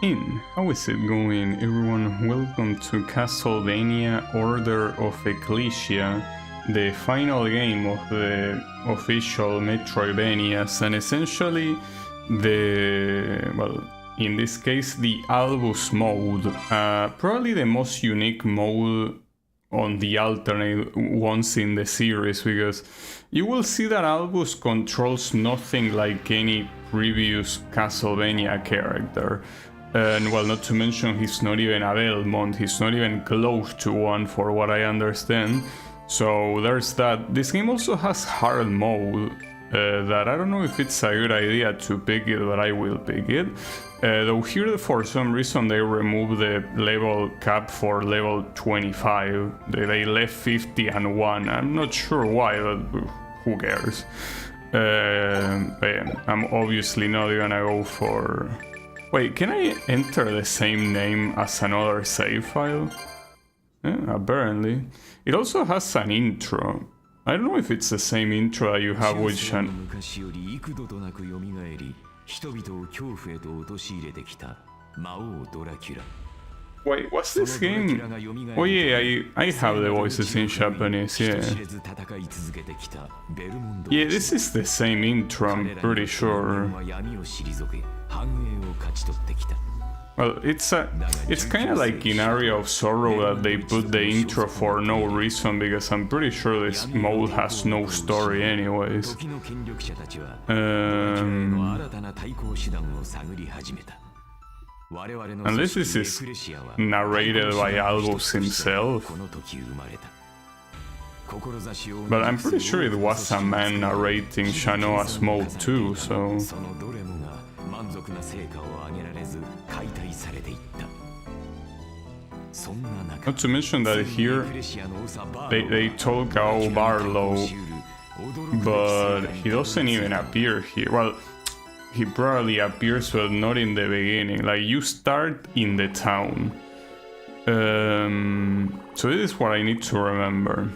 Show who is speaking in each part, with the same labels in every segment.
Speaker 1: How is it going, everyone? Welcome to Castlevania Order of Ecclesia, the final game of the official metroidvanias, and essentially in this case, the Albus mode, probably the most unique mode on the alternate ones in the series, because you will see that Albus controls nothing like any previous Castlevania character. And well, not to mention he's not even a Belmont, he's not even close to one for what I understand. So there's that. This game also has hard mode, that I don't know if it's a good idea to pick it, but I will pick it. Though here for some reason they removed the level cap for level 25. They left 50 and 1. I'm not sure why, but who cares. But yeah, I'm obviously not gonna go for... Wait, can I enter the same name as another save file? Yeah, apparently. It also has an intro. I don't know if it's the same intro that you have with Wait, what's this game? Oh yeah, I have the voices in Japanese, yeah. Yeah, this is the same intro, I'm pretty sure. Well, it's kind of like in Area of Sorrow that they put the intro for no reason, because I'm pretty sure this mode has no story anyways. Unless this is narrated by Albus himself. But I'm pretty sure it was a man narrating Shanoa's mode too, so... Not to mention that here they told Gao Barlow, but he doesn't even appear here. Well, he probably appears, but not in the beginning. Like, you start in the town. So this is what I need to remember.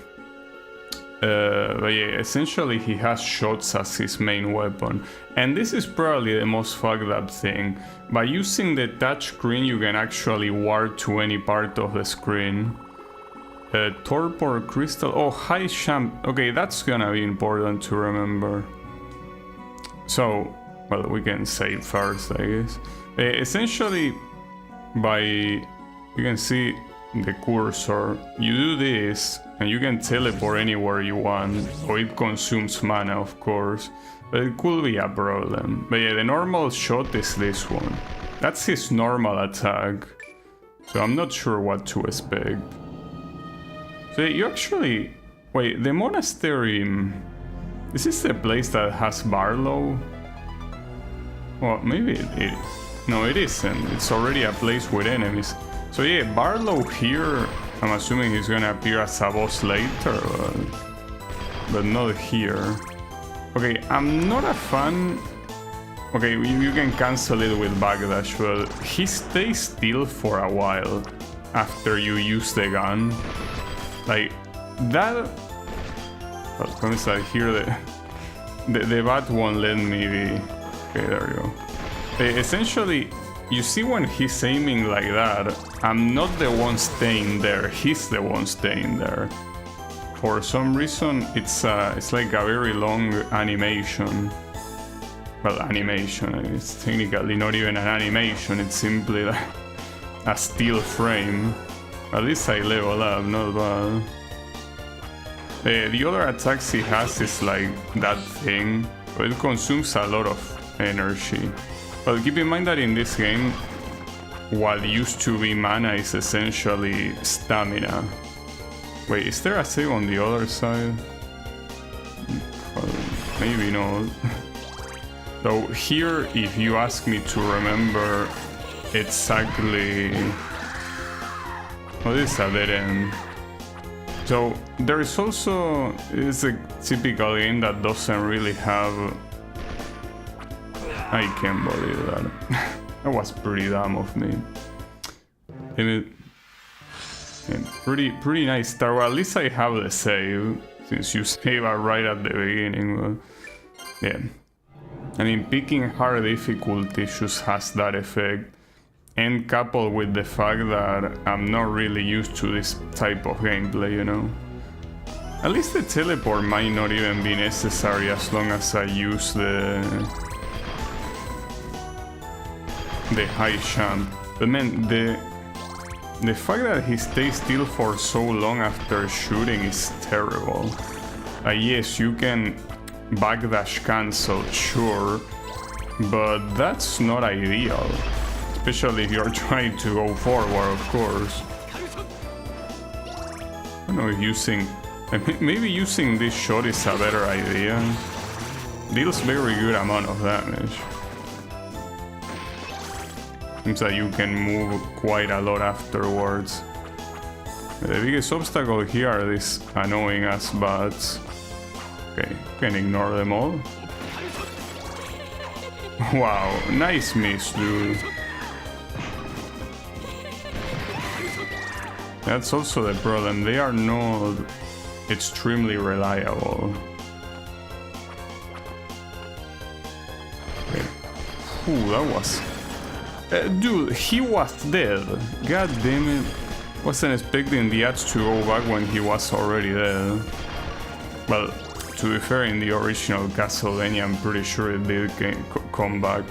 Speaker 1: But yeah, essentially he has shots as his main weapon. And this is probably the most fucked up thing. By using the touch screen, you can actually warp to any part of the screen. Torpor crystal. Oh, high champ. Okay, that's gonna be important to remember. So, well, we can save first, I guess. Essentially, you can see the cursor. You do this, and you can teleport anywhere you want. Or it consumes mana, of course. But it could be a problem. But yeah, the normal shot is this one. That's his normal attack. So I'm not sure what to expect. So you actually... Wait, the monastery... This is the place that has Barlow? Well, maybe it... No, it isn't. It's already a place with enemies. So yeah, Barlow here... I'm assuming he's gonna appear as a boss later, but not here. Okay, I'm not a fan... Okay, you can cancel it with backdash, but he stays still for a while after you use the gun. Like, that... Well, promise I hear the bat won't let me be... Okay, there you go. Essentially, you see when he's aiming like that, I'm not the one staying there, he's the one staying there. For some reason, it's like a very long animation. Well, animation, it's technically not even an animation, it's simply like a still frame. At least I level up, not bad. The other attacks he has is like that thing, but it consumes a lot of energy. But keep in mind that in this game, what used to be mana is essentially stamina. Wait, is there a save on the other side? Well, maybe not. So here, if you ask me to remember exactly... Oh, this is a dead end. So there is also... It's a typical game that doesn't really have... I can't believe that. That was pretty dumb of me. And pretty nice start. Well, at least I have the save, since you save right at the beginning. But yeah. I mean, picking hard difficulty just has that effect. And coupled with the fact that I'm not really used to this type of gameplay, you know. At least the teleport might not even be necessary as long as I use the high jump. But man, the fact that he stays still for so long after shooting is terrible. Yes, you can backdash cancel, sure, but that's not ideal. Especially if you're trying to go forward, of course. I don't know if maybe using this shot is a better idea. Deals very good amount of damage. Seems that you can move quite a lot afterwards. The biggest obstacle here are these annoying ass bats. Okay, can ignore them all. Wow, nice miss, dude. That's also the problem, they are not extremely reliable. Okay. Ooh, that was... dude, he was dead. God damn it. Wasn't expecting the ads to go back when he was already dead. Well, to be fair, in the original Castlevania, I'm pretty sure it did come back.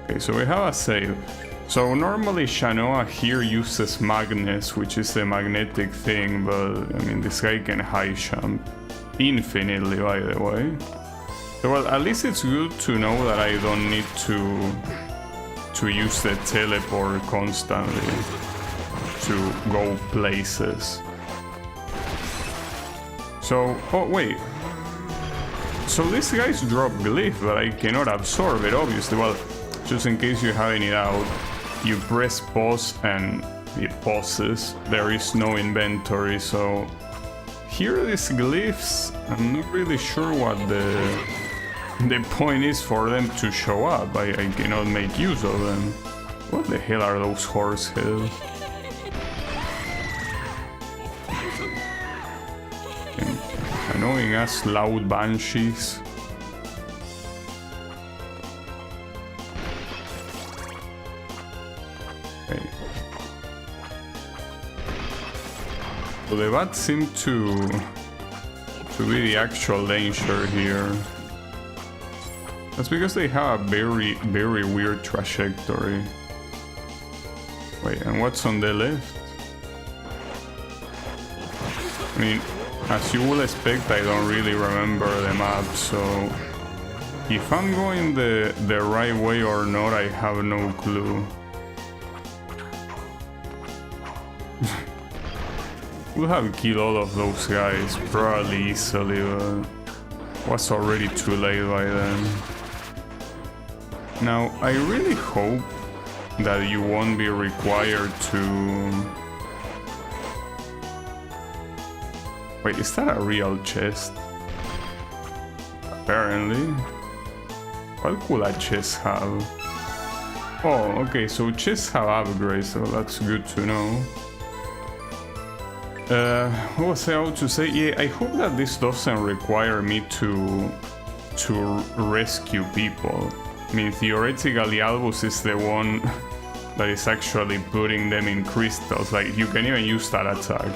Speaker 1: Okay, so we have a save. So normally Shanoa here uses magnets, which is the magnetic thing, but I mean this guy can high jump infinitely, by the way. So well, at least it's good to know that I don't need to use the teleport constantly to go places. So, oh wait. So these guys drop glyph, but I cannot absorb it, obviously. Well, just in case you have any doubt, you press pause and it pauses. There is no inventory, so here these glyphs, I'm not really sure what the point is for them to show up. I cannot make use of them. What the hell are those horse heads? Annoying ass loud banshees. Okay. So the bats seem to be the actual danger here. That's because they have a very, very weird trajectory. Wait, and what's on the left? I mean, as you will expect, I don't really remember the map, so if I'm going the right way or not, I have no clue. We'll have killed all of those guys probably easily, but was already too late by then. Now, I really hope that you won't be required to... Wait, is that a real chest? Apparently. What could a chest have? Oh, okay, so chests have upgrades, so that's good to know. What was I about to say? Yeah, I hope that this doesn't require me to rescue people. I mean, theoretically, Albus is the one that is actually putting them in crystals. Like, you can even use that attack.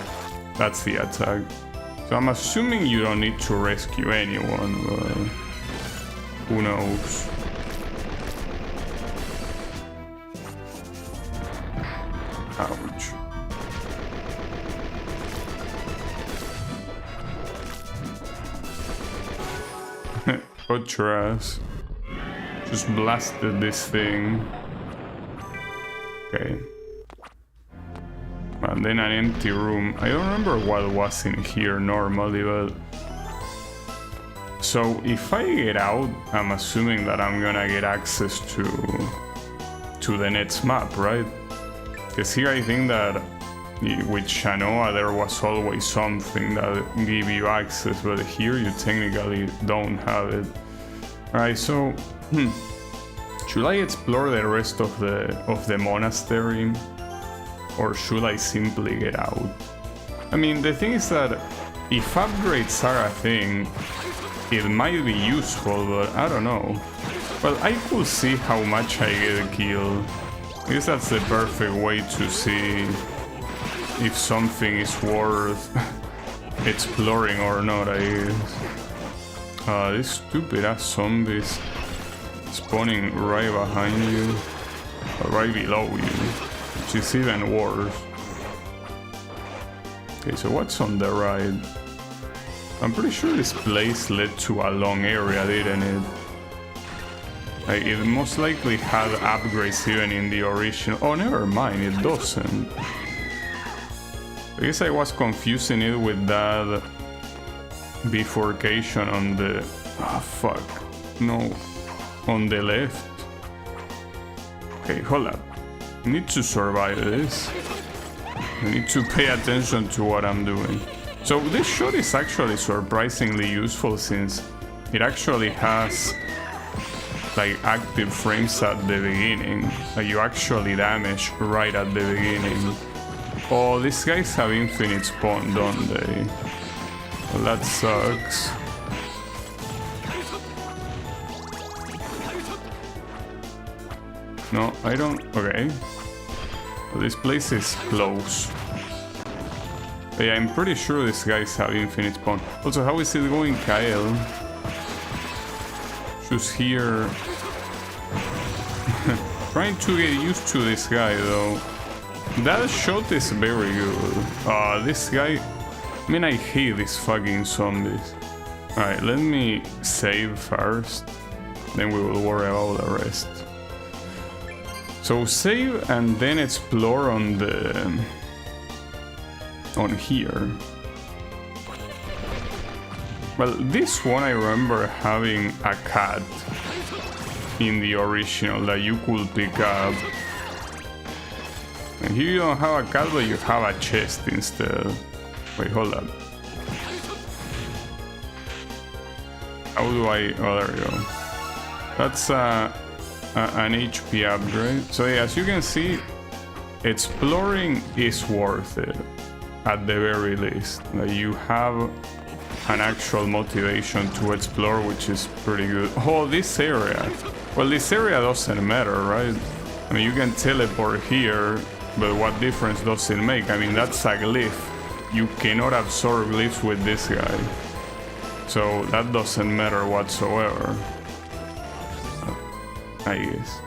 Speaker 1: That's the attack. So I'm assuming you don't need to rescue anyone, but who knows? Ouch. Got your ass. Just blasted this thing. Okay. And then an empty room. I don't remember what was in here normally, but... So if I get out, I'm assuming that I'm gonna get access to the next map, right? Because here I think that with Shanoa there was always something that give you access, but here you technically don't have it. Alright, so... Should I explore the rest of the monastery? Or should I simply get out? I mean, the thing is that if upgrades are a thing, it might be useful, but I don't know. Well, I could see how much I get killed. I guess that's the perfect way to see if something is worth exploring or not, I guess. These stupid ass zombies spawning right behind you, or right below you, which is even worse. Okay, so what's on the right? I'm pretty sure this place led to a long area, didn't it? Like, it most likely had upgrades even in the original. Oh, never mind, it doesn't. I guess I was confusing it with that bifurcation on the... Ah, fuck. No. On the left. Okay, hold up. I need to survive this. I need to pay attention to what I'm doing. So this shot is actually surprisingly useful since it actually has like active frames at the beginning. Like you actually damage right at the beginning. Oh, these guys have infinite spawn, don't they? Well, that sucks. No, I don't... Okay. Well, this place is close. Yeah, I'm pretty sure these guys have infinite spawn. Also, how is it going, Kyle? Just here. Trying to get used to this guy, though. That shot is very good. This guy... I mean, I hate these fucking zombies. Alright, let me save first. Then we will worry about the rest. So save and then explore on the... on here. Well, this one I remember having a cat in the original that you could pick up. And here you don't have a cat, but you have a chest instead. Wait, hold up. How do I... Oh, there we go. That's an HP upgrade. So yeah, as you can see, exploring is worth it. At the very least. Like, you have an actual motivation to explore, which is pretty good. Oh, this area. Well, this area doesn't matter, right? I mean, you can teleport here, but what difference does it make? I mean, that's a glyph. You cannot absorb glyphs with this guy. So that doesn't matter whatsoever. I guess.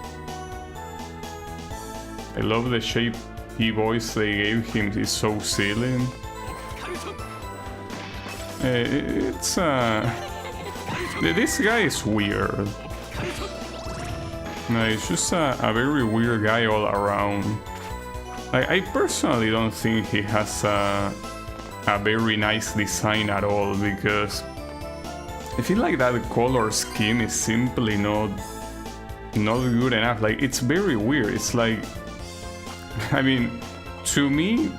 Speaker 1: I love the shapey voice they gave him. He's so silly. It's this guy is weird. No, he's just a very weird guy all around. I personally don't think he has a very nice design at all, because I feel like that color scheme is simply not good enough. Like, it's very weird. It's like, I mean, to me,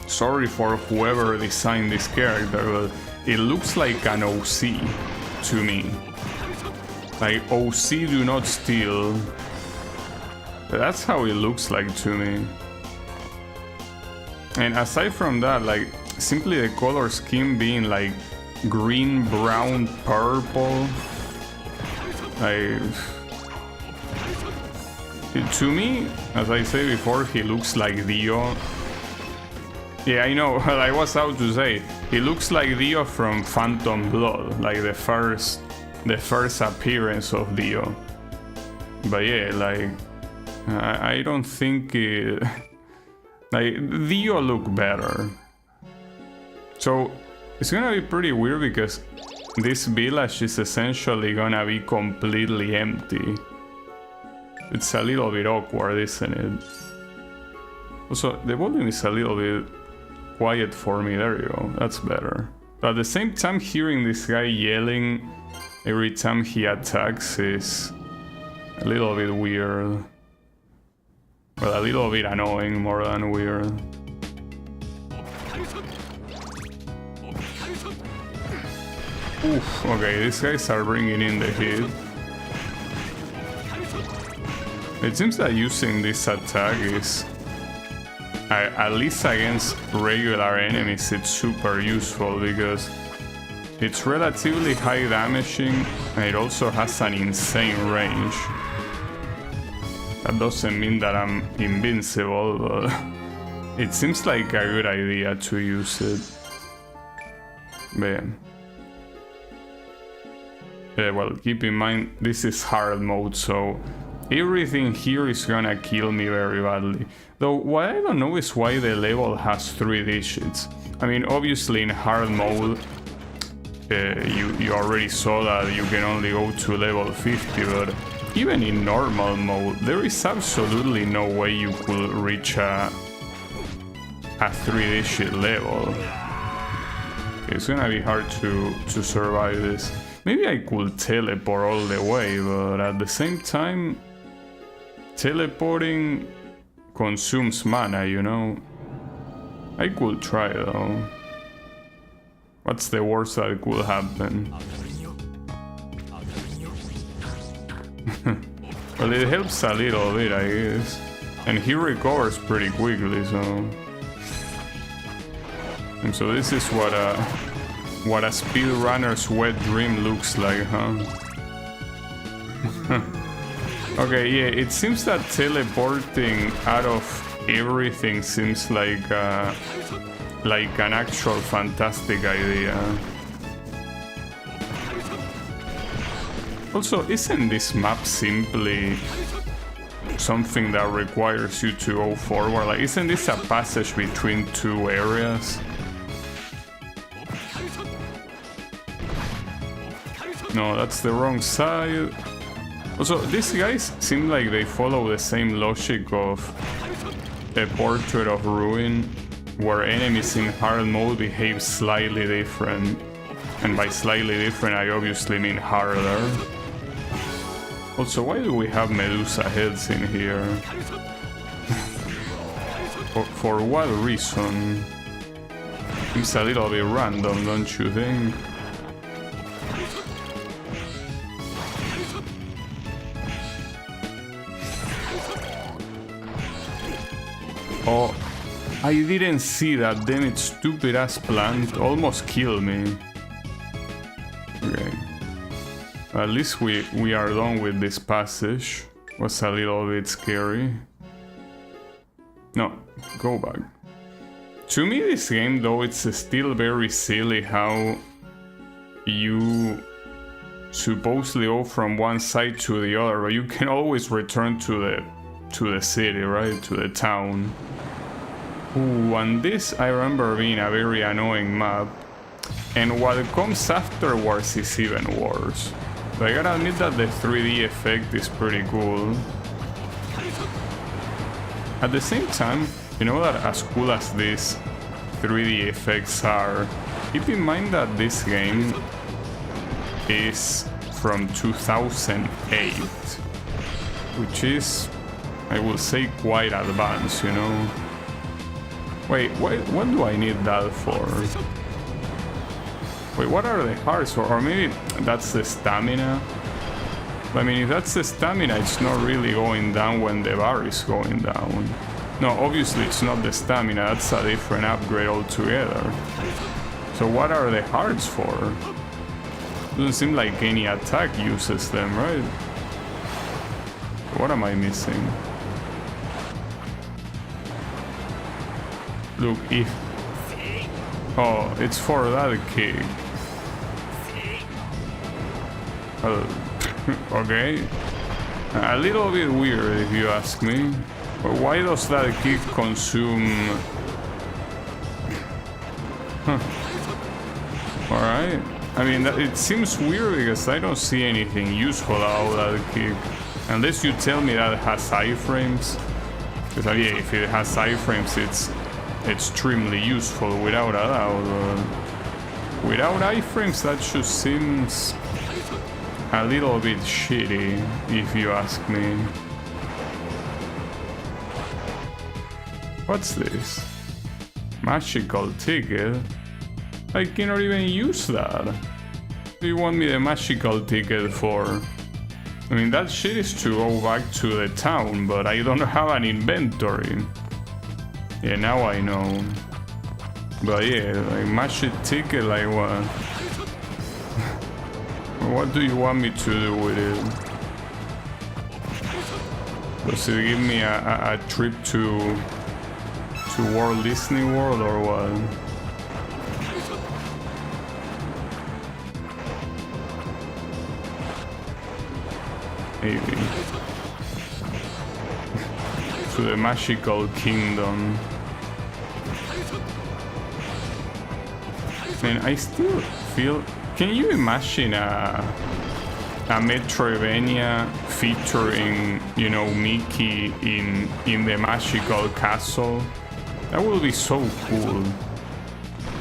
Speaker 1: sorry for whoever designed this character, but it looks like an OC to me. Like, OC do not steal. That's how it looks like to me. And aside from that, like, simply the color scheme being like green, brown, purple, like, to me, as I said before, he looks like Dio. Yeah, I know, I was about to say, he looks like Dio from Phantom Blood, like the first appearance of Dio. But yeah, like, I don't think it... Like, Dio look better. So, it's gonna be pretty weird because this village is essentially gonna be completely empty. It's a little bit awkward, isn't it? Also, the volume is a little bit quiet for me. There you go, that's better. But at the same time, hearing this guy yelling every time he attacks is a little bit weird. Well, a little bit annoying more than weird. Oof, okay, these guys are bringing in the hit. It seems that using this attack is, at least against regular enemies, it's super useful because it's relatively high damaging and it also has an insane range. That doesn't mean that I'm invincible, but it seems like a good idea to use it. But well, keep in mind, this is hard mode, so everything here is gonna kill me very badly. Though what I don't know is why the level has 3 digits. I mean, obviously in hard mode, you already saw that you can only go to level 50, but even in normal mode, there is absolutely no way you could reach a 3-digit level. It's gonna be hard to survive this. Maybe I could teleport all the way, but at the same time, teleporting consumes mana, you know? I could try though. What's the worst that could happen? Well, it helps a little bit, I guess. And he recovers pretty quickly, so... And so this is what a speedrunner's wet dream looks like, huh? Okay, yeah, it seems that teleporting out of everything seems like an actual fantastic idea. Also, isn't this map simply something that requires you to go forward? Like, isn't this a passage between 2 areas? No, that's the wrong side. Also, these guys seem like they follow the same logic of a Portrait of Ruin, where enemies in hard mode behave slightly different. And by slightly different, I obviously mean harder. Also, why do we have Medusa heads in here? For what reason? It's a little bit random, don't you think? Oh, I didn't see that, damn it, stupid ass plant almost killed me. Okay. At least we are done with this passage. Was a little bit scary. No, go back. To me, this game, though, it's still very silly how you supposedly go from one side to the other, but you can always return to the city, right? To the town. Ooh, and this I remember being a very annoying map. And what comes afterwards is even worse. But I gotta admit that the 3D effect is pretty cool. At the same time, you know that as cool as these 3D effects are, keep in mind that this game is from 2008, which is, I will say, quite advanced, you know? Wait, what do I need that for? Wait, what are the hearts for? Or maybe that's the stamina? I mean, if that's the stamina, it's not really going down when the bar is going down. No, obviously it's not the stamina, that's a different upgrade altogether. So what are the hearts for? Doesn't seem like any attack uses them, right? What am I missing? Look, if... Oh, it's for that kick. Okay. A little bit weird, if you ask me. But why does that kick consume... Alright. I mean, it seems weird because I don't see anything useful out of that kick. Unless you tell me that it has iframes. Because yeah, if it has iframes, it's extremely useful without a doubt. Without iframes, that just seems a little bit shitty, if you ask me. What's this? Magical ticket? I cannot even use that. What do you want me the magical ticket for? I mean, that shit is to go back to the town, but I don't have an inventory. Yeah, now I know. But yeah, like magic ticket, like what? What do you want me to do with it? Does it give me a trip to Walt Disney World or what? Maybe. To the Magical Kingdom. Man, I still feel... Can you imagine a Metroidvania featuring, you know, Mickey in the Magical Castle? That would be so cool.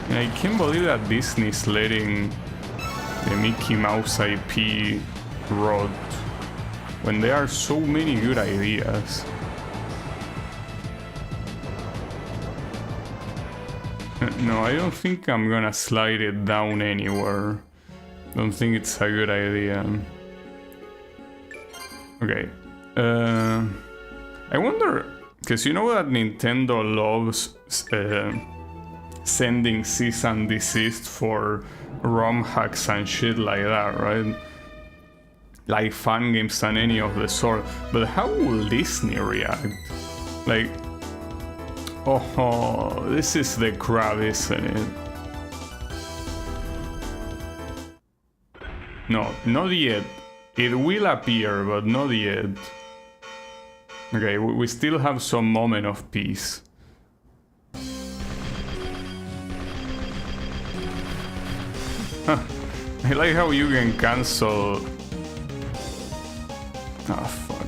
Speaker 1: And I can't believe that Disney's letting the Mickey Mouse IP rot when there are so many good ideas. No, I don't think I'm gonna slide it down anywhere. Don't think it's a good idea. Okay. I wonder, because you know that Nintendo loves sending cease and desist for ROM hacks and shit like that, right? Like fan games and any of the sort. But how will Disney react? Like, oh, this is the crab, isn't it? No, not yet. It will appear, but not yet. Okay, we still have some moment of peace. Huh. I like how you can cancel... Ah, fuck.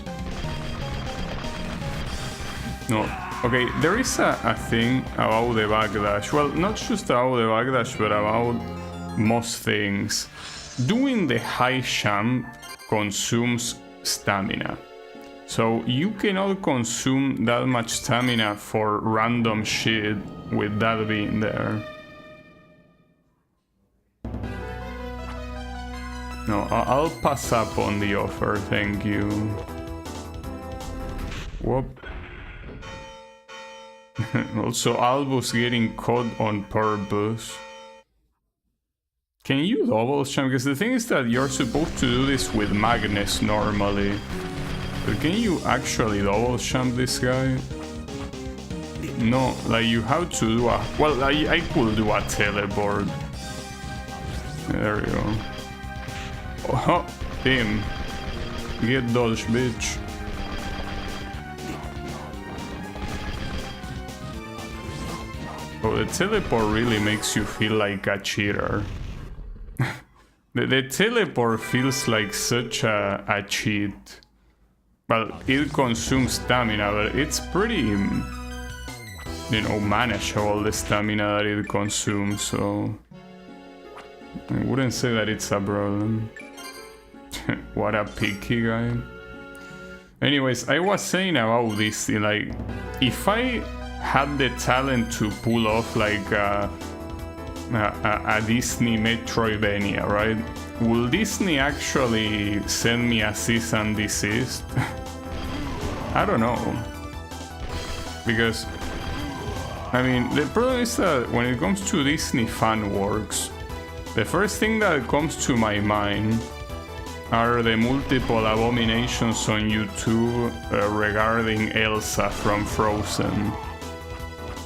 Speaker 1: No. Okay, there is a thing about the backdash. Well, not just about the backdash, but about most things. Doing the high jump consumes stamina. So you cannot consume that much stamina for random shit with that being there. No, I'll pass up on the offer, thank you. Whoop. Also, Albus getting caught on purpose. Can you double jump? Because the thing is that you're supposed to do this with Magnus normally. But can you actually double jump this guy? No, like you have to do a... Well, I could do a teleport. There we go. Oh, damn. Get dodged, bitch. Oh, the teleport really makes you feel like a cheater. the teleport feels like such a cheat. Well, it consumes stamina, but it's pretty, you know, manageable, the stamina that it consumes, so... I wouldn't say that it's a problem. What a picky guy. Anyways, I was saying about this, like, if I had the talent to pull off like a Disney Metroidvania, right? Will Disney actually send me a cease and desist? I don't know. Because, I mean, the problem is that when it comes to Disney fan works, the first thing that comes to my mind are the multiple abominations on YouTube regarding Elsa from Frozen.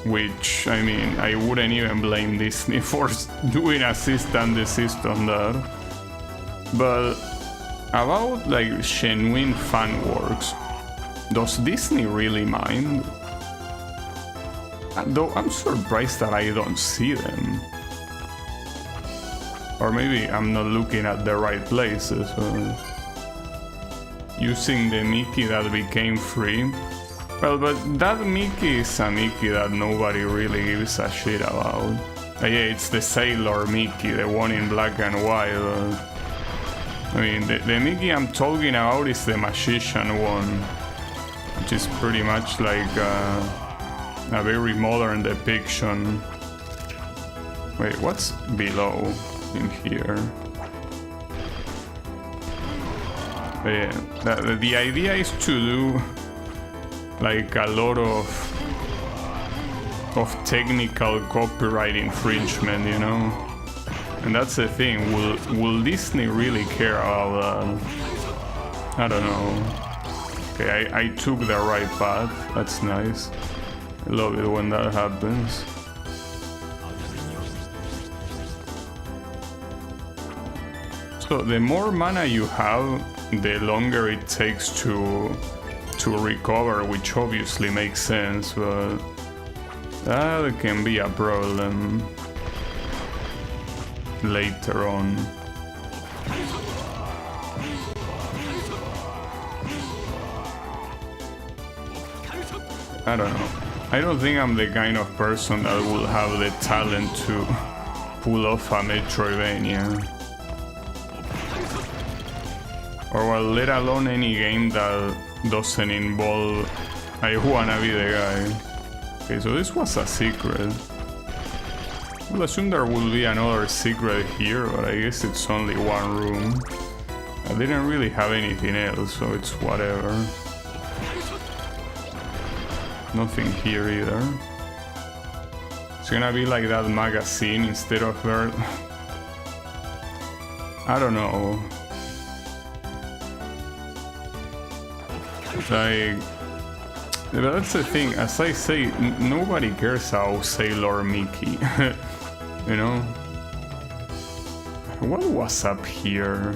Speaker 1: Which, I mean, I wouldn't even blame Disney for doing a cease and desist on that. But about like genuine fan works, does Disney really mind? Though I'm surprised that I don't see them. Or maybe I'm not looking at the right places. Using the Mickey that became free. Well, but that Mickey is a Mickey that nobody really gives a shit about. Yeah, it's the Sailor Mickey, the one in black and white. I mean, the Mickey I'm talking about is the Magician one, which is pretty much like a very modern depiction. Wait, what's below in here? But yeah, the idea is to do like a lot of technical copyright infringement, you know? And that's the thing, will Disney really care about that? I don't know. Okay, I took the right path. That's nice. I love it when that happens. So the more mana you have, the longer it takes to recover, which obviously makes sense, but that can be a problem later on. I don't know. I don't think I'm the kind of person that will have the talent to pull off a metroidvania. Or well, let alone any game that doesn't involve I wanna be the guy. Okay, so this was a secret. I'll assume there will be another secret here, but I guess it's only one room. I didn't really have anything else, so it's whatever. Nothing here either. It's gonna be like that magazine instead of her. I don't know. Like, that's the thing, as I say, nobody cares how Sailor Mickey, you know? What was up here?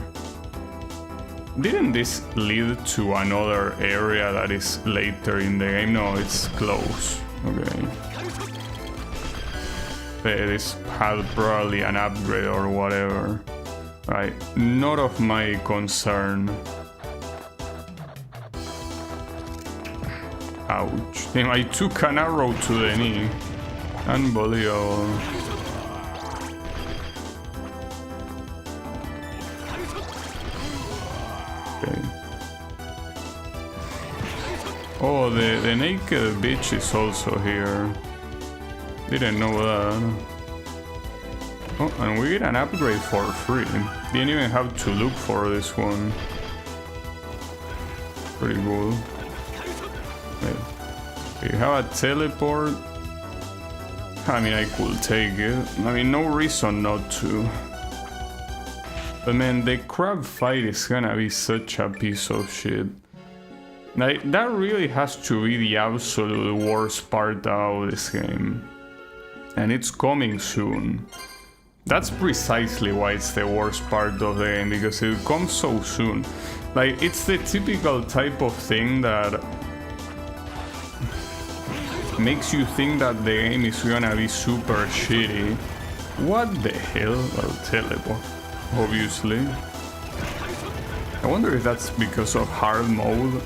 Speaker 1: Didn't this lead to another area that is later in the game? No, it's close. Okay. This had probably an upgrade or whatever. Right, not of my concern. Ouch. Damn, I took an arrow to the knee. Unbelievable. Okay. Oh, the naked bitch is also here. Didn't know that. Oh, and we get an upgrade for free. Didn't even have to look for this one. Pretty cool. Okay, have a teleport. I mean, I could take it. I mean, no reason not to. But man, the crab fight is gonna be such a piece of shit. Like, that really has to be the absolute worst part about this game. And it's coming soon. That's precisely why it's the worst part of the game, because it comes so soon. Like, it's the typical type of thing that makes you think that the game is gonna be super shitty. What the hell? Well, teleport, obviously. I wonder if that's because of hard mode,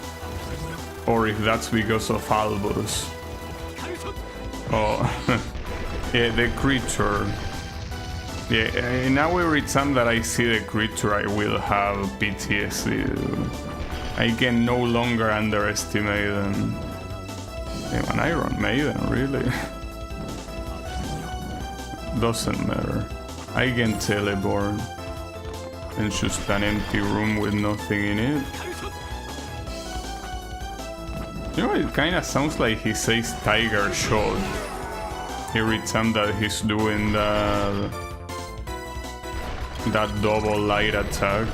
Speaker 1: or if that's because of Albus. Oh, yeah, the creature. Yeah, now every time that I see the creature, I will have PTSD. I can no longer underestimate them. Damn, an Iron Maiden, really? Doesn't matter. I can teleport. It's just an empty room with nothing in it. You know, it kinda sounds like he says Tiger Shot every time that he's doing that double light attack.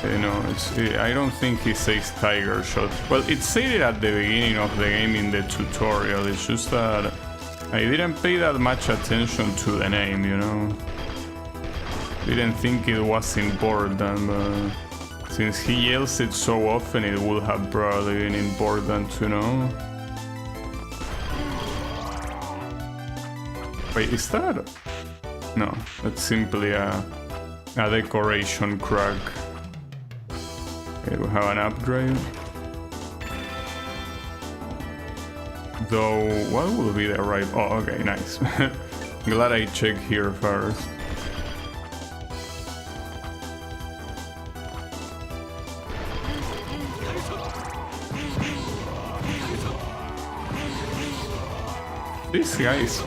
Speaker 1: You know, I don't think he says Tiger Shot. Well, it said it at the beginning of the game in the tutorial. It's just that I didn't pay that much attention to the name, you know. Didn't think it was important, but since he yells it so often, it would have probably been important to know. Wait, is that? No, that's simply a decoration crack. Okay, we have an upgrade. Though, what will be the right... Oh, okay, nice. Glad I checked here first. This guy's...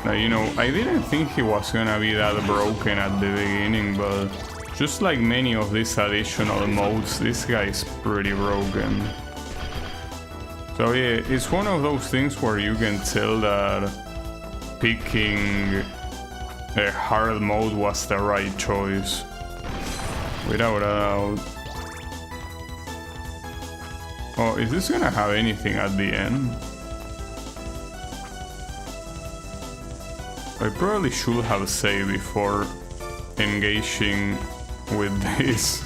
Speaker 1: you know, I didn't think he was gonna be that broken at the beginning, but just like many of these additional modes, this guy is pretty broken. So yeah, it's one of those things where you can tell that picking hard mode was the right choice. Without a doubt. Oh, is this gonna have anything at the end? I probably should have saved before engaging with this.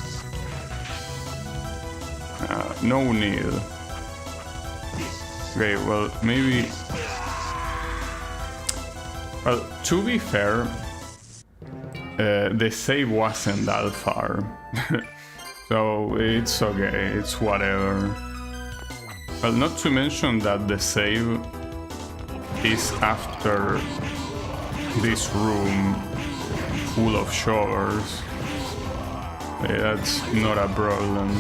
Speaker 1: No need. Okay, well, maybe... Well, to be fair, the save wasn't that far. So it's okay, it's whatever. Well, not to mention that the save is after this room full of showers. That's not a problem.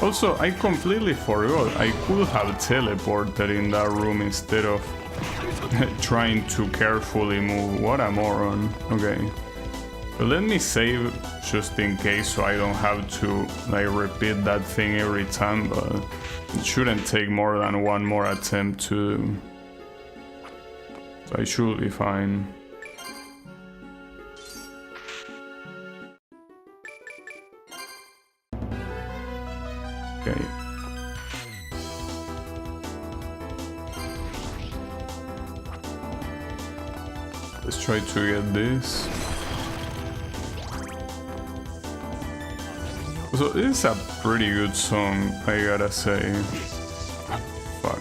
Speaker 1: Also, I completely forgot I could have teleported in that room instead of trying to carefully move. What a moron. Okay. But let me save just in case so I don't have to like repeat that thing every time, but it shouldn't take more than one more attempt to do. So I should be fine. Okay. Let's try to get this. So this is a pretty good song, I gotta say. Fuck.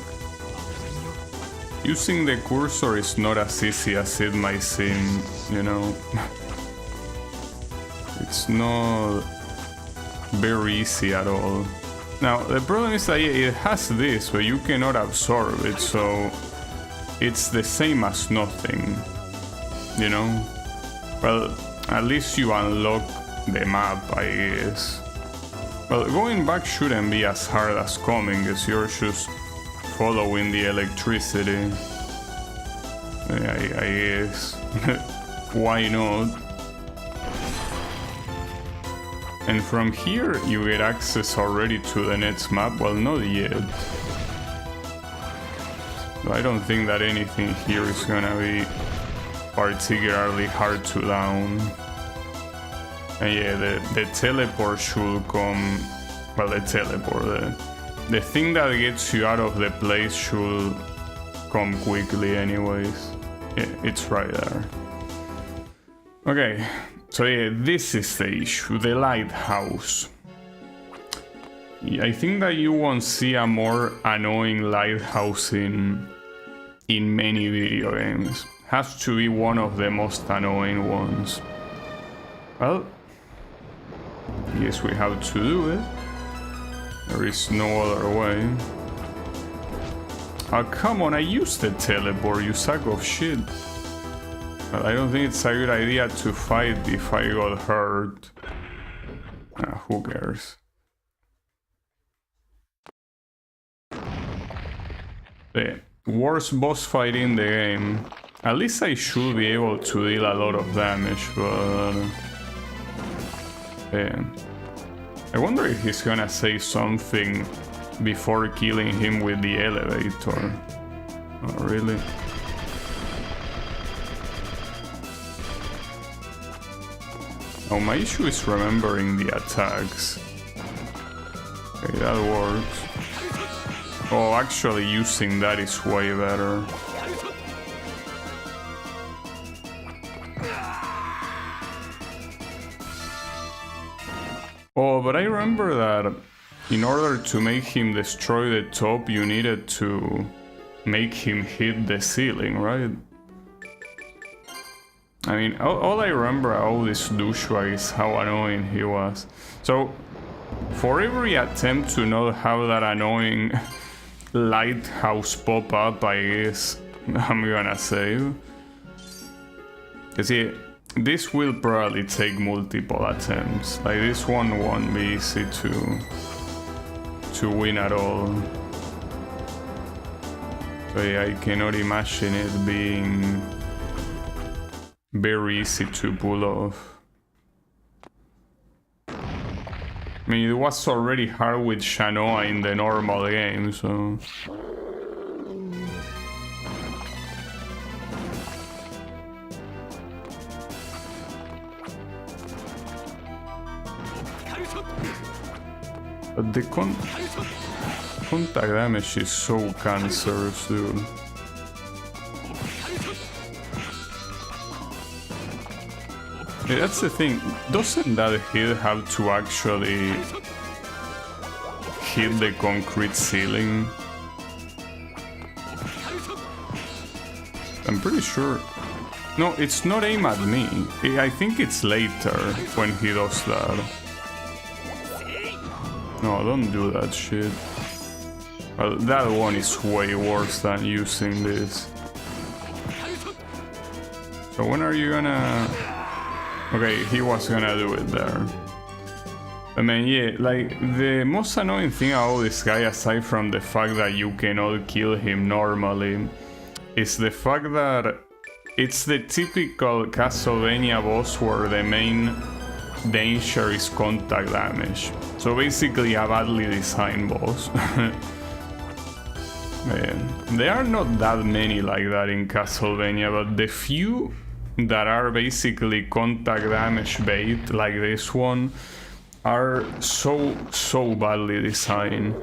Speaker 1: Using the cursor is not as easy as it might seem, you know. It's not very easy at all. Now, the problem is that it has this, but you cannot absorb it, so it's the same as nothing, you know? Well, at least you unlock the map, I guess. Well, going back shouldn't be as hard as coming, because you're just following the electricity. I guess. Why not? And from here you get access already to the next map. Well, not yet. I don't think that anything here is gonna be particularly hard to down. And yeah, the teleport should come... Well, the teleport, the thing that gets you out of the place should come quickly anyways. Yeah, it's right there. Okay, so yeah, this is the issue, the lighthouse. Yeah, I think that you won't see a more annoying lighthouse in many video games. Has to be one of the most annoying ones. Well, guess we have to do it. There is no other way. Oh, come on, I used the teleport, you sack of shit. But I don't think it's a good idea to fight if I got hurt. Who cares? The worst boss fight in the game. At least I should be able to deal a lot of damage, but... yeah. I wonder if he's gonna say something before killing him with the elevator. Oh, really? Oh, my issue is remembering the attacks. Okay, that works. Oh, actually using that is way better. Oh, but I remember that in order to make him destroy the top, you needed to make him hit the ceiling, right? I mean, all I remember about this douchebag is how annoying he was. So, for every attempt to not have that annoying lighthouse pop up, I guess I'm gonna save. Cause yeah, this will probably take multiple attempts. Like, this one won't be easy to win at all. So yeah, I cannot imagine it being very easy to pull off. I mean, it was already hard with Shanoa in the normal game, so... But the contact damage is so cancerous, dude. Yeah, that's the thing. Doesn't that hit have to actually hit the concrete ceiling? I'm pretty sure. No, it's not aim at me. I think it's later when he does that. No, don't do that shit. Well, that one is way worse than using this. So when are you gonna... Okay, he was gonna do it there. I mean, yeah, like, the most annoying thing about this guy, aside from the fact that you cannot kill him normally, is the fact that it's the typical Castlevania boss where the main danger is contact damage. So basically a badly designed boss. Man, there are not that many like that in Castlevania, but the few that are basically contact damage bait, like this one, are so badly designed.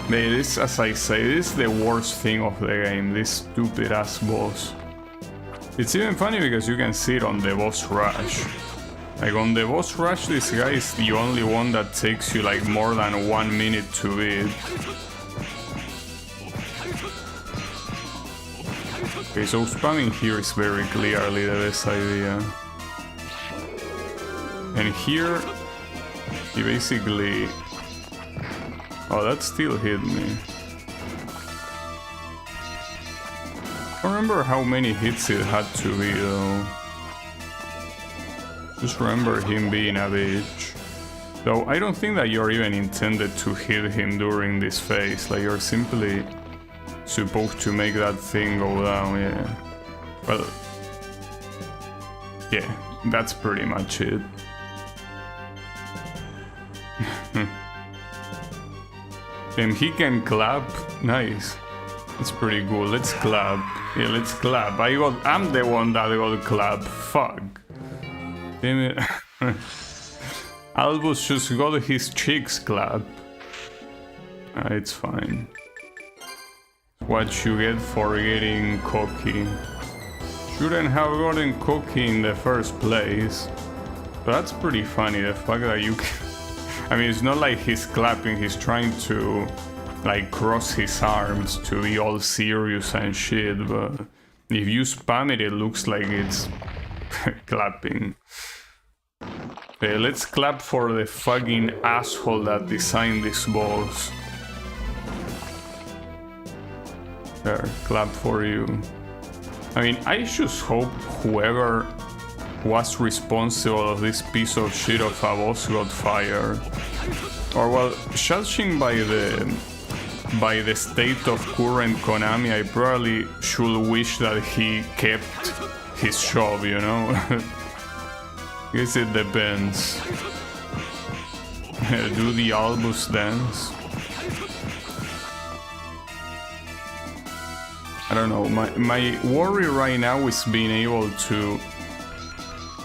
Speaker 1: This, as I say, this is the worst thing of the game, this stupid ass boss. It's even funny because you can see it on the boss rush. Like on the boss rush, this guy is the only one that takes you like more than 1 minute to beat. Okay, so spamming here is very clearly the best idea. And here, he basically... Oh, that still hit me. I don't remember how many hits it had to be though. Just remember him being a bitch. Though I don't think that you're even intended to hit him during this phase, like you're simply supposed to make that thing go down, yeah. Well, yeah, that's pretty much it. And he can clap, nice. That's pretty cool, let's clap. Yeah, let's clap. I'm the one that got clap, fuck. Damn it. Albus just got his cheeks clap. It's fine. What you get for getting cocky. Shouldn't have gotten cocky in the first place. But that's pretty funny, the fact that you can... I mean, it's not like he's clapping, he's trying to like cross his arms to be all serious and shit, but if you spam it, it looks like it's clapping. Okay, let's clap for the fucking asshole that designed this boss. There, clap for you. I mean, I just hope whoever was responsible of this piece of shit of a boss got fired. Or well, judging by the state of current Konami, I probably should wish that he kept his job, you know? Guess it depends. Do the Albus dance? I don't know, my worry right now is being able to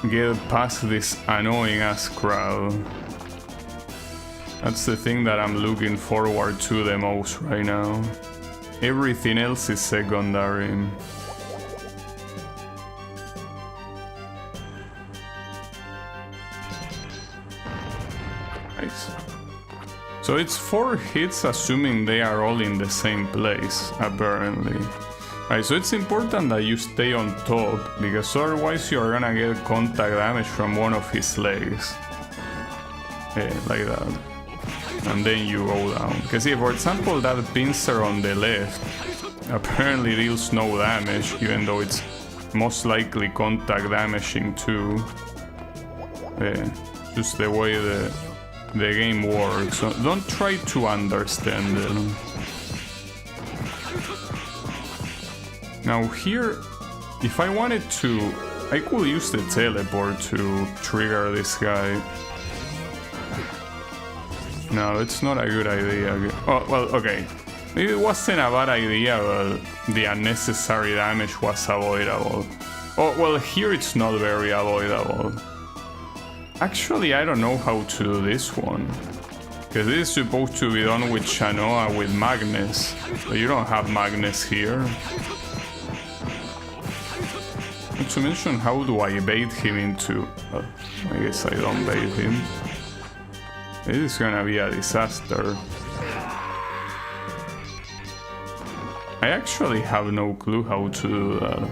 Speaker 1: get past this annoying ass crowd. That's the thing that I'm looking forward to the most right now. Everything else is secondary. Nice. So it's 4 hits assuming they are all in the same place, apparently. Right, so it's important that you stay on top, because otherwise you're gonna get contact damage from one of his legs. Yeah, like that. And then you go down. Because yeah, for example, that pincer on the left apparently deals no damage, even though it's most likely contact damaging too. Yeah, just the way the game works. So don't try to understand it. Now here, if I wanted to, I could use the teleport to trigger this guy. No, it's not a good idea. Oh, well, okay. Maybe it wasn't a bad idea, but the unnecessary damage was avoidable. Oh, well, here it's not very avoidable. Actually, I don't know how to do this one. Because this is supposed to be done with Shanoa with Magnus. But you don't have Magnus here. Not to mention, how do I bait him into... I guess I don't bait him. This is gonna be a disaster. I actually have no clue how to do that.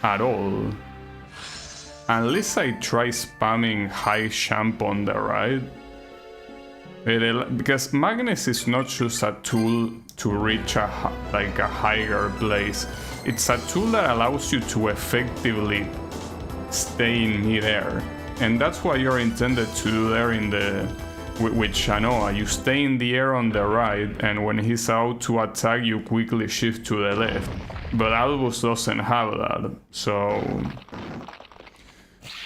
Speaker 1: At all. Unless I try spamming high champ on the right. Because Magnus is not just a tool to reach a higher place. It's a tool that allows you to effectively stay in mid-air. And that's what you're intended to do there with Shanoa. You stay in the air on the right, and when he's out to attack, you quickly shift to the left. But Albus doesn't have that, so...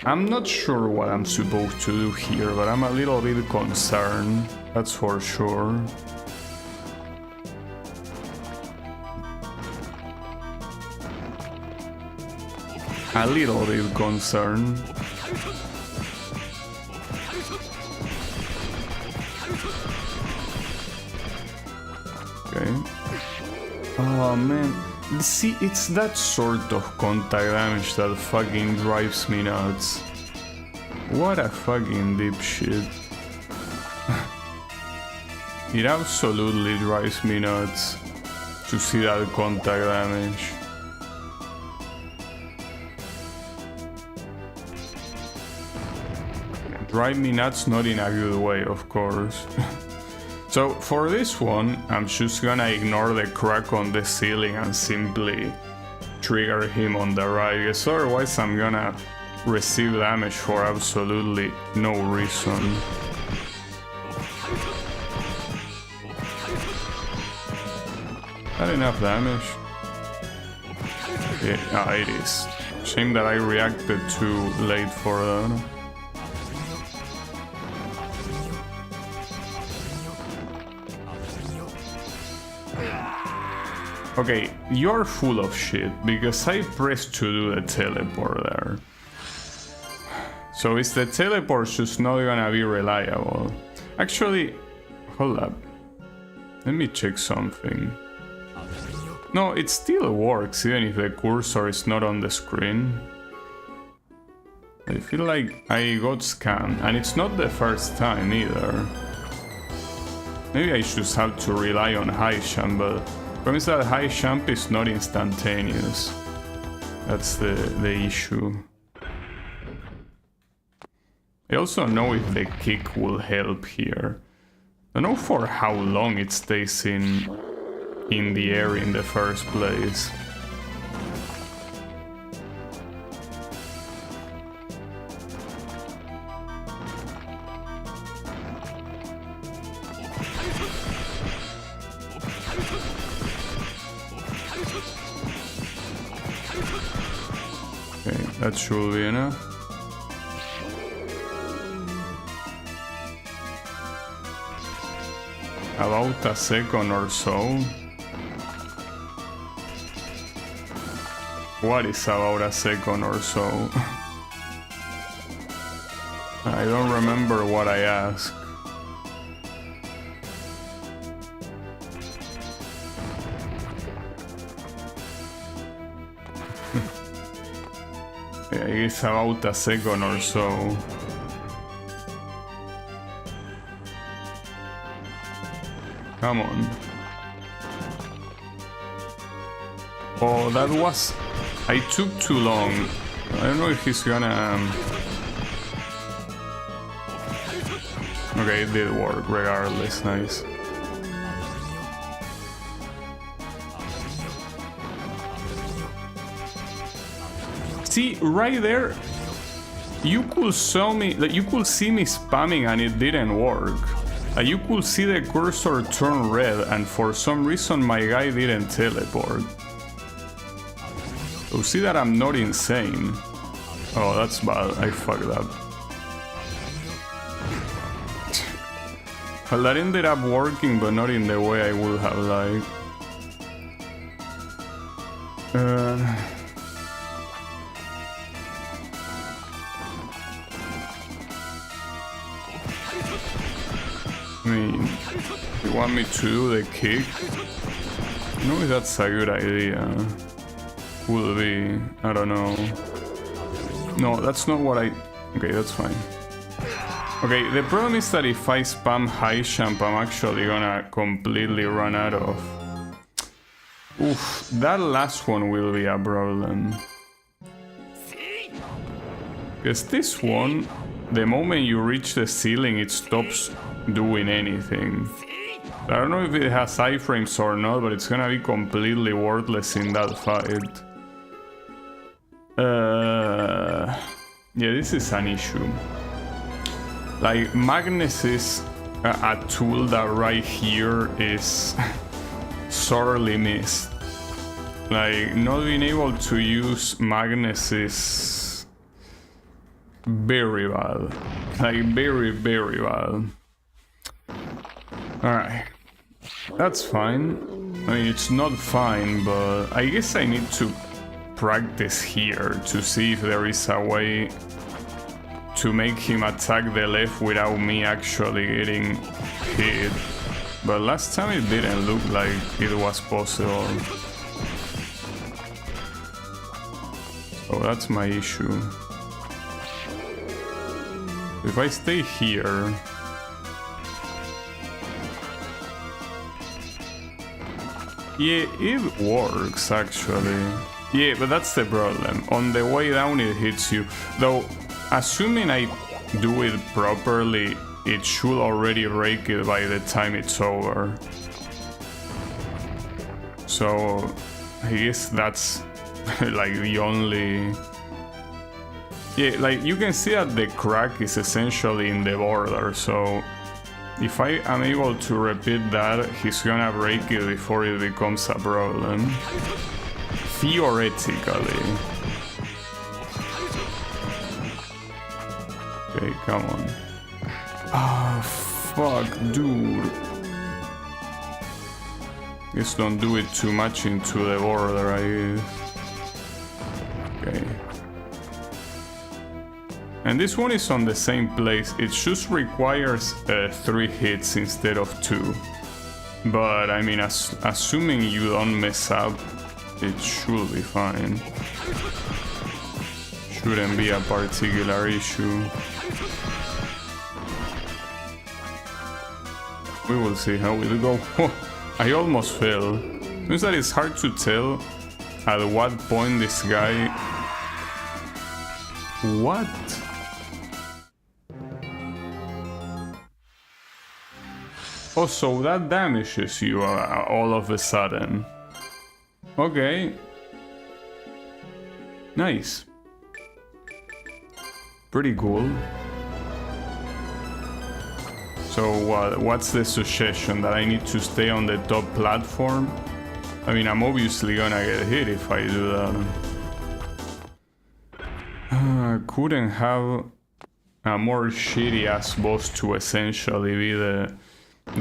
Speaker 1: I'm not sure what I'm supposed to do here, but I'm a little bit concerned, that's for sure. A little bit concerned. Okay. Oh man. See, it's that sort of contact damage that fucking drives me nuts. What a fucking dipshit. It absolutely drives me nuts to see that contact damage. Drive me nuts, not in a good way, of course. So for this one, I'm just gonna ignore the crack on the ceiling and simply trigger him on the right, because otherwise I'm gonna receive damage for absolutely no reason. Not enough damage? Yeah, it is. Shame that I reacted too late for that. Okay, you're full of shit, because I pressed to do the teleport there. So is the teleport just not gonna be reliable? Actually, hold up. Let me check something. No, it still works, even if the cursor is not on the screen. I feel like I got scammed, and it's not the first time either. Maybe I just have to rely on high jump, but the problem is that high jump is not instantaneous. That's the issue. I also know if the kick will help here. I don't know for how long it stays in the air in the first place. Okay, that should be enough. About a second or so. What is about a second or so? I don't remember what I asked. Yeah, it's about a second or so. Come on. Oh, that was... I took too long. I don't know if he's gonna... Okay, it did work regardless, nice. See, right there, you could show me, like, you could see me spamming and it didn't work. You could see the cursor turn red, and for some reason my guy didn't teleport. So see that I'm not insane. Oh, that's bad. I fucked up. Well, that ended up working, but not in the way I would have liked. I mean, you want me to do the kick? I know if that's a good idea. Could be, I don't know. No, that's not what I... Okay, that's fine. Okay, the problem is that if I spam high jump, I'm actually gonna completely run out of... Oof, that last one will be a problem. Because this one, the moment you reach the ceiling, it stops doing anything. I don't know if it has iframes or not, but it's gonna be completely worthless in that fight. Yeah, this is an issue. Like, Magnus is a tool that right here is sorely missed. Like, not being able to use Magnus is very bad. Like, very, very bad. Alright. That's fine. I mean, it's not fine, but I guess I need to practice here to see if there is a way to make him attack the left without me actually getting hit. But last time it didn't look like it was possible. So that's my issue. If I stay here... Yeah, it works actually. Yeah, but that's the problem. On the way down it hits you. Though, assuming I do it properly, it should already break it by the time it's over. So, I guess that's like the only... Yeah, like you can see that the crack is essentially in the border, so... If I am able to repeat that, he's gonna break it before it becomes a problem. Theoretically. Okay, come on. Ah, fuck, dude. Just don't do it too much into the border, I guess. Okay. And this one is on the same place. It just requires 3 hits instead of 2. But I mean, assuming you don't mess up, it should be fine. Shouldn't be a particular issue. We will see how it go. I almost fell. Seems that it's hard to tell at what point this guy... What? Oh, so that damages you all of a sudden. Okay. Nice. Pretty cool. So what's the suggestion? That I need to stay on the top platform? I mean, I'm obviously gonna get hit if I do that. Couldn't have a more shitty ass boss to essentially be the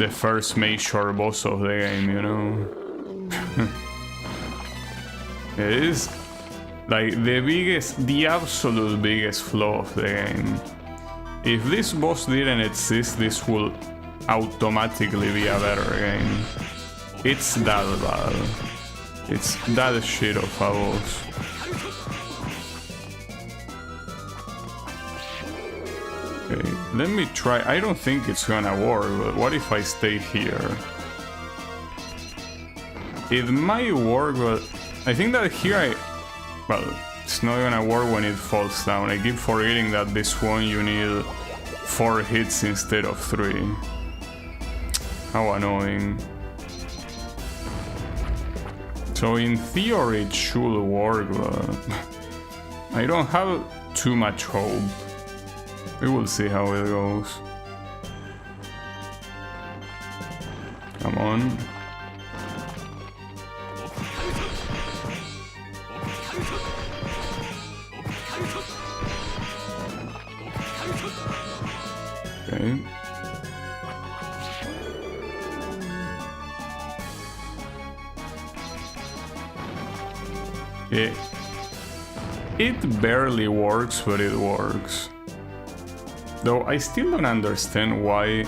Speaker 1: first major boss of the game, you know? It is like the absolute biggest flaw of the game. If this boss didn't exist, this will automatically be a better game. It's that bad. It's that shit of a boss. Okay, let me try. I don't think it's gonna work, but what if I stay here? It might work, but I think that here well, it's not gonna work when it falls down. I keep forgetting that this one you need 4 hits instead of 3. How annoying. So in theory it should work, but I don't have too much hope. We will see how it goes. Come on. Okay. It barely works, but it works. Though I still don't understand why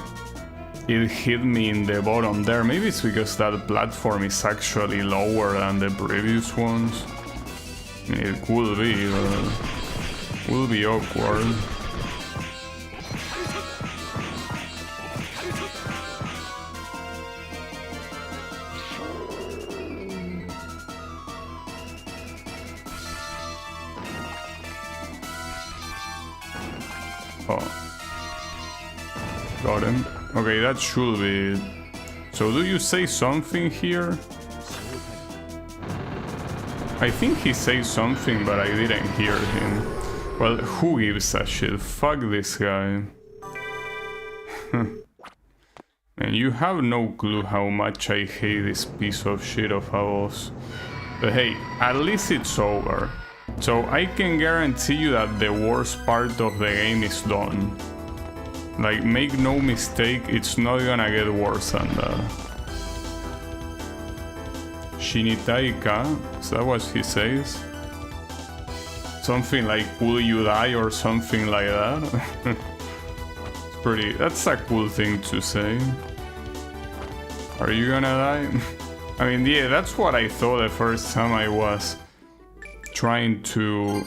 Speaker 1: it hit me in the bottom there. Maybe it's because that platform is actually lower than the previous ones. I mean, it could be, but will be awkward. Oh. Got him. Okay, that should be it. So do you say something here? I think he says something, but I didn't hear him. Well, who gives a shit? Fuck this guy. And you have no clue how much I hate this piece of shit of a boss. But hey, at least it's over. So I can guarantee you that the worst part of the game is done. Like, make no mistake, it's not gonna get worse than that. Shinitaika, is that what he says? Something like, will you die or something like that? That's a cool thing to say. Are you gonna die? I mean, yeah, that's what I thought the first time I was trying to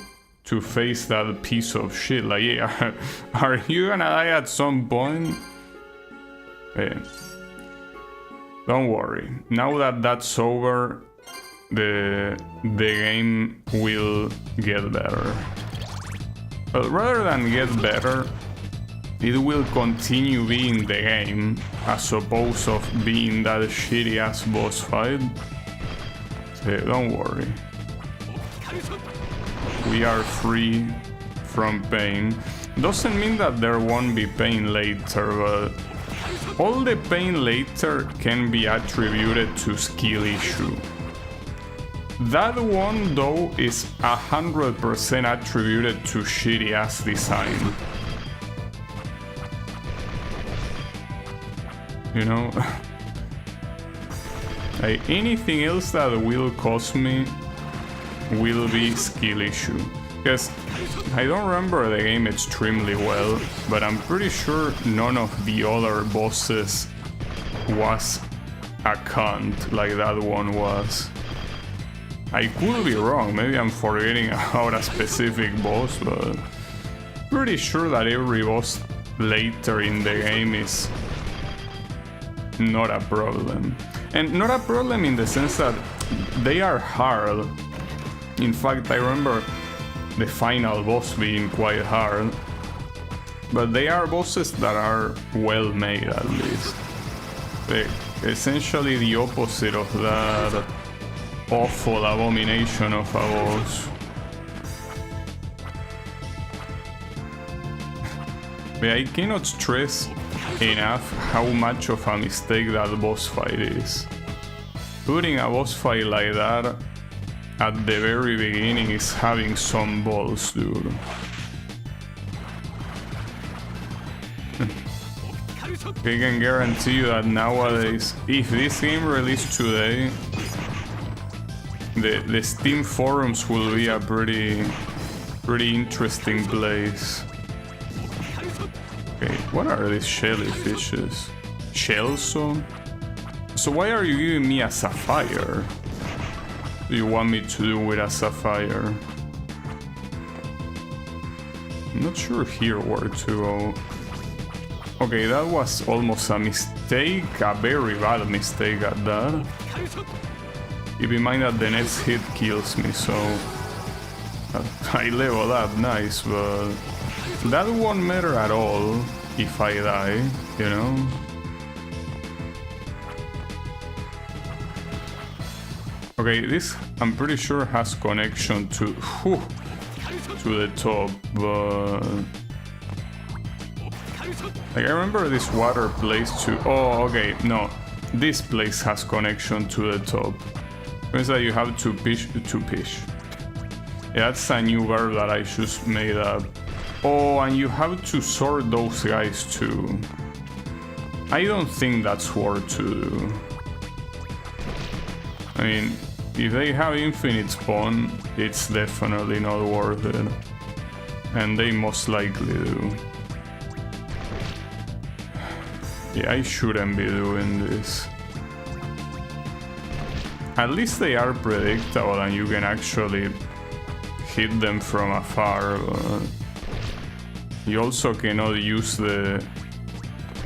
Speaker 1: face that piece of shit. Like, yeah, are you gonna die at some point? Yeah. Don't worry. Now that that's over, the game will get better. But rather than get better, it will continue being the game as opposed of being that shitty ass boss fight. So don't worry. We are free from pain. Doesn't mean that there won't be pain later, but all the pain later can be attributed to skill issue. That one though is 100% attributed to shitty ass design. You know? Like, anything else that will cost me will be skill issue. Because I don't remember the game extremely well, but I'm pretty sure none of the other bosses was a cunt like that one was. I could be wrong, maybe I'm forgetting about a specific boss, but pretty sure that every boss later in the game is not a problem. And not a problem in the sense that they are hard. In fact, I remember the final boss being quite hard, but they are bosses that are well made at least. They're essentially the opposite of that awful abomination of a boss. But I cannot stress enough how much of a mistake that boss fight is. Putting a boss fight like that at the very beginning is having some balls, dude. I can guarantee you that nowadays, if this game released today, the Steam forums will be a pretty interesting place. Okay, what are these shelly fishes? Shells? So why are you giving me a sapphire? What do you want me to do with a sapphire? I'm not sure here where to go. Okay, that was almost a mistake, a very bad mistake at that. Keep in mind that the next hit kills me, so I level up, nice, but that won't matter at all if I die, you know? Okay, this I'm pretty sure has connection to the top, but like I remember this water place too. Oh, okay, no, this place has connection to the top. Means that you have to fish. Yeah, that's a new verb that I just made up. Oh, and you have to sort those guys too. I don't think that's worth to do. I mean, if they have infinite spawn, it's definitely not worth it. And they most likely do. Yeah, I shouldn't be doing this. At least they are predictable and you can actually hit them from afar. You also cannot use the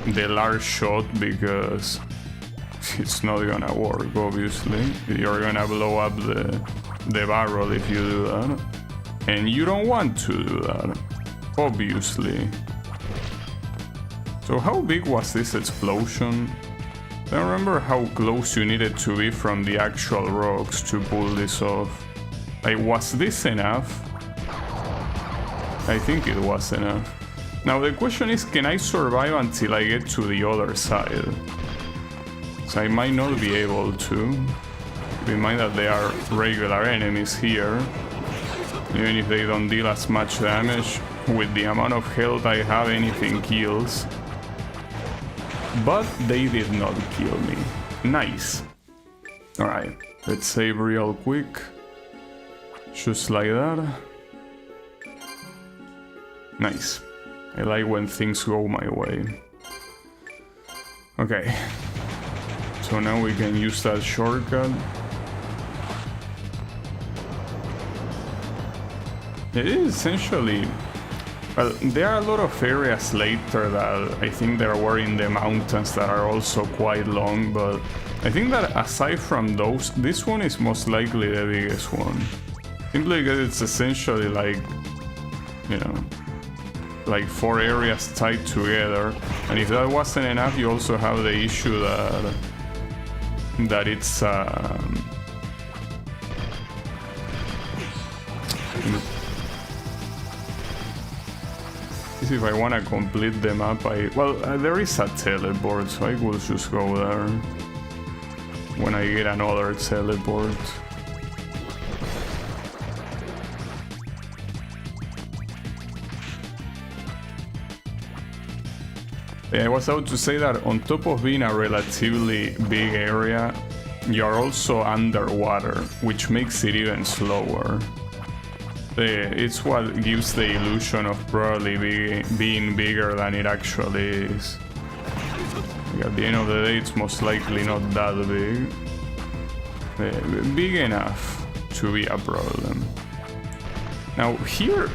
Speaker 1: large shot because it's not gonna work, obviously. You're gonna blow up the barrel if you do that. And you don't want to do that, obviously. So how big was this explosion? I don't remember how close you needed to be from the actual rocks to pull this off. Like, was this enough? I think it was enough. Now the question is, can I survive until I get to the other side? So I might not be able to. Keep in mind that there are regular enemies here. Even if they don't deal as much damage, with the amount of health I have, anything kills. But they did not kill me. Nice. Alright, let's save real quick. Just like that. Nice. I like when things go my way. Okay. So now we can use that shortcut. It is essentially... Well, there are a lot of areas later that I think there were in the mountains that are also quite long, but I think that aside from those, this one is most likely the biggest one. Simply because it's essentially like, you know, like 4 areas tied together, and if that wasn't enough, you also have the issue that it's if I want to complete the map, there is a teleport, so I will just go there when I get another teleport. Yeah, I was about to say that on top of being a relatively big area, you are also underwater, which makes it even slower. It's what gives the illusion of probably being bigger than it actually is. Like at the end of the day, it's most likely not that big. Big enough to be a problem. Now here,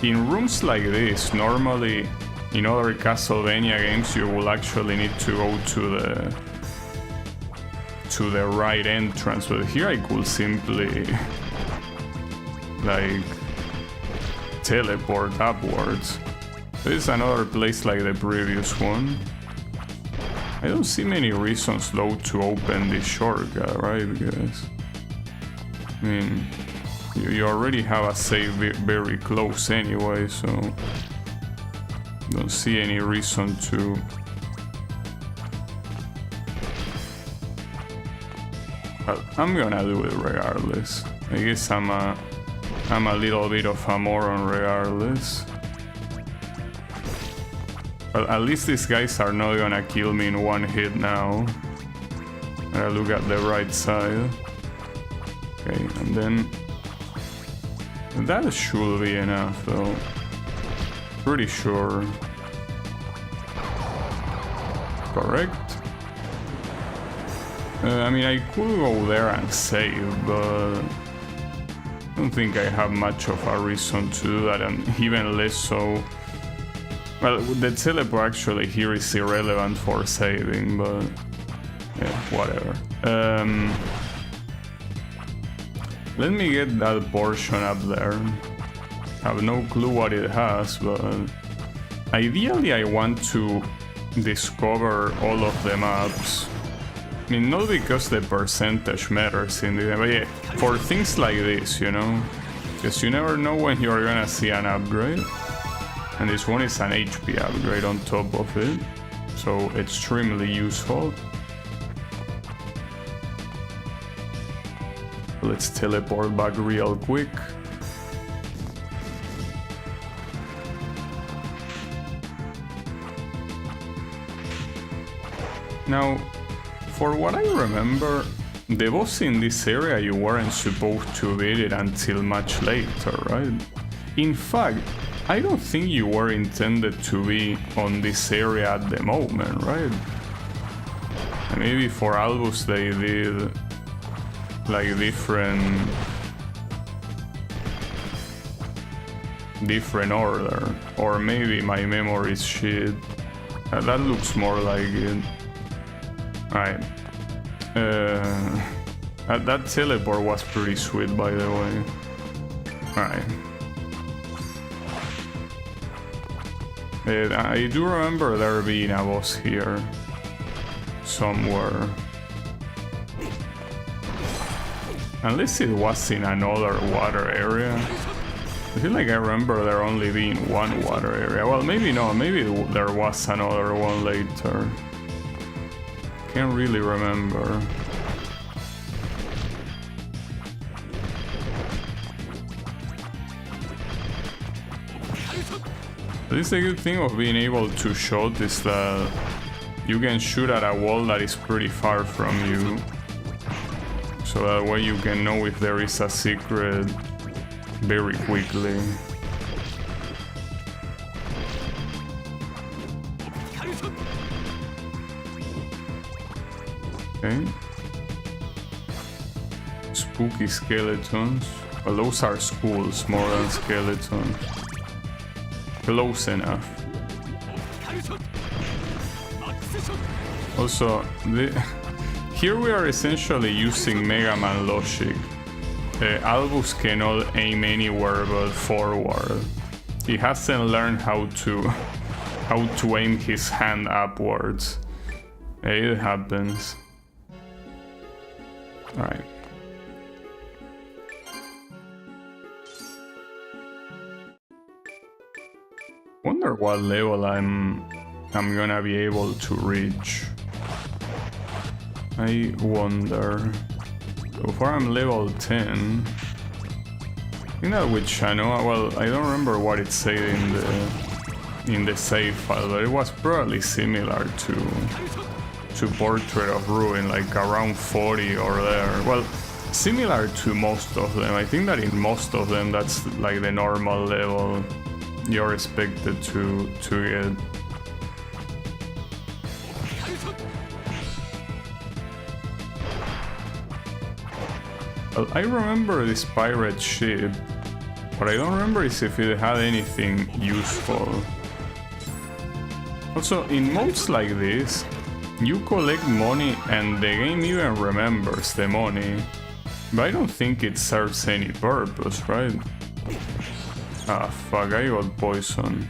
Speaker 1: in rooms like this, normally in other Castlevania games you will actually need to go to the right entrance, but here I could simply like teleport upwards. This is another place like the previous one. I don't see many reasons though to open this shortcut, right? Because I mean, you already have a save very close anyway, so don't see any reason to. But I'm gonna do it regardless. I guess I'm a little bit of a moron regardless. But at least these guys are not gonna kill me in one hit now. I look at the right side. Okay, and then that should be enough though. Pretty sure. Correct. I mean, I could go there and save, but I don't think I have much of a reason to do that, and even less so. Well, the teleport actually here is irrelevant for saving, but yeah, whatever. Let me get that portion up there. Have no clue what it has, but ideally I want to discover all of the maps. I mean, not because the percentage matters in the game, but yeah, for things like this, you know? Because you never know when you're gonna see an upgrade. And this one is an HP upgrade on top of it, so extremely useful. Let's teleport back real quick. Now, for what I remember, the boss in this area, you weren't supposed to beat it until much later, right? In fact, I don't think you were intended to be on this area at the moment, right? And maybe for Albus they did like different order, or maybe my memory is shit. That looks more like it. Alright. That teleport was pretty sweet, by the way. Alright. I do remember there being a boss here somewhere. Unless it was in another water area. I feel like I remember there only being one water area. Well, maybe not. Maybe there was another one later. Can't really remember. This is a good thing of being able to shoot is that you can shoot at a wall that is pretty far from you. So that way you can know if there is a secret very quickly. Okay. Spooky skeletons. Well, those are skulls more than skeletons. Close enough. Also, here we are essentially using Mega Man logic. Albus cannot aim anywhere but forward. He hasn't learned how to aim his hand upwards. It happens. Alright. Wonder what level I'm gonna be able to reach. I wonder. So far I'm level 10. I think that with Shanoa, well, I don't remember what it said in the save file, but it was probably similar to Portrait of Ruin, like around 40 or there. Well, similar to most of them. I think that in most of them that's like the normal level you're expected to get. Well, I remember this pirate ship. What I don't remember is if it had anything useful. Also, in modes like this, you collect money and the game even remembers the money. But I don't think it serves any purpose, right? Ah, fuck, I got poison.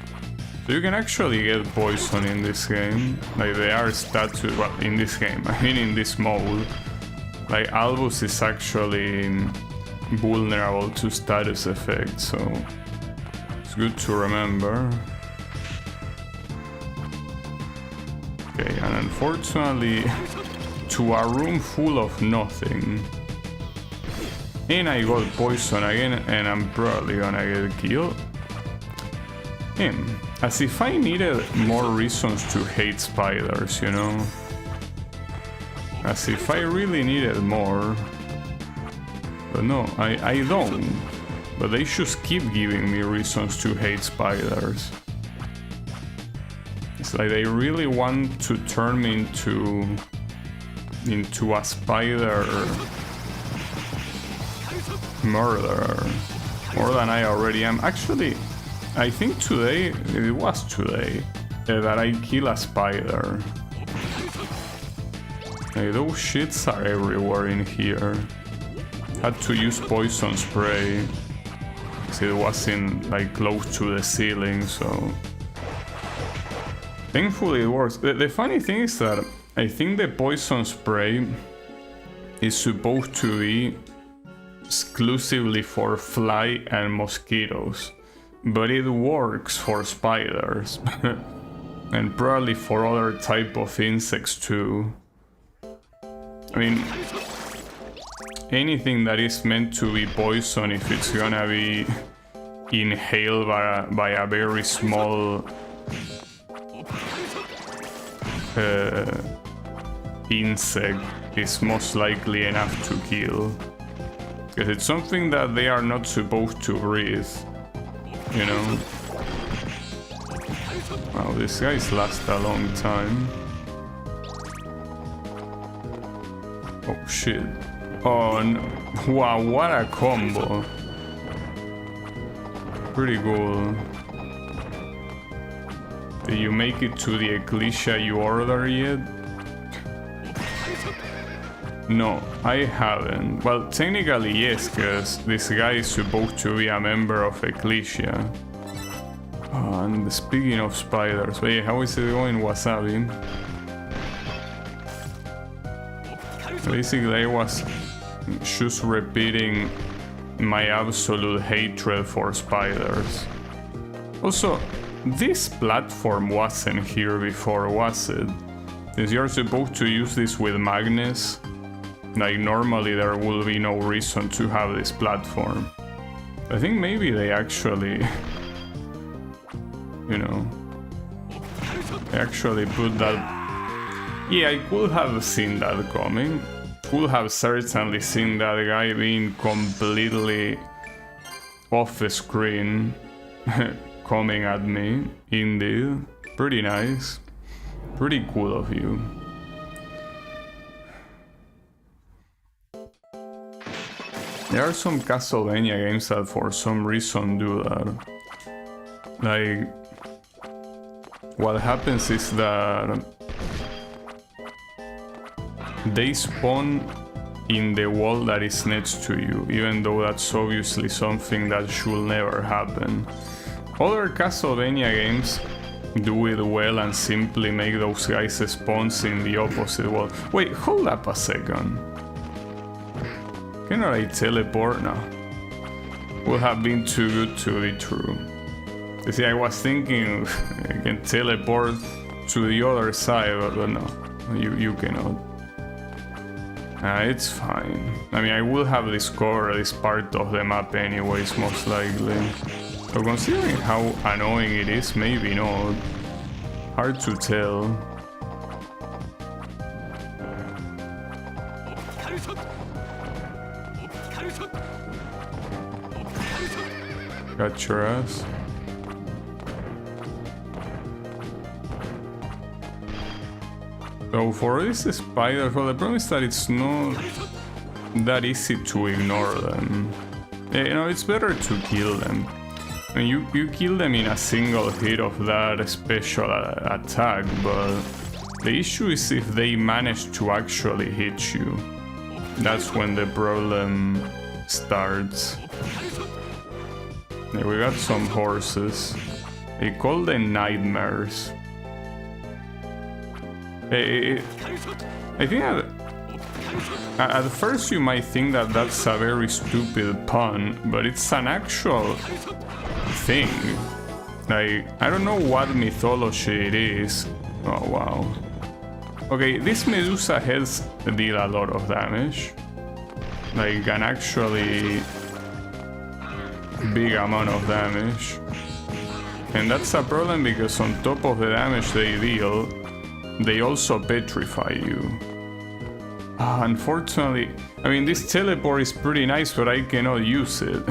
Speaker 1: So you can actually get poison in this game. Like, there are statues, well, in this game, I mean in this mode. Like, Albus is actually vulnerable to status effects, so it's good to remember. Okay, and unfortunately, to a room full of nothing. And I got poison again, and I'm probably gonna get killed. As if I needed more reasons to hate spiders, you know? As if I really needed more. But no, I don't. But they just keep giving me reasons to hate spiders. It's like they really want to turn me into a spider murderer. More than I already am. Actually, I think today, it was today, that I kill a spider. Hey, those shits are everywhere in here. Had to use poison spray because it wasn't like close to the ceiling, so thankfully it works. The funny thing is that I think the poison spray is supposed to be exclusively for fly and mosquitoes, but it works for spiders and probably for other type of insects too. I mean, anything that is meant to be poison, if it's gonna be inhaled by a very small insect, is most likely enough to kill. Because it's something that they are not supposed to breathe, you know? Wow, these guys last a long time. Oh shit. Oh no. Wow, what a combo. Pretty cool. Did you make it to the Ecclesia you ordered yet? No, I haven't. Well, technically yes, because this guy is supposed to be a member of Ecclesia. Oh, and speaking of spiders, wait, how is it going, Wasabi? Basically, I was just repeating my absolute hatred for spiders. Also, this platform wasn't here before, was it? Since you're supposed to use this with Magnus, like normally there will be no reason to have this platform. I think maybe they actually, you know, they actually put that. Yeah, I could have seen that coming. Could have certainly seen that guy being completely off the screen coming at me. Indeed. Pretty nice. Pretty cool of you. There are some Castlevania games that for some reason do that. Like, what happens is that they spawn in the wall that is next to you, even though that's obviously something that should never happen. Other Castlevania games do it well and simply make those guys spawn in the opposite wall. Wait, hold up a second. Cannot I teleport now? Would have been too good to be true. You see, I was thinking I can teleport to the other side, but no, you cannot. It's fine. I mean, I will have discovered this part of the map anyways, most likely. So considering how annoying it is, maybe not. Hard to tell. Got your ass. So for this spider, well, the problem is that it's not that easy to ignore them. You know, it's better to kill them. I mean, you kill them in a single hit of that special attack, but the issue is if they manage to actually hit you. That's when the problem starts. Yeah, we got some horses. They call them nightmares. I think at first you might think that that's a very stupid pun, but it's an actual thing. Like, I don't know what mythology it is. Oh wow. Okay, these Medusa heads deal a lot of damage. Like an actually big amount of damage. And that's a problem because on top of the damage they deal, they also petrify you. Unfortunately, I mean, this teleport is pretty nice, but I cannot use it.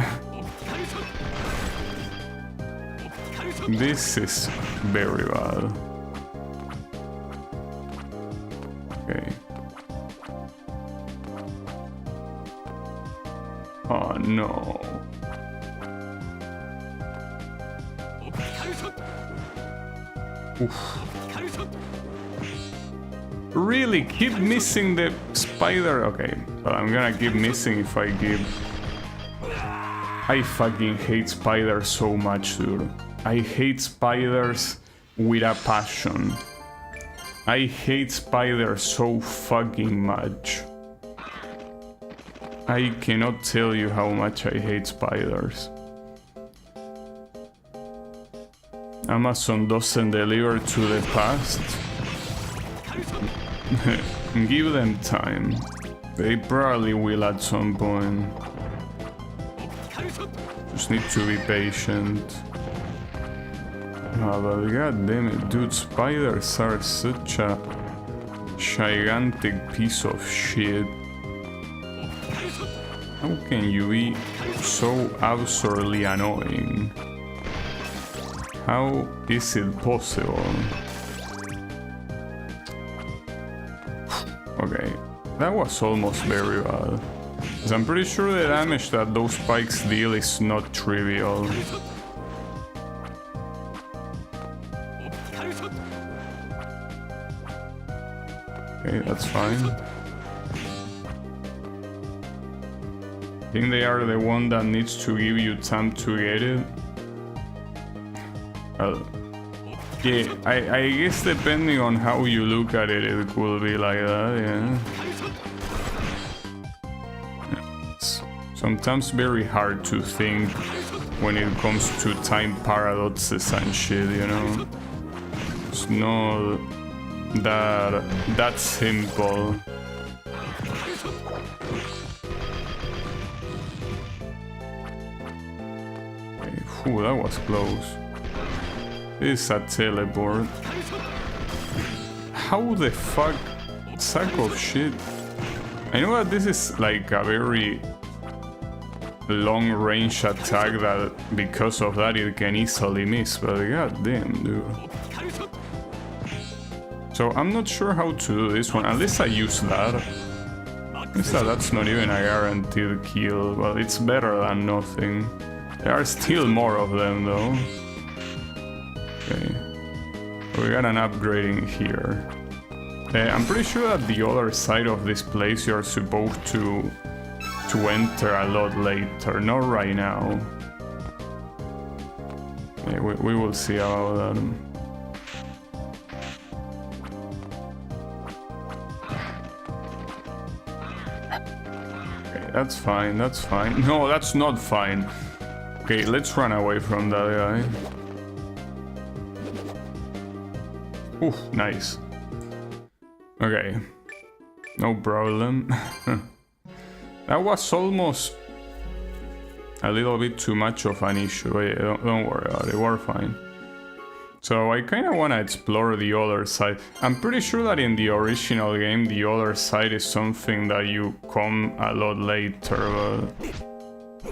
Speaker 1: This is very bad. Okay. Oh no. Oof. Really? Keep missing the spider? Okay, but I'm gonna keep missing if I give... I fucking hate spiders so much, dude. I hate spiders with a passion. I hate spiders so fucking much. I cannot tell you how much I hate spiders. Amazon doesn't deliver to the past. Give them time. They probably will at some point. Just need to be patient. Oh, but god damn it, dude, spiders are such a gigantic piece of shit. How can you be so absurdly annoying? How is it possible? Okay, that was almost very bad. Because I'm pretty sure the damage that those spikes deal is not trivial. Okay, that's fine. I think they are the one that needs to give you time to get it. Yeah, I guess depending on how you look at it, it will be like that, yeah. It's sometimes very hard to think when it comes to time paradoxes and shit, you know? It's not that simple. Okay, whew, that was close. This is a teleport. How the fuck? Sack of shit. I know that this is like a very long range attack that because of that it can easily miss, but god damn, dude. So I'm not sure how to do this one, unless I use that. That's not even a guaranteed kill, but it's better than nothing. There are still more of them though. Okay, we got an upgrading here. I'm pretty sure that the other side of this place you're supposed to enter a lot later, not right now. Yeah, we will see about that. Okay, that's fine, that's fine. No, that's not fine. Okay, let's run away from that guy. Ooh, nice. Okay, no problem. That was almost a little bit too much of an issue, but yeah, don't worry about it, we're fine. So I kind of want to explore the other side. I'm pretty sure that in the original game, the other side is something that you come a lot later, but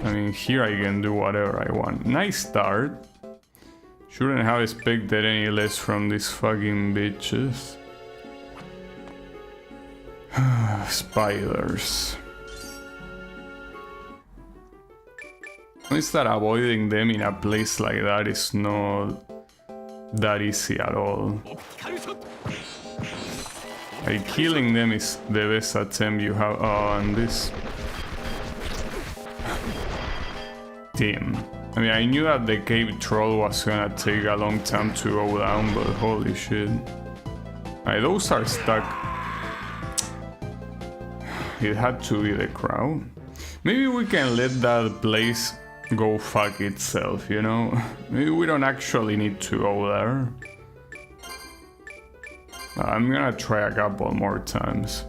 Speaker 1: I mean, here I can do whatever I want. Nice start. Shouldn't have expected any less from these fucking bitches. Spiders. It's that avoiding them in a place like that is not that easy at all. Like, killing them is the best attempt you have. Oh, and this... Damn. I mean, I knew that the cave troll was gonna take a long time to go down, but holy shit. Alright, those are stuck. It had to be the crowd. Maybe we can let that place go fuck itself, you know? Maybe we don't actually need to go there. I'm gonna try a couple more times.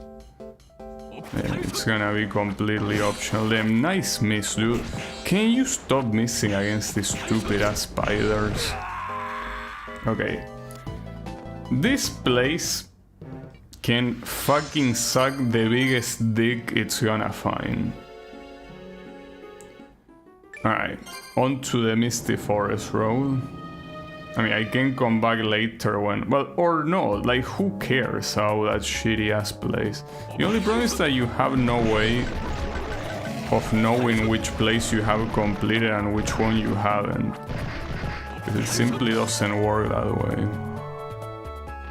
Speaker 1: Yeah, it's gonna be completely optional. Damn, nice miss, dude. Can you stop missing against these stupid ass spiders? Okay. This place can fucking suck the biggest dick it's gonna find. Alright, on to the Misty Forest Road. I mean, I can come back later when... Well, or no, like, who cares how that shitty ass place. The only problem is that you have no way of knowing which place you have completed and which one you haven't. It simply doesn't work that way.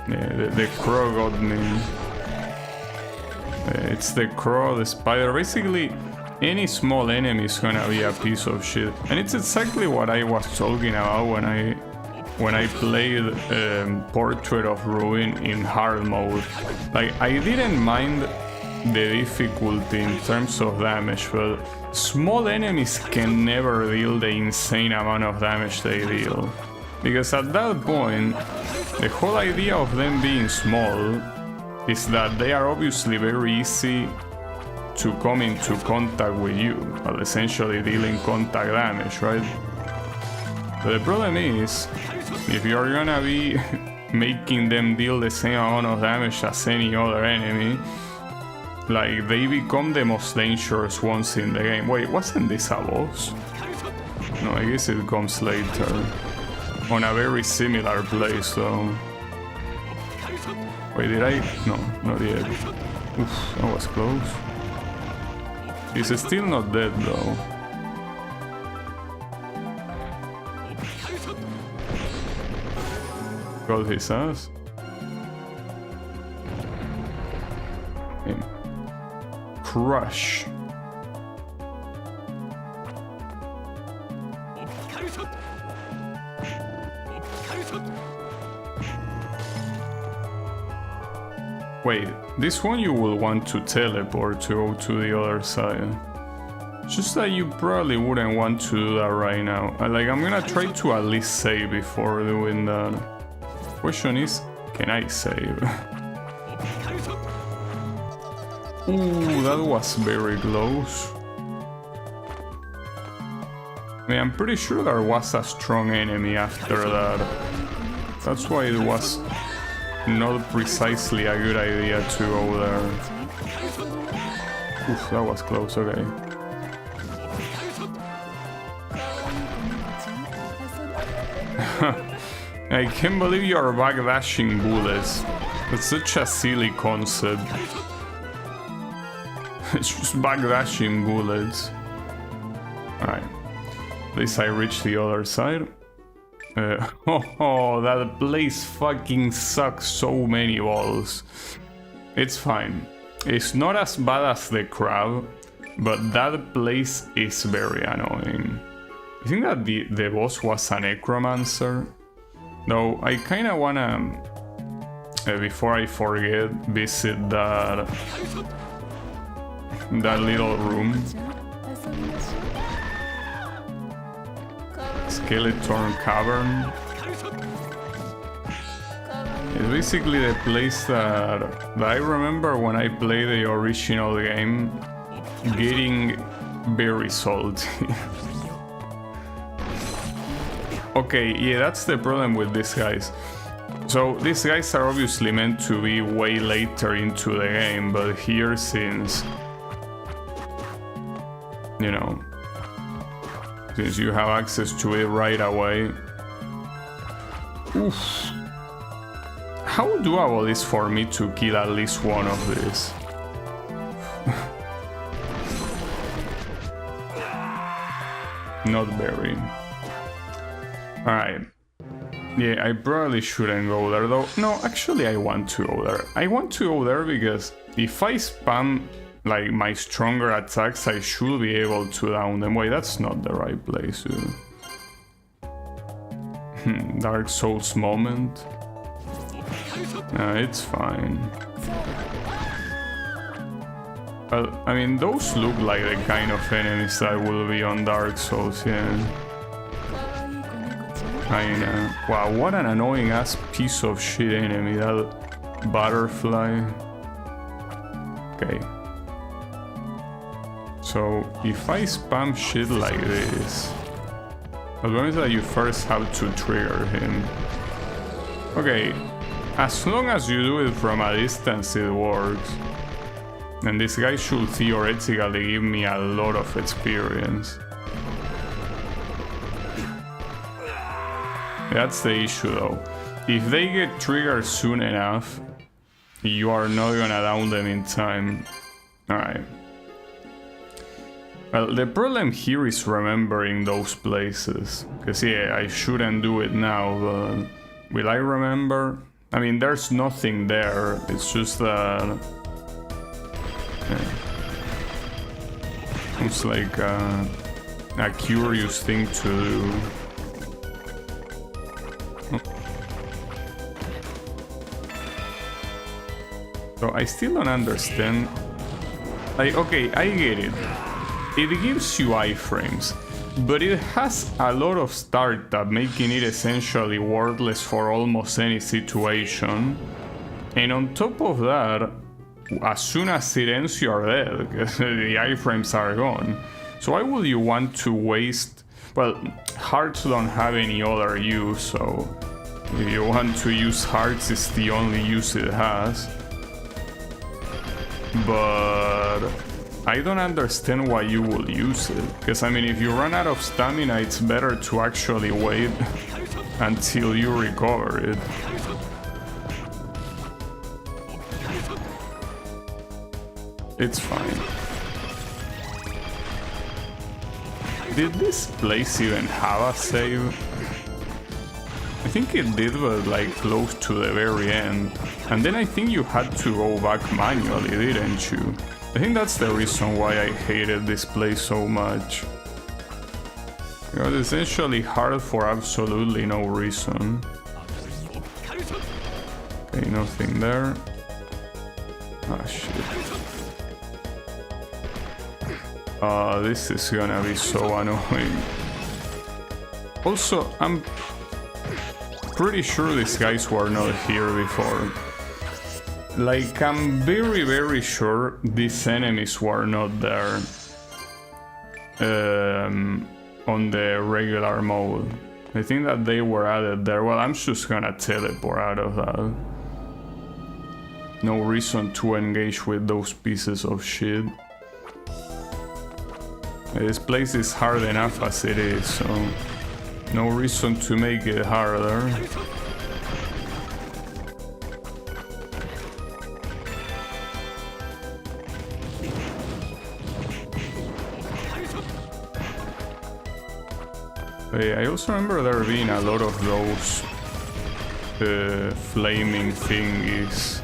Speaker 1: Yeah, the crow got me. It's the crow, the spider, basically... Any small enemy is gonna be a piece of shit. And it's exactly what I was talking about when I played Portrait of Ruin in hard mode. Like, I didn't mind the difficulty in terms of damage, but small enemies can never deal the insane amount of damage they deal. Because at that point, the whole idea of them being small is that they are obviously very easy to come into contact with you, well, essentially dealing contact damage, right? But the problem is, if you're gonna be making them deal the same amount of damage as any other enemy, like, they become the most dangerous ones in the game. Wait, wasn't this a boss? No, I guess it comes later. on a very similar place, though. Wait, did I? No, not yet. Oof, that was close. He's still not dead, though. Got his ass. Okay. Crush. Wait, this one you will want to teleport to go to the other side. Just that you probably wouldn't want to do that right now. Like, I'm gonna try to at least save before doing that. Question is, can I save? Ooh, that was very close. I mean, I'm pretty sure there was a strong enemy after that. That's why it was not precisely a good idea to go there. Oof, that was close, okay. I can't believe you are backdashing bullets. That's such a silly concept. It's just backdashing bullets. Alright. At least I reached the other side. Oh, that place fucking sucks so many balls. It's fine. It's not as bad as the crab, but that place is very annoying. I think that the boss was a necromancer. Though I kinda wanna, before I forget, visit that little room. Skeleton Cavern. It's basically the place that I remember when I played the original game getting very salty. Okay, yeah, that's the problem with these guys. So these guys are obviously meant to be way later into the game, but here, since, you know, since you have access to it right away. Oof. How doable is for me to kill at least one of these? Not very. Alright. Yeah, I probably shouldn't go there though. No, actually I want to go there. I want to go there because if I spam like my stronger attacks, I should be able to down them. Wait, that's not the right place, dude. Dark Souls moment. No, it's fine. Well, I mean, those look like the kind of enemies that will be on Dark Souls, yeah. I know. Wow, what an annoying ass piece of shit enemy, that butterfly. Okay. So, if I spam shit like this, as long as that you first have to trigger him. Okay, as long as you do it from a distance, it works. And this guy should theoretically give me a lot of experience. That's the issue though. If they get triggered soon enough, you are not gonna down them in time. Alright. Well, the problem here is remembering those places. Because yeah, I shouldn't do it now, but will I remember? I mean, there's nothing there. It's just that... it's like a curious thing to do. So I still don't understand. Like, okay, I get it. It gives you iframes, but it has a lot of startup, making it essentially worthless for almost any situation. And on top of that, as soon as it ends, you are dead, because the iframes are gone. So why would you want to waste... Well, hearts don't have any other use, so if you want to use hearts, it's the only use it has. But I don't understand why you will use it, because I mean, if you run out of stamina, it's better to actually wait until you recover it. It's fine. Did this place even have a save? I think it did, but like close to the very end. And then I think you had to go back manually, didn't you? I think that's the reason why I hated this place so much. It was essentially hard for absolutely no reason. Okay, nothing there. Ah, shit. This is gonna be so annoying. Also, I'm pretty sure these guys were not here before. Like, I'm very sure these enemies were not there on the regular mode. I think that they were added there. Well, I'm just gonna teleport out of that. No reason to engage with those pieces of shit. This place is hard enough as it is, so no reason to make it harder. I also remember there being a lot of those flaming thingies,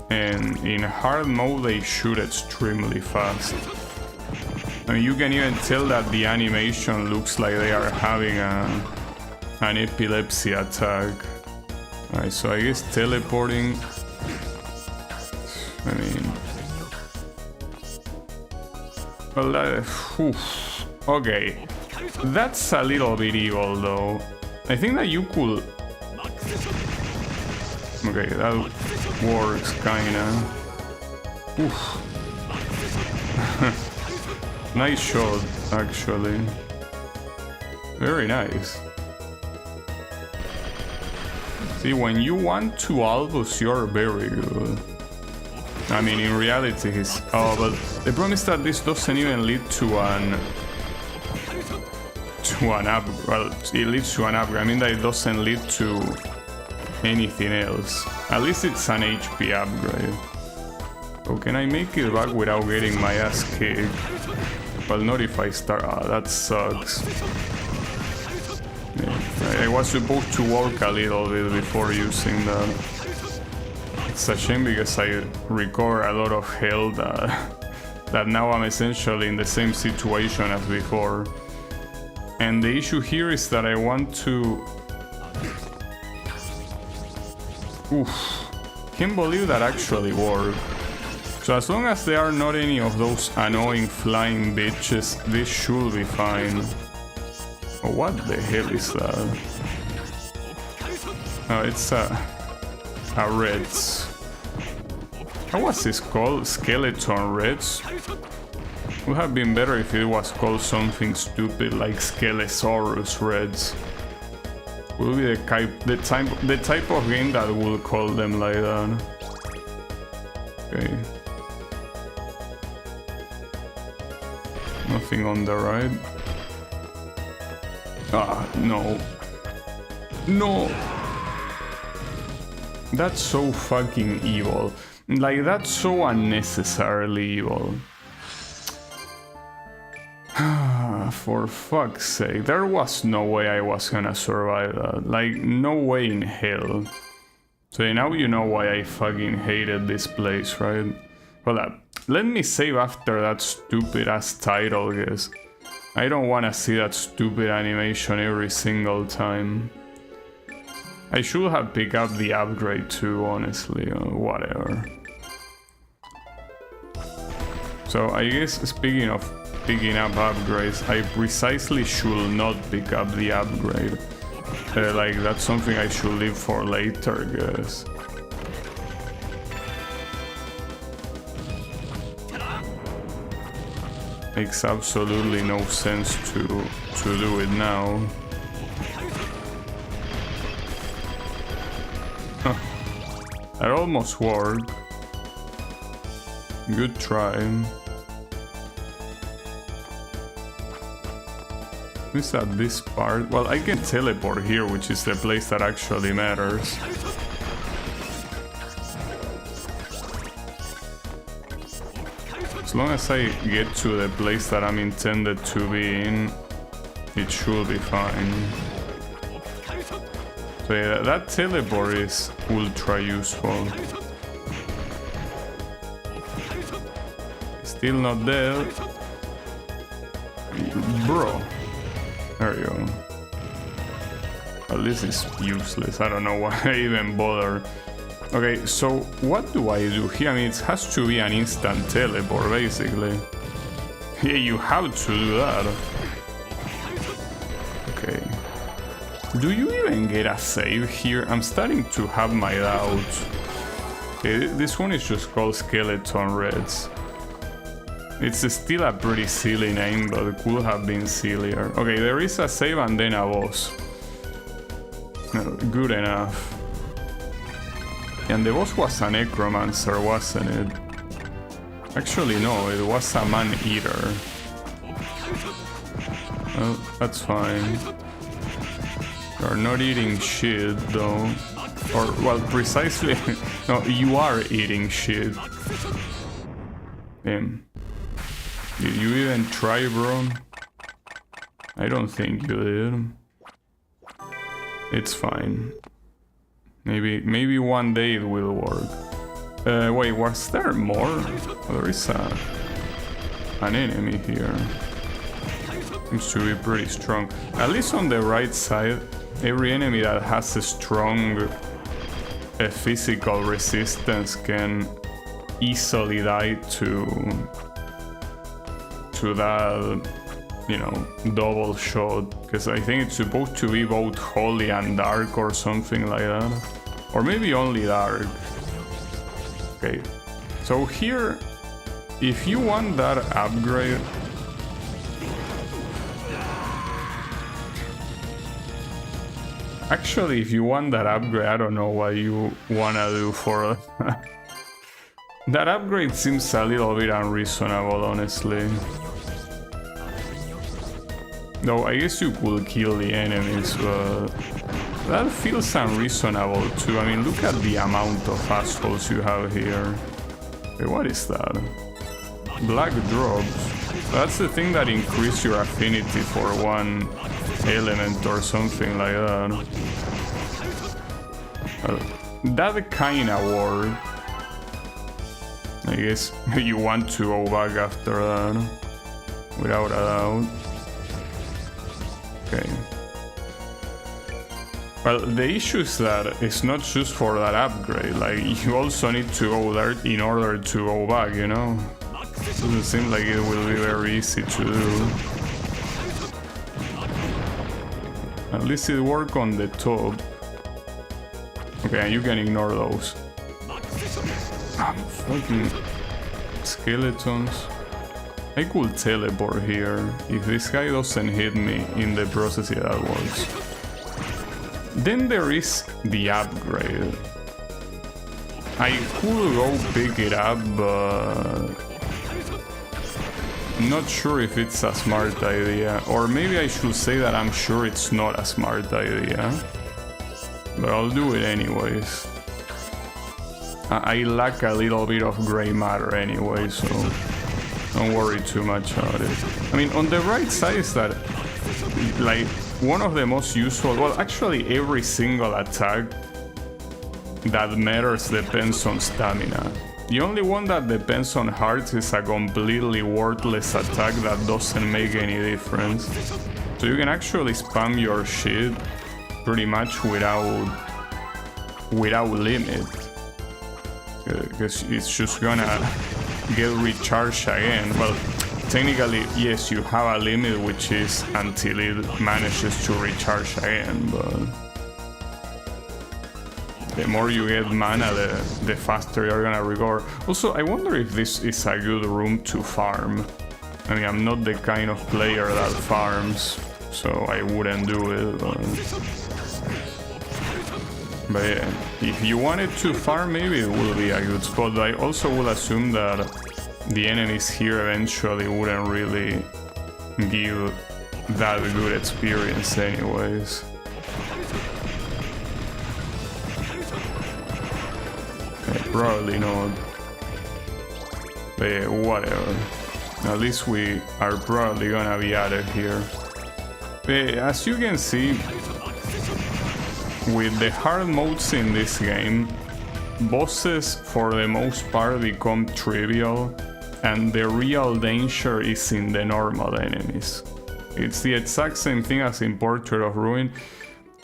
Speaker 1: and in hard mode they shoot extremely fast. I mean, you can even tell that the animation looks like they are having an epilepsy attack. Alright, so I guess teleporting... I mean... Well, okay. That's a little bit evil, though. I think that you could... Okay, that works, kinda. Oof. Nice shot, actually. Very nice. See, when you want to Albus, you're very good. I mean, in reality, he's... Oh, but the problem is that this doesn't even lead to an up... Well, it leads to an upgrade. I mean that it doesn't lead to anything else. At least it's an HP upgrade. Oh, can I make it back without getting my ass kicked? Well, not if I start... Ah, that sucks. Yeah, I was supposed to walk a little bit before using that. It's a shame because I recover a lot of health that now I'm essentially in the same situation as before. And the issue here is that I want to... Oof. Can't believe that actually worked. So as long as there are not any of those annoying flying bitches, this should be fine. Oh, what the hell is that? Oh, it's a Reds. How was this called? Skeleton Reds? Would have been better if it was called something stupid like Skelesaurus Reds. Will be the type of game that will call them like that. Okay. Nothing on the right. Ah, no. No! That's so fucking evil. Like, that's so unnecessarily evil. For fuck's sake, there was no way I was gonna survive that. Like, no way in hell. So now you know why I fucking hated this place, right? Well, let me save after that stupid ass title, guys. I don't wanna see that stupid animation every single time. I should have picked up the upgrade too, honestly, whatever. So I guess speaking of picking up upgrades, I precisely should not pick up the upgrade. Like, that's something I should leave for later, guys. Makes absolutely no sense to do it now. Huh. That almost worked. Good try. Is at this part? Well, I can teleport here, which is the place that actually matters. As long as I get to the place that I'm intended to be in, it should be fine. So yeah, that teleport is ultra useful. Still not dead. Bro. There you go. Well, this is useless. I don't know why I even bother. Okay, so what do I do here? I mean, it has to be an instant teleport, basically. Yeah, you have to do that. Okay. Do you even get a save here? I'm starting to have my doubts. Okay, this one is just called Skeleton Reds. It's still a pretty silly name, but it could have been sillier. Okay, there is a save and then a boss. Good enough. And the boss was a necromancer, wasn't it? Actually, no, it was a man-eater. Well, that's fine. You're not eating shit, though. Or, well, precisely... no, you are eating shit. Damn. Did you even try, bro? I don't think you did. It's fine. Maybe one day it will work. Wait, was there more? Oh, there is an enemy here. Seems to be pretty strong. At least on the right side, every enemy that has a strong physical resistance can easily die to that, you know, double shot, because I think it's supposed to be both holy and dark or something like that, or maybe only dark. Okay, so here, if you want that upgrade, actually, if you want that upgrade, I don't know what you wanna do for that upgrade seems a little bit unreasonable, honestly. Though I guess you could kill the enemies, but that feels unreasonable too. I mean, look at the amount of assholes you have here. Wait, what is that? Black drops. That's the thing that increases your affinity for one element or something like that. That kinda worked. I guess you want to go back after that, without a doubt. Okay. Well, the issue is that it's not just for that upgrade, like, you also need to go there in order to go back, you know? Doesn't seem like it will be very easy to do. At least it works on the top. Okay, and you can ignore those. Fucking skeletons. I could teleport here. If this guy doesn't hit me in the process, yeah, that works. Then there is the upgrade. I could go pick it up, but I'm not sure if it's a smart idea. Or maybe I should say that I'm sure it's not a smart idea. But I'll do it anyways. I lack a little bit of gray matter anyway, so don't worry too much about it. I mean, on the right side is that, like, one of the most useful, well, actually every single attack that matters depends on stamina. The only one that depends on hearts is a completely worthless attack that doesn't make any difference. So you can actually spam your shit pretty much without limit. Because it's just gonna get recharged again. Well, technically, yes, you have a limit, which is until it manages to recharge again, but the more you get mana, the faster you're gonna recover. Also, I wonder if this is a good room to farm. I mean, I'm not the kind of player that farms, so I wouldn't do it, but yeah, if you wanted to farm, maybe it will be a good spot. I also will assume that the enemies here eventually wouldn't really give that good experience anyways. Probably not. But yeah, whatever. At least we are probably gonna be out of here. But as you can see, with the hard modes in this game, bosses for the most part become trivial, and the real danger is in the normal enemies. It's the exact same thing as in Portrait of Ruin.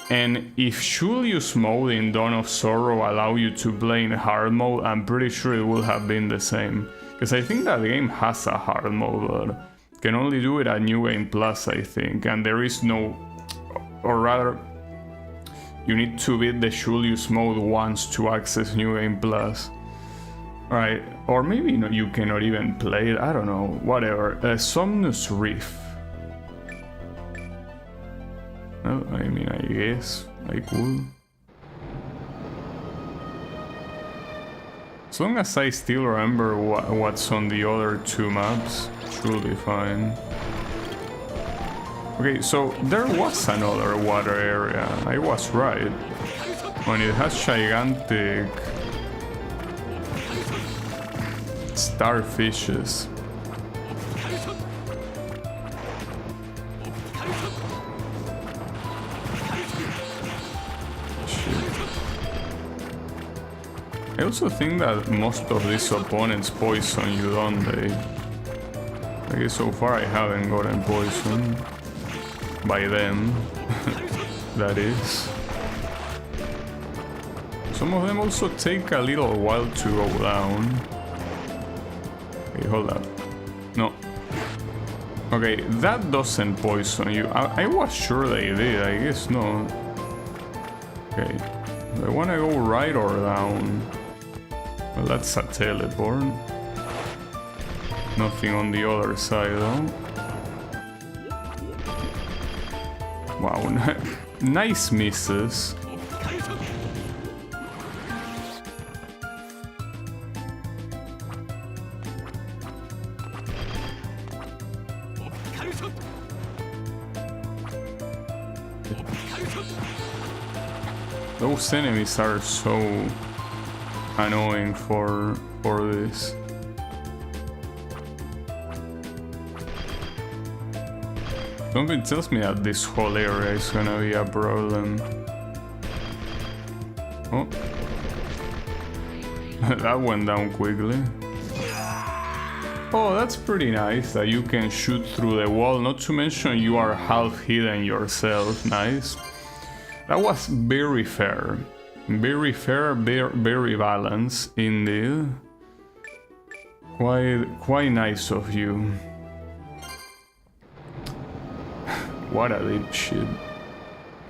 Speaker 1: And if Julius mode in Dawn of Sorrow allow you to play in hard mode, I'm pretty sure it would have been the same. Because I think that game has a hard mode, but can only do it at New Game Plus, I think. And there is no, or rather, you need to beat the Julius mode once to access New Game Plus. Right, or maybe you cannot even play it, I don't know, whatever. Somnus Reef. Well, I mean, I guess I could. As long as I still remember what's on the other two maps, should be fine. Okay, so there was another water area, I was right. And it has gigantic starfishes. I also think that most of these opponents poison you, don't they? I guess so far I haven't gotten poisoned. By them, that is. Some of them also take a little while to go down. Okay, hold up. No. Okay, that doesn't poison you. I was sure they did, I guess not. Okay, do I wanna go right or down? Well, that's a teleport. Nothing on the other side though. Wow, nice misses. Those enemies are so annoying for this. Something tells me that this whole area is gonna be a problem. Oh. That went down quickly. Oh, that's pretty nice that you can shoot through the wall, not to mention you are half hidden yourself. Nice. That was very fair. Very fair, very balanced indeed. Quite nice of you. What a deep shit.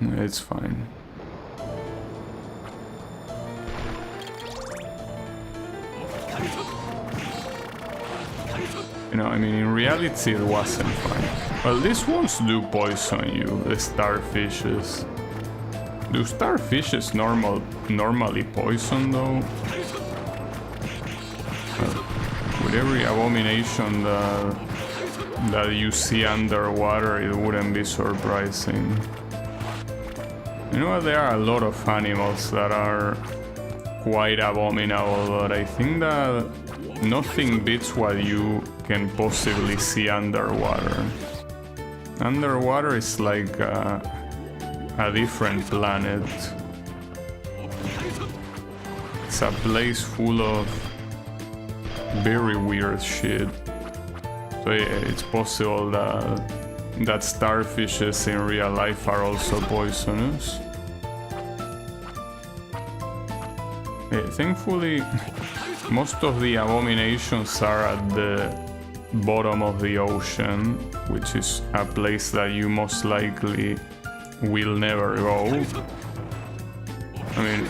Speaker 1: It's fine. You know, I mean, in reality it wasn't fine. Well, these ones do poison you, the starfishes. Do starfishes normally poison though? With every abomination that you see underwater, it wouldn't be surprising. You know, there are a lot of animals that are quite abominable, but I think that nothing beats what you can possibly see underwater. Underwater is like a different planet. It's a place full of very weird shit. So yeah, it's possible that starfishes in real life are also poisonous. Yeah, thankfully, most of the abominations are at the bottom of the ocean, which is a place that you most likely will never go. I mean,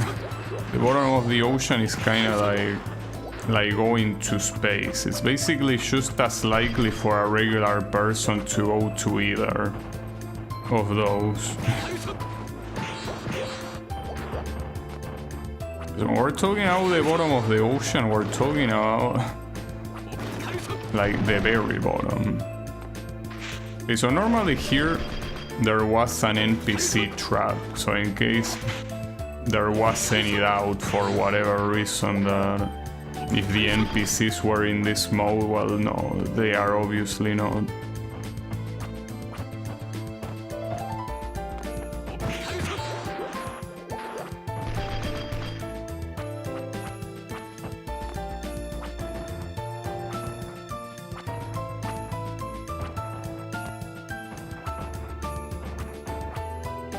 Speaker 1: the bottom of the ocean is kind of like going to space. It's basically just as likely for a regular person to go to either of those. So when we're talking about the bottom of the ocean, we're talking about like the very bottom. Okay, so normally here there was an NPC trap, so in case there was any doubt for whatever reason that if the NPCs were in this mode, well, no, they are obviously not.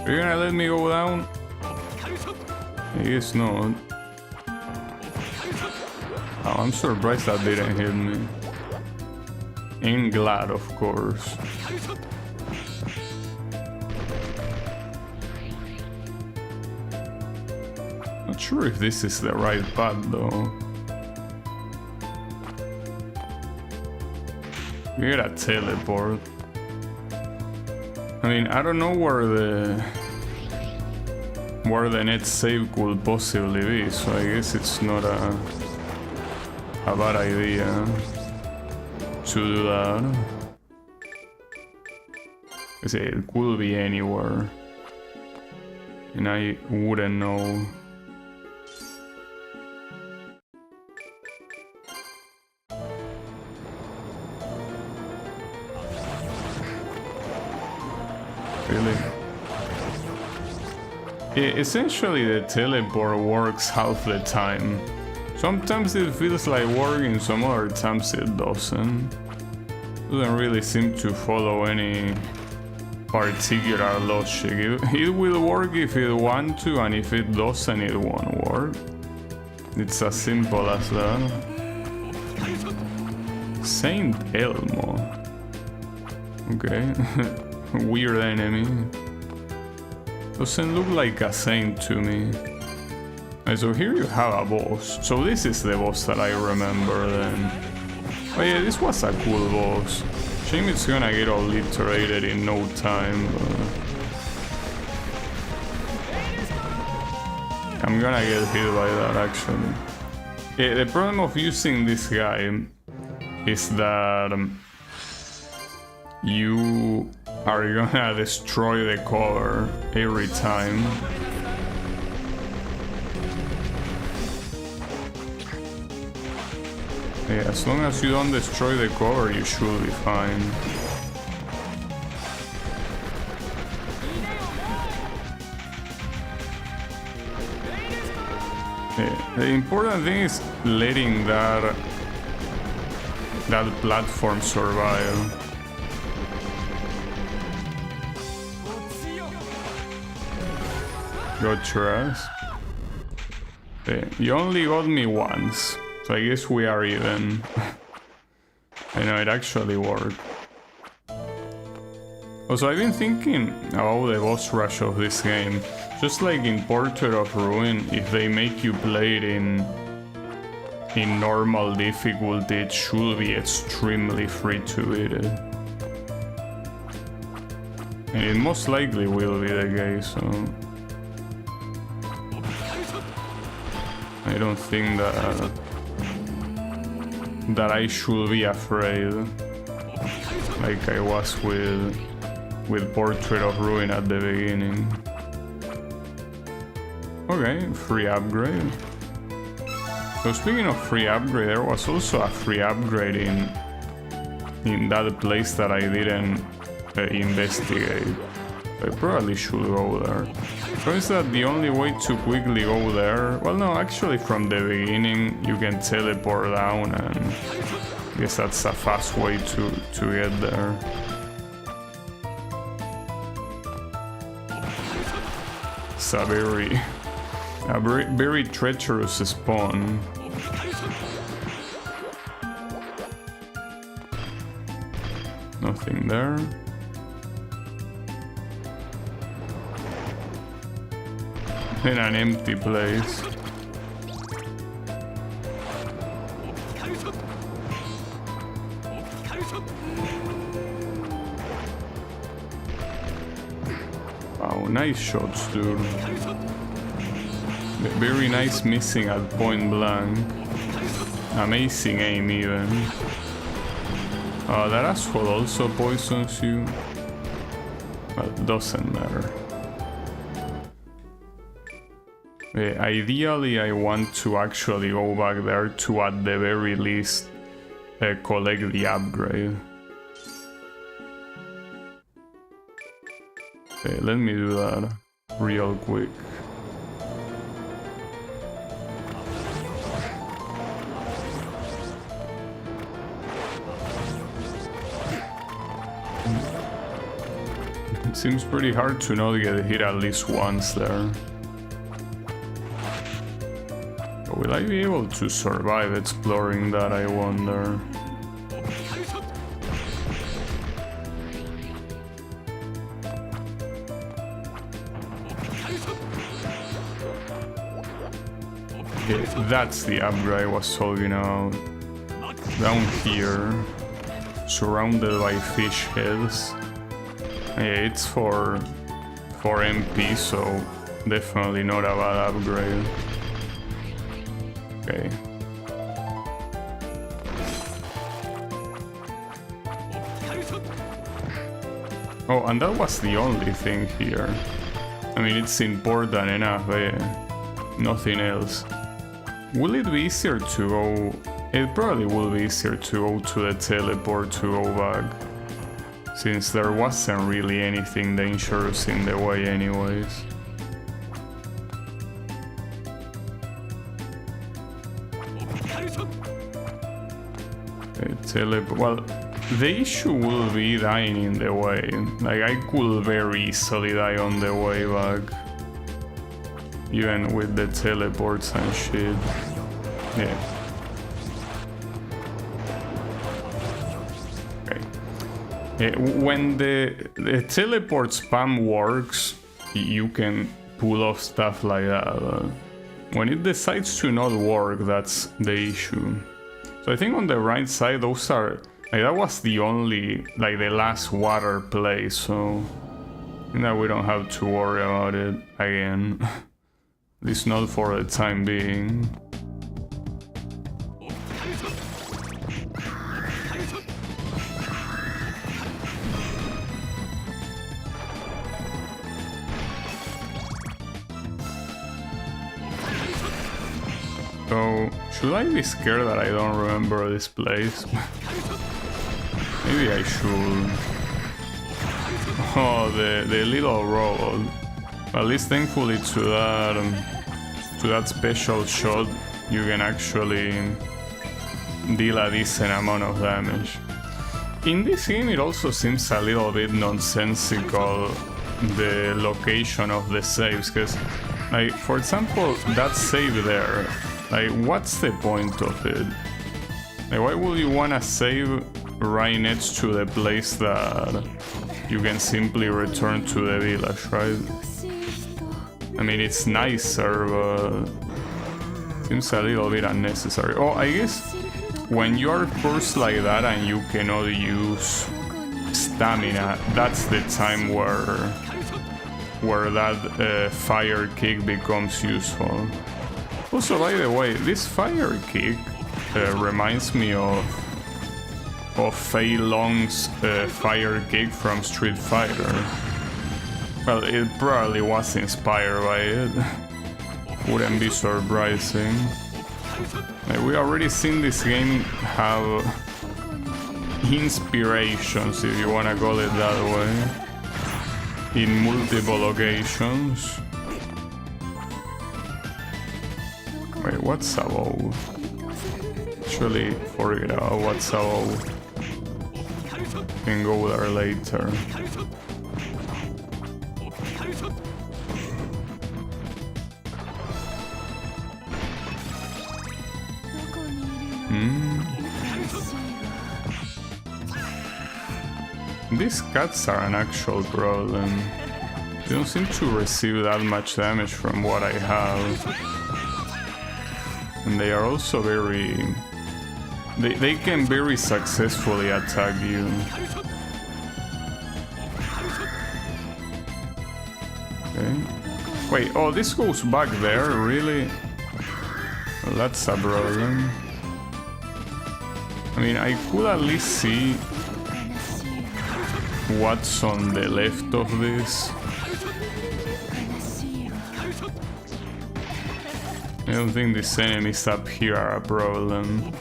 Speaker 1: Are you gonna let me go down? I guess not. Oh, I'm surprised that didn't hit me. And glad, of course. Not sure if this is the right path though. We gotta teleport. I mean, I don't know where the next save could possibly be, so I guess it's not a bad idea to do that. I say it could be anywhere, and I wouldn't know. Really? Essentially, the teleport works half the time. Sometimes it feels like working, some other times it doesn't. Doesn't really seem to follow any particular logic. It will work if it wants to, and if it doesn't, it won't work. It's as simple as that. Saint Elmo. Okay. Weird enemy. Doesn't look like a saint to me. And so here you have a boss. So this is the boss that I remember then. Oh yeah, this was a cool boss. Shame it's gonna get obliterated in no time. I'm gonna get hit by that actually. Yeah, the problem of using this guy is that you are gonna destroy the cover every time. Yeah, as long as you don't destroy the cover, you should be fine. Yeah, the important thing is letting that platform survive. Got your ass. Okay, you only got me once, so I guess we are even. I know it actually worked. Also, I've been thinking about the boss rush of this game. Just like in Portrait of Ruin, if they make you play it in normal difficulty, it should be extremely free to beat it. And it most likely will be the case, so I don't think that I should be afraid like I was with Portrait of Ruin at the beginning. Okay, free upgrade. So speaking of free upgrade, there was also a free upgrade in that place that I didn't investigate. I probably should go there. So is that the only way to quickly go there? Well, no, actually from the beginning you can teleport down, and I guess that's a fast way to get there. It's a very treacherous spawn. Nothing there. In an empty place. Wow, nice shots, dude. Very nice missing at point blank. Amazing aim even. That asshole also poisons you. Well, it doesn't matter. Ideally, I want to actually go back there to, at the very least, collect the upgrade. Okay, let me do that real quick. It seems pretty hard to not get hit at least once there. Will I be able to survive exploring that, I wonder? Okay, that's the upgrade I was talking about. Down here, surrounded by fish heads. Yeah, it's for MP, so definitely not a bad upgrade. Okay. Oh, and that was the only thing here. I mean, it's important enough, nothing else. Will it be easier to go? It probably will be easier to go to the teleport to go back, since there wasn't really anything dangerous in the way anyways. Well, the issue will be dying in the way. Like, I could very easily die on the way back, even with the teleports and shit. Yeah. Okay. When the teleport spam works, you can pull off stuff like that. When it decides to not work, that's the issue. So I think on the right side, those are, like, that was the only, like, the last water place, so I think that we don't have to worry about it again. At least not for the time being. So, should I be scared that I don't remember this place? Maybe I should. Oh, the little robot. At least thankfully to that special shot, you can actually deal a decent amount of damage. In this game, it also seems a little bit nonsensical, the location of the saves, because, like, for example, that save there. Like, what's the point of it? Like, why would you wanna save right next to the place that you can simply return to the village, right? I mean, it's nicer, but seems a little bit unnecessary. Oh, I guess when you are cursed like that and you cannot use stamina, that's the time where that fire kick becomes useful. Also, by the way, this fire kick reminds me of Fei Long's fire kick from Street Fighter. Well, it probably was inspired by it. Wouldn't be surprising. Like, we already seen this game have inspirations, if you wanna call it that way, in multiple occasions. Wait, what's above? Actually, forget about what's above. Can go there later. These cats are an actual problem. They don't seem to receive that much damage from what I have. And they are also very... They can very successfully attack you. Okay. Wait, oh, this goes back there, really? Well, that's a problem. I mean, I could at least see what's on the left of this. I don't think these enemies up here are a problem.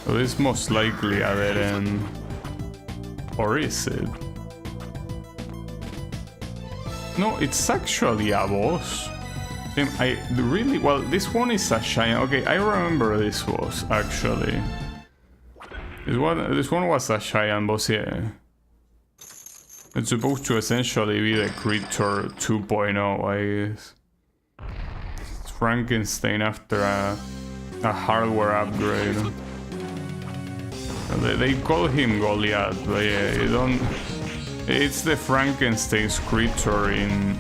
Speaker 1: So this is most likely a dead end. Or is it? No, it's actually a boss. I really... Well, this one is a shiny... Okay, I remember this boss, actually. This one was a giant boss, yeah. It's supposed to essentially be the creature 2.0, I guess. It's Frankenstein after a hardware upgrade. They call him Goliath, but yeah, you don't... It's the Frankenstein's creature in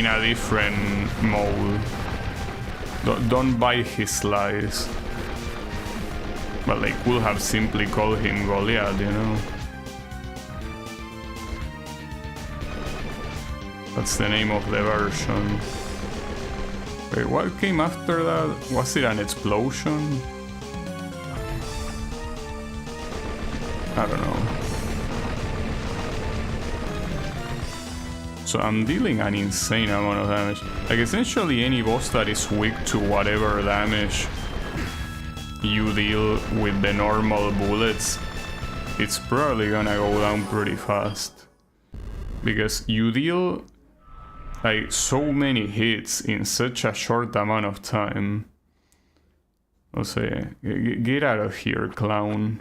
Speaker 1: a different mode. Don't buy his lies. Well, they could have simply called him Goliath, you know. That's the name of the version. Wait, what came after that? Was it an explosion? I don't know. So I'm dealing an insane amount of damage. Like essentially any boss that is weak to whatever damage you deal with the normal bullets, it's probably gonna go down pretty fast. Because you deal like so many hits in such a short amount of time. I'll say, get out of here, clown.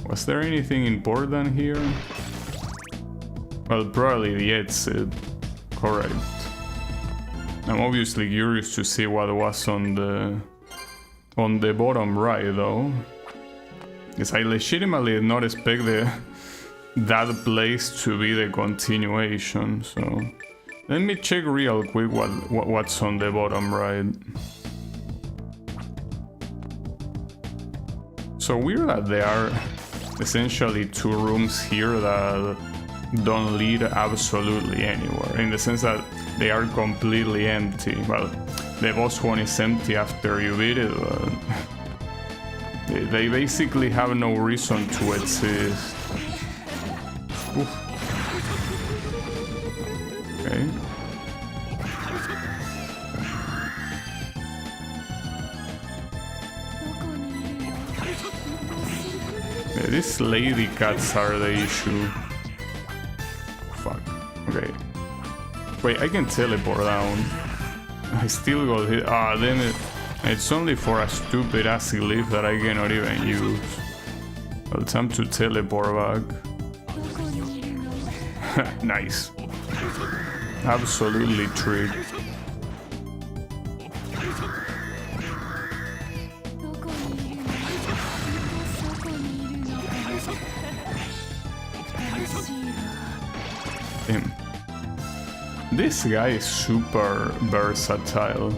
Speaker 1: Was there anything important here? Well, probably the exit. Correct. I'm obviously curious to see what was on the bottom right, though. Because I legitimately did not expect that place to be the continuation, so... Let me check real quick what's on the bottom right. So weird that there are essentially two rooms here that don't lead absolutely anywhere, in the sense that they are completely empty. Well, the boss one is empty after you beat it, but they basically have no reason to exist. Oof. Okay. Yeah, these lady cats are the issue. Fuck. Okay. Wait, I can teleport down. I still got hit. Ah, damn it. It's only for a stupid ass glyph that I cannot even use. Well, time to teleport back. Nice. Absolutely tricked. Damn. This guy is super versatile.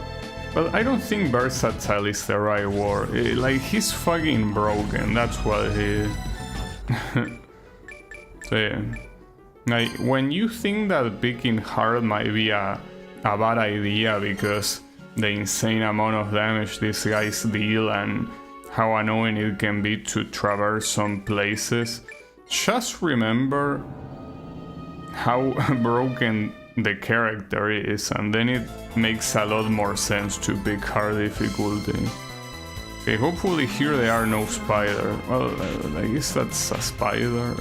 Speaker 1: Well, I don't think versatile is the right word. Like, he's fucking broken, that's what he is. So yeah. Like, when you think that picking hard might be a bad idea because the insane amount of damage these guys deal and how annoying it can be to traverse some places, just remember how broken the character is, and then it makes a lot more sense to pick hard difficulty. Okay, hopefully here there are no spiders. Well, I guess that's a spider.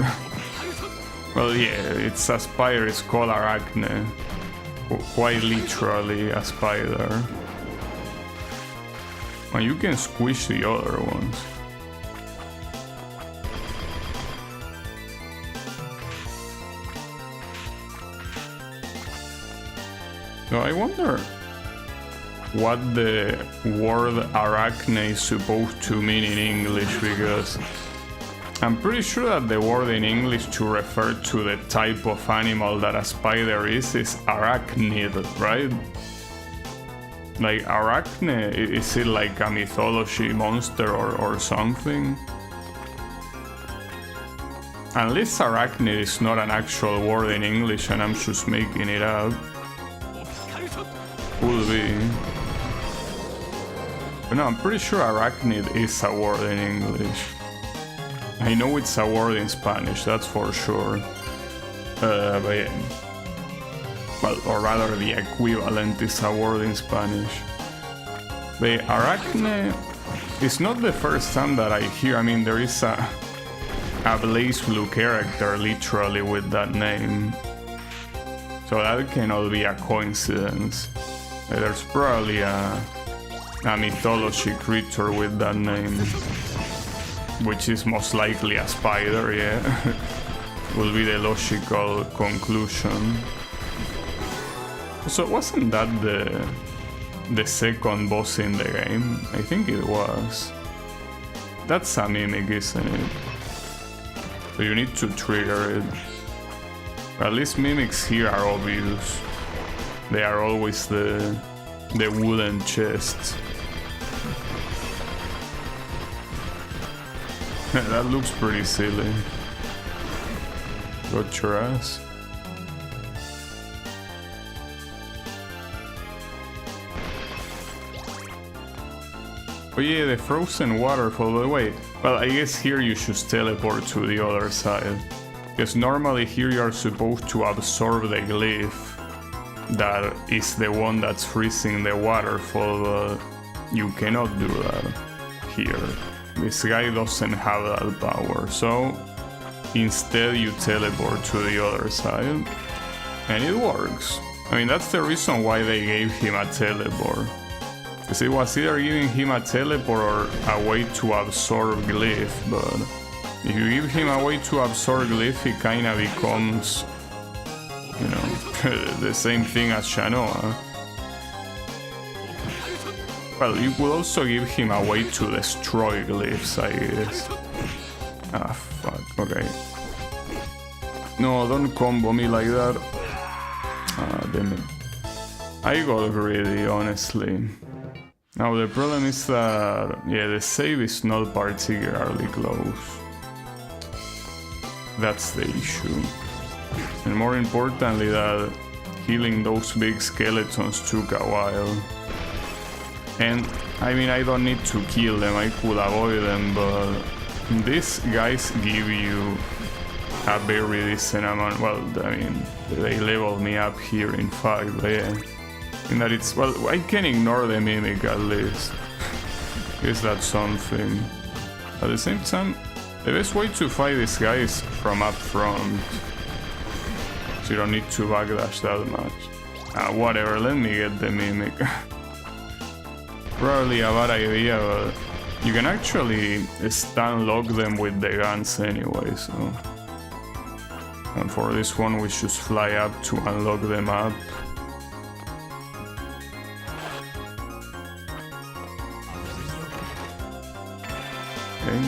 Speaker 1: Well, yeah, it's a spider, it's called Arachne. Quite literally a spider. And you can squish the other ones. So I wonder what the word Arachne is supposed to mean in English, because I'm pretty sure that the word in English to refer to the type of animal that a spider is arachnid, right? Like, Arachne, is it like a mythology monster or something? Unless arachnid is not an actual word in English and I'm just making it up. Could be. But no, I'm pretty sure arachnid is a word in English. I know it's a word in Spanish, that's for sure. But yeah. Well, or rather the equivalent is a word in Spanish. The arachne is not the first time that I hear. I mean, there is a Blaze Blue character literally with that name. So that cannot be a coincidence. There's probably a mythology creature with that name. Which is most likely a spider, yeah. Will be the logical conclusion. So wasn't that the second boss in the game? I think it was. That's a mimic, isn't it? So you need to trigger it. At least mimics here are obvious. They are always the wooden chests. That looks pretty silly. Got your ass. Oh yeah, the frozen waterfall, but wait. Well, I guess here you should teleport to the other side. Because normally here you are supposed to absorb the glyph. That is the one that's freezing the waterfall, but you cannot do that here. This guy doesn't have that power, so instead you teleport to the other side. And it works. I mean, that's the reason why they gave him a teleport. Because it was either giving him a teleport or a way to absorb glyph, but if you give him a way to absorb glyph, it kinda becomes, you know, the same thing as Shanoa. Well, you could also give him a way to destroy glyphs, I guess. Ah, fuck, okay. No, don't combo me like that. Ah, damn it. I got greedy, honestly. Now the problem is that, yeah, the save is not particularly close. That's the issue. And more importantly, that healing those big skeletons took a while. And, I mean, I don't need to kill them, I could avoid them, but these guys give you a very decent amount. Well, I mean, they leveled me up here in fact, but yeah. In that it's, well, I can ignore the mimic at least. Is that something? At the same time, the best way to fight this guy is from up front. So you don't need to backdash that much. Whatever, let me get the mimic. Probably a bad idea, but you can actually stun lock them with the guns anyway, so. And for this one we should fly up to unlock them up. Okay.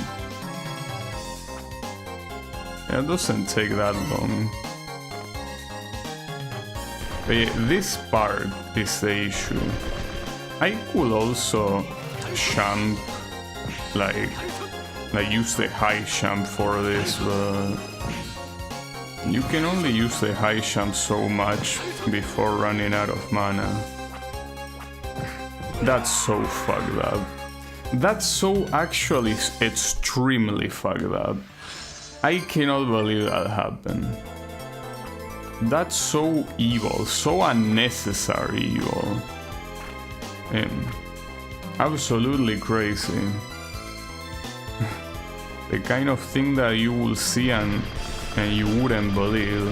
Speaker 1: Yeah, it doesn't take that long. But yeah, this part is the issue. I could also jump, like use the high jump for this, but you can only use the high jump so much before running out of mana. That's so fucked up. That's so actually extremely fucked up. I cannot believe that happened. That's so evil, so unnecessary evil. Absolutely crazy. The kind of thing that you will see and you wouldn't believe,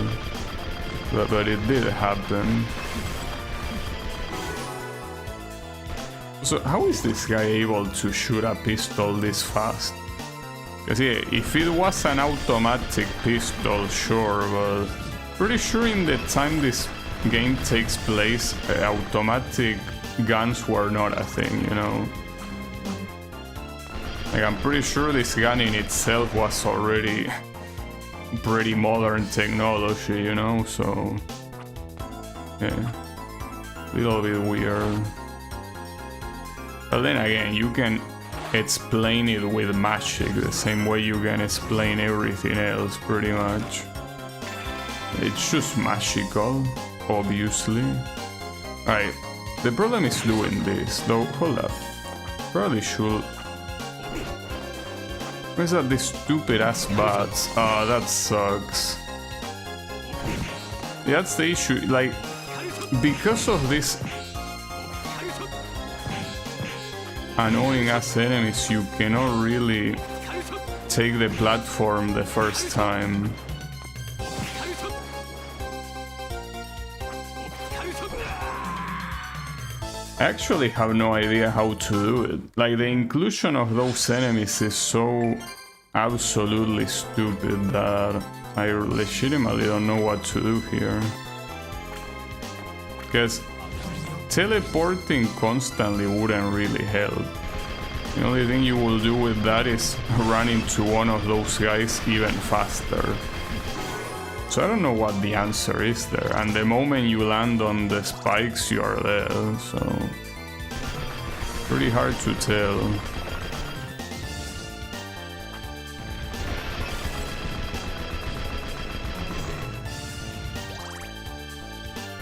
Speaker 1: but it did happen. So how is this guy able to shoot a pistol this fast? Because yeah, if it was an automatic pistol, sure, but pretty sure in the time this game takes place, automatic guns were not a thing, you know? Like, I'm pretty sure this gun in itself was already pretty modern technology, you know? So, yeah, a little bit weird. But then again, you can explain it with magic the same way you can explain everything else, pretty much. It's just magical, obviously. Alright, the problem is doing this, though. Hold up. Probably should. Where's that? These stupid ass bats. Oh, that sucks. Yeah, that's the issue. Like, because of this annoying ass enemies, you cannot really take the platform the first time. I actually have no idea how to do it. Like, the inclusion of those enemies is so absolutely stupid that I legitimately don't know what to do here. Because teleporting constantly wouldn't really help. The only thing you will do with that is run into one of those guys even faster. So I don't know what the answer is there, and the moment you land on the spikes you are there, so pretty hard to tell.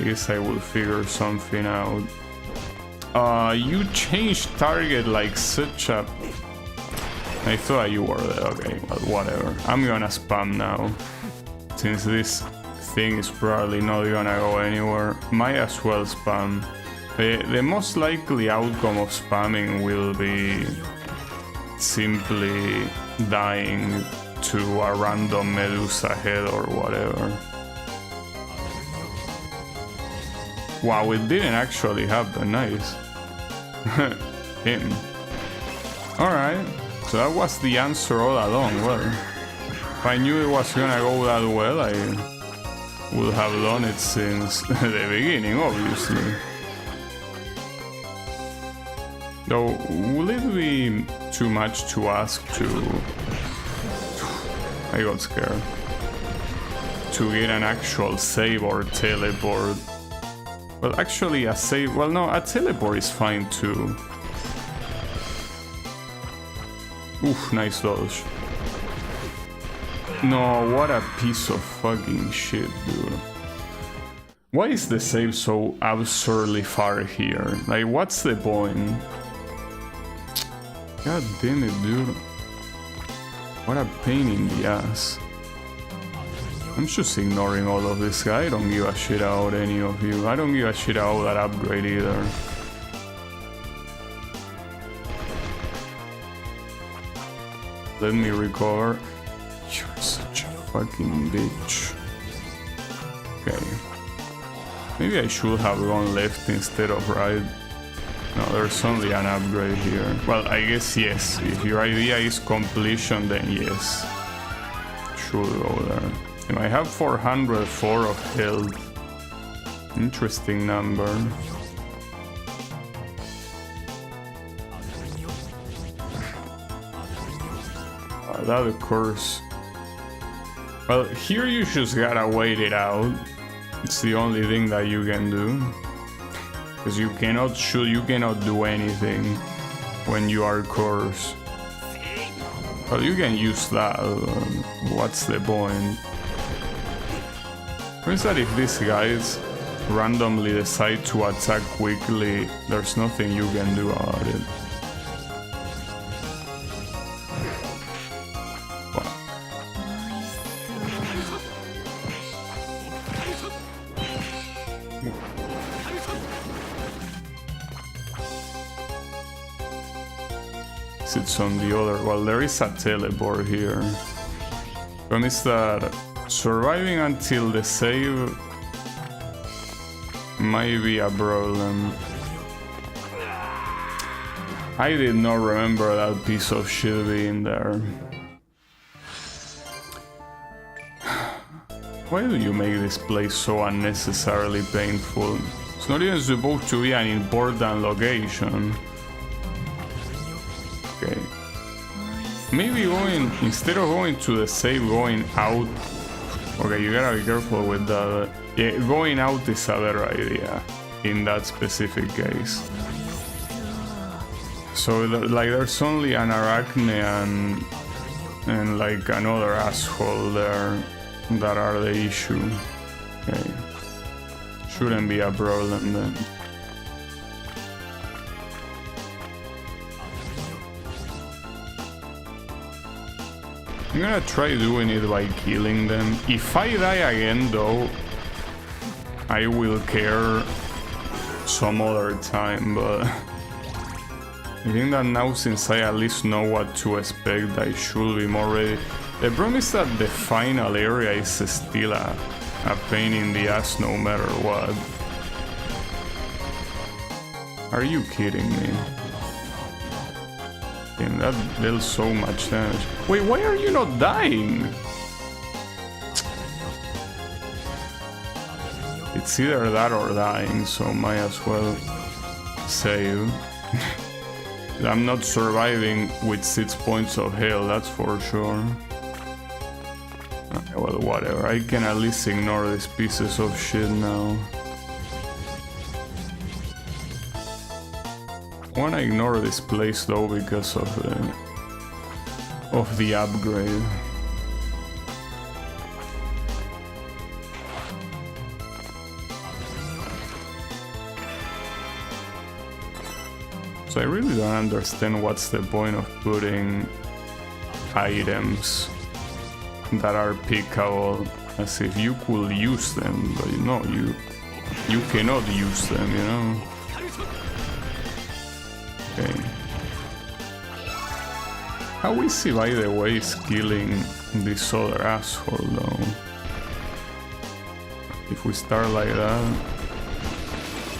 Speaker 1: I guess I will figure something out. You changed target like such a... I thought you were there, okay, but whatever. I'm gonna spam now. Since this thing is probably not gonna go anywhere, might as well spam. The most likely outcome of spamming will be simply dying to a random Medusa head or whatever. Wow, it didn't actually happen, nice. Him. Alright, so that was the answer all along, well. If I knew it was gonna go that well, I would have done it since the beginning, obviously. Though, will it be too much to ask to... I got scared. To get an actual save or teleport? Well, actually a save... Well, no, a teleport is fine too. Oof, nice dodge. No, what a piece of fucking shit, dude. Why is the save so absurdly far here? Like, what's the point? God damn it, dude. What a pain in the ass. I'm just ignoring all of this guy. I don't give a shit about any of you. I don't give a shit about that upgrade either. Let me recover. You're such a fucking bitch. Okay. Maybe I should have gone left instead of right. No, there's only an upgrade here. Well, I guess yes. If your idea is completion, then yes. Should go there. And I have 404 of health. Interesting number. That occurs. Well, here you just gotta wait it out. It's the only thing that you can do. Because you cannot shoot, you cannot do anything when you are cursed. Well, you can use that. What's the point? Means that if these guys randomly decide to attack quickly, there's nothing you can do about it. It's on the other. Well, there is a teleport here. Promise that surviving until the save might be a problem. I did not remember that piece of shit being there. Why do you make this place so unnecessarily painful? It's not even supposed to be an important location. Okay. Maybe going, instead of going to the save, going out. Okay, you gotta be careful with that. Yeah, going out is a better idea in that specific case. So, like, there's only an Arachne and like another asshole there that are the issue. Okay. Shouldn't be a problem then. I'm gonna try doing it by killing them. If I die again though, I will care some other time, but I think that now, since I at least know what to expect, I should be more ready. The problem is that the final area is still a pain in the ass no matter what. Are you kidding me? Damn, that deals so much damage. Wait, why are you not dying? It's either that or dying, so might as well save. I'm not surviving with 6 points of health, that's for sure. Okay, well, whatever. I can at least ignore these pieces of shit now. I wanna ignore this place though because of the upgrade. So I really don't understand what's the point of putting items that are pickable as if you could use them, but no, you cannot use them, you know. Okay. How easy, by the way, is killing this other asshole though? If we start like that,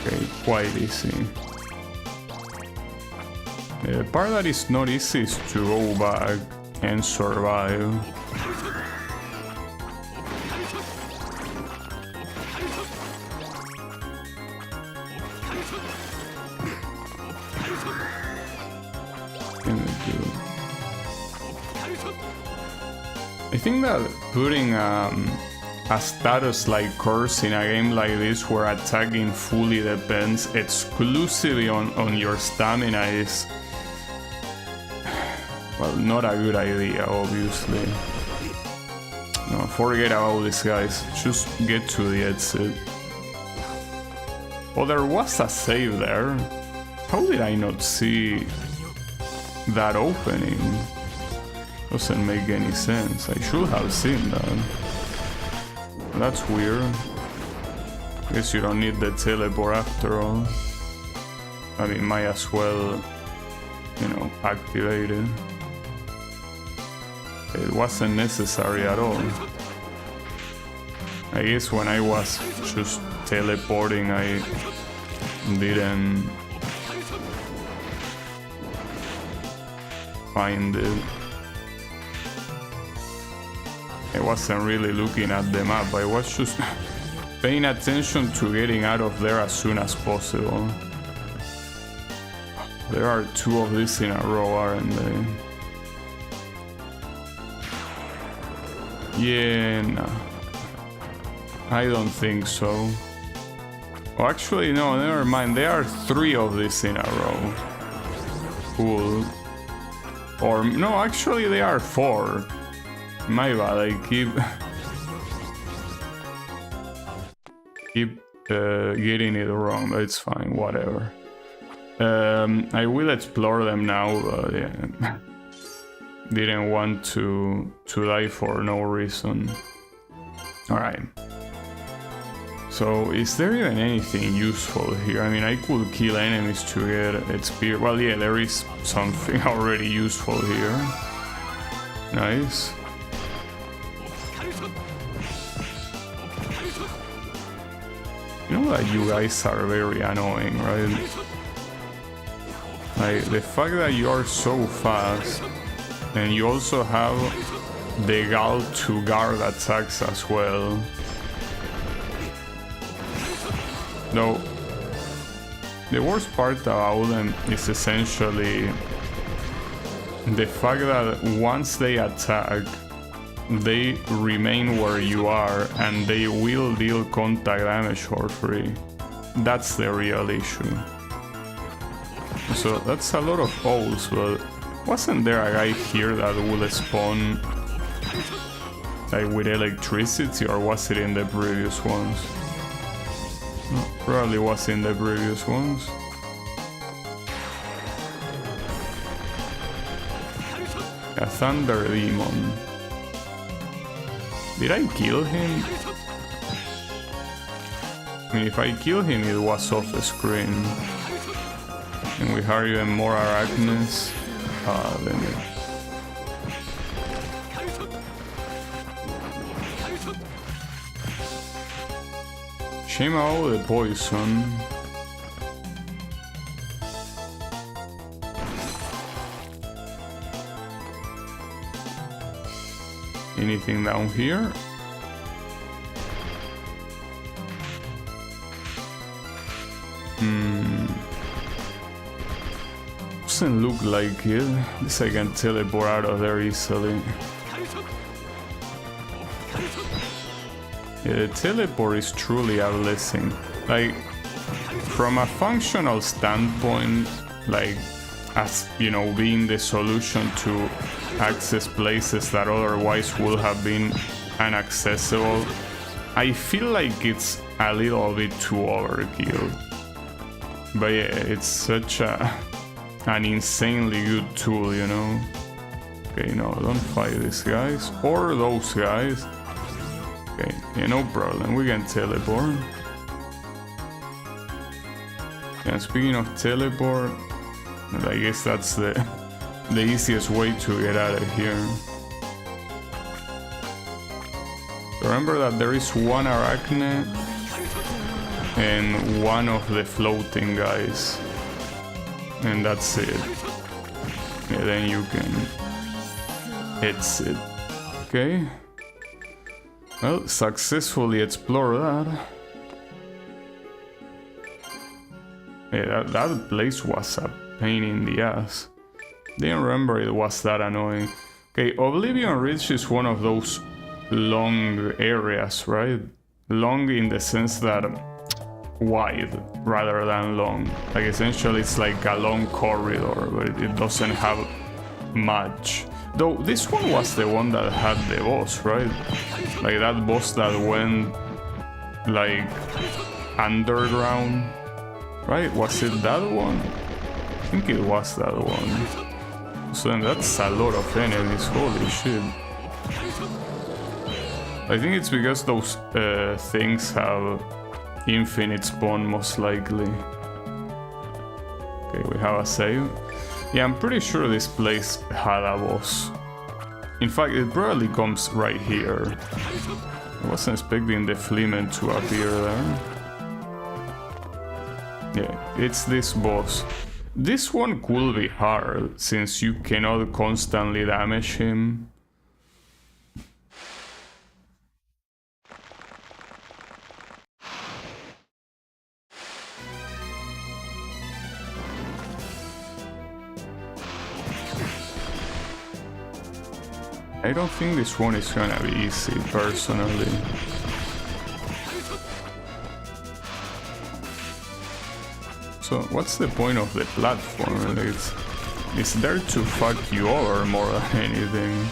Speaker 1: okay, quite easy. The part that is not easy is to go back and survive. I think that putting a status like curse in a game like this, where attacking fully depends exclusively on your stamina, is, well, not a good idea, obviously. No, forget about this, guys. Just get to the exit. Oh, there was a save there. How did I not see that opening? Doesn't make any sense. I should have seen that. That's weird. Guess you don't need the teleport after all. I mean, might as well, you know, activate it. It wasn't necessary at all. I guess when I was just teleporting, I didn't find it. I wasn't really looking at the map, I was just paying attention to getting out of there as soon as possible. There are two of these in a row, aren't they? Yeah, no. I don't think so. Oh, actually, no, never mind. There are three of these in a row. Cool. Or, no, actually, there are four. My bad, I keep getting it wrong, but it's fine, whatever. I will explore them now, but yeah. Didn't want to die for no reason. Alright. So, is there even anything useful here? I mean, I could kill enemies to get XP. Well, yeah, there is something already useful here. Nice. You know that you guys are very annoying, right? Like, the fact that you are so fast, and you also have the gall to guard attacks as well. No, the worst part about them is essentially the fact that once they attack, they remain where you are and they will deal contact damage for free. That's the real issue. So that's a lot of owls, but wasn't there a guy here that would spawn like with electricity, or was it in the previous ones? No, probably was in the previous ones. A thunder demon. Did I kill him? I mean, if I kill him, it was off the screen. And we have even more arachnes. Then... Shame out the poison. Anything down here? Doesn't look like it. At least I can teleport out of there easily. Yeah, the teleport is truly a blessing. Like, from a functional standpoint, like, as, you know, being the solution to access places that otherwise would have been inaccessible, I feel like it's a little bit too overkill. But yeah, it's such an insanely good tool, you know. Okay, no, don't fight these guys or those guys. Okay, yeah, no problem, we can teleport. And speaking of teleport, I guess that's the easiest way to get out of here. Remember that there is one arachne and one of the floating guys. And that's it. Yeah, then you can exit. Okay. Well, successfully explore that. Yeah, that place was a pain in the ass. Didn't remember it was that annoying. Okay, Oblivion Ridge is one of those long areas, right? Long in the sense that wide rather than long. Like essentially it's like a long corridor, but it doesn't have much. Though this one was the one that had the boss, right? Like that boss that went like underground, right? Was it that one? I think it was that one. So then that's a lot of enemies, holy shit. I think it's because those things have infinite spawn, most likely. Okay, we have a save. Yeah, I'm pretty sure this place had a boss. In fact, it probably comes right here. I wasn't expecting the Fleeman to appear there. Yeah, it's this boss. This one could be hard, since you cannot constantly damage him. I don't think this one is gonna be easy, personally. So, what's the point of the platform? It's there to fuck you over more than anything.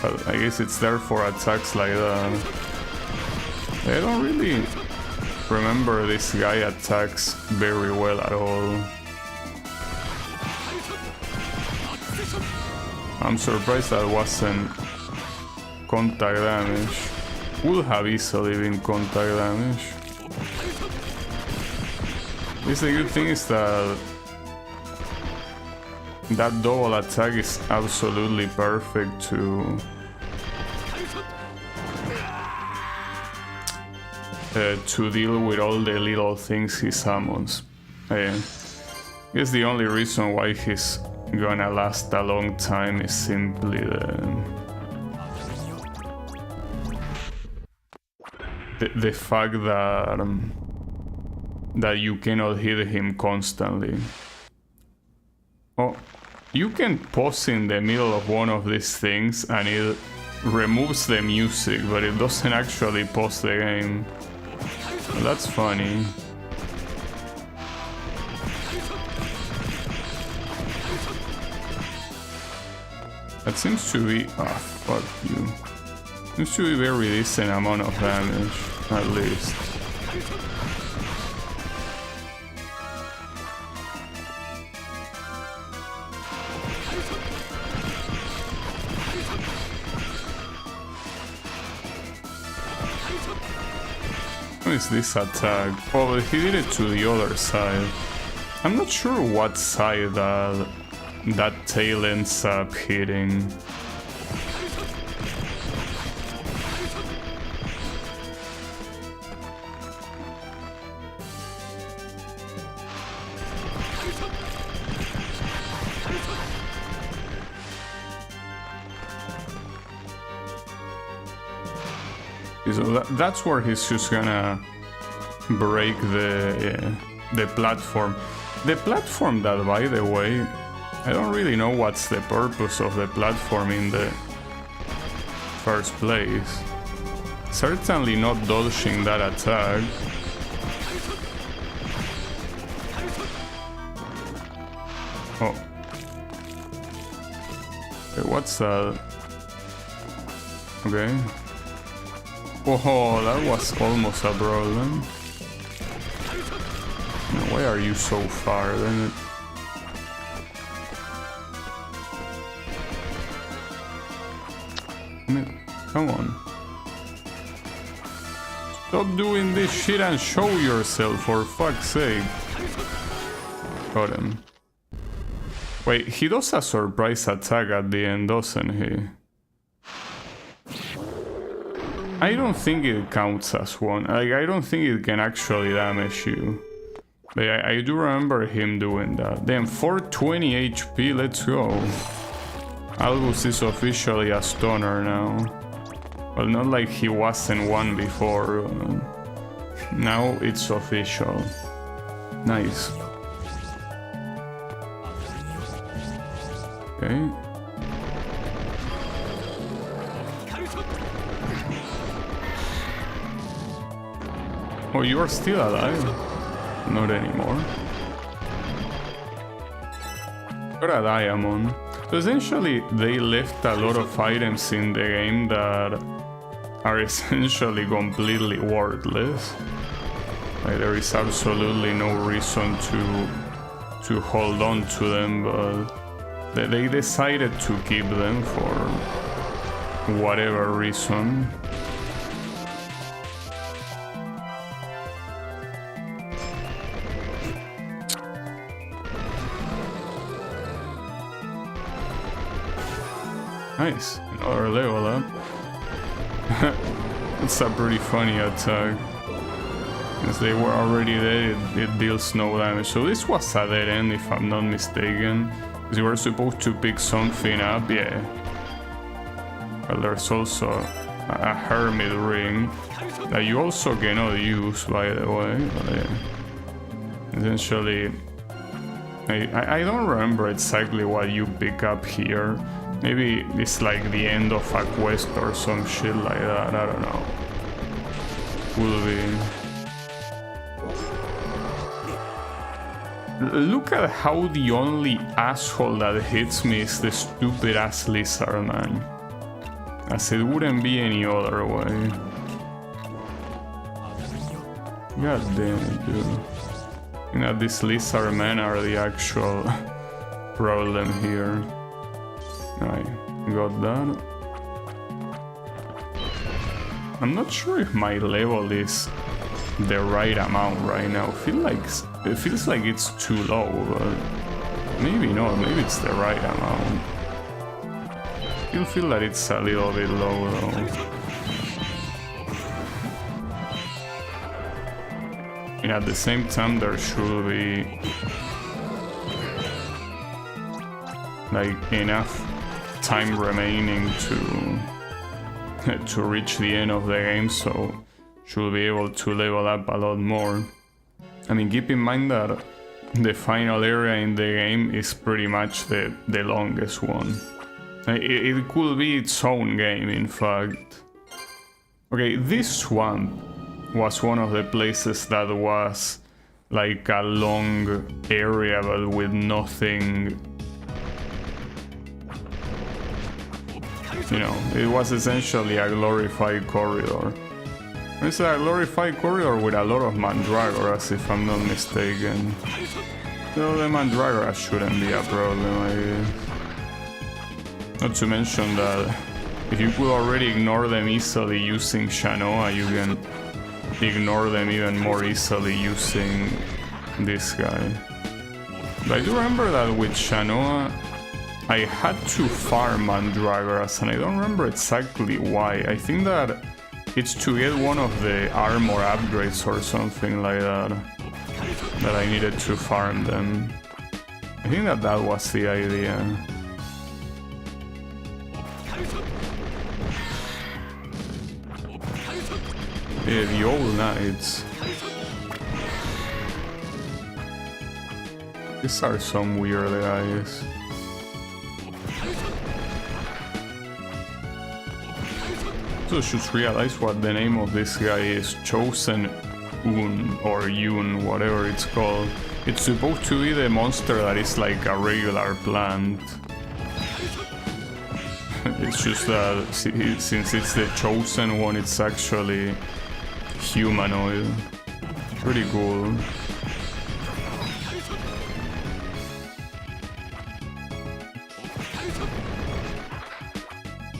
Speaker 1: But I guess it's there for attacks like that. I don't really remember this guy attacks very well at all. I'm surprised that wasn't contact damage. Would have easily been contact damage. The good thing is that that double attack is absolutely perfect to deal with all the little things he summons. I guess the only reason why he's gonna last a long time is simply the fact that you cannot hit him constantly. Oh, you can pause in the middle of one of these things and it removes the music, but it doesn't actually pause the game. Well, that's funny. That seems to be... ah, fuck you. Seems to be a very decent amount of damage, at least. missed this attack. Oh, but he did it to the other side. I'm not sure what side that tail ends up hitting. So that's where he's just gonna break the platform. The platform that, by the way, I don't really know what's the purpose of the platform in the first place. Certainly not dodging that attack. Oh. Okay, what's that? Okay. Oh, that was almost a problem. Why are you so far? Then come on. Stop doing this shit and show yourself, for fuck's sake. Got him. Wait, he does a surprise attack at the end, doesn't he? I don't think it counts as one. Like, I don't think it can actually damage you. But I do remember him doing that. Then 420 HP, let's go. Albus is officially a stoner now. Well, not like he wasn't one before. Now it's official. Nice. Okay. Oh, you are still alive? Not anymore. You're a diamond. So essentially, they left a lot of items in the game that are essentially completely worthless. Like, there is absolutely no reason to hold on to them, but they decided to keep them for whatever reason. Nice, another level up. It's a pretty funny attack. As they were already dead, it deals no damage. So this was a dead end, if I'm not mistaken. Because you were supposed to pick something up, yeah. Well, there's also a hermit ring that you also cannot use, by the way. But, yeah. Essentially, I don't remember exactly what you pick up here. Maybe it's like the end of a quest or some shit like that, I don't know. Could be. Look at how the only asshole that hits me is the stupid ass lizard man. As it wouldn't be any other way. God damn it, dude. You know, these lizard men are the actual problem here. I got that. I'm not sure if my level is the right amount right now. It feels like it's too low, but maybe not. Maybe it's the right amount. I still feel that it's a little bit low though. And at the same time, there should be like enough time remaining to reach the end of the game, so should be able to level up a lot more. I mean, keep in mind that the final area in the game is pretty much the longest one. It could be its own game, in fact. Okay, this swamp was one of the places that was like a long area but with nothing. You know, it was essentially a glorified corridor. It's a glorified corridor with a lot of mandragoras, if I'm not mistaken. So the mandragora shouldn't be a problem, I guess. Not to mention that if you could already ignore them easily using Shanoa, you can ignore them even more easily using this guy. But I do remember that with Shanoa, I had to farm Mandragoras, and I don't remember exactly why. I think that it's to get one of the armor upgrades or something like that, that I needed to farm them. I think that that was the idea. Yeah, the old knights. These are some weird guys. So should realize what the name of this guy is. Chosen Un or Yun, whatever it's called. It's supposed to be the monster that is like a regular plant. It's just that since it's the chosen one, it's actually humanoid. Pretty cool.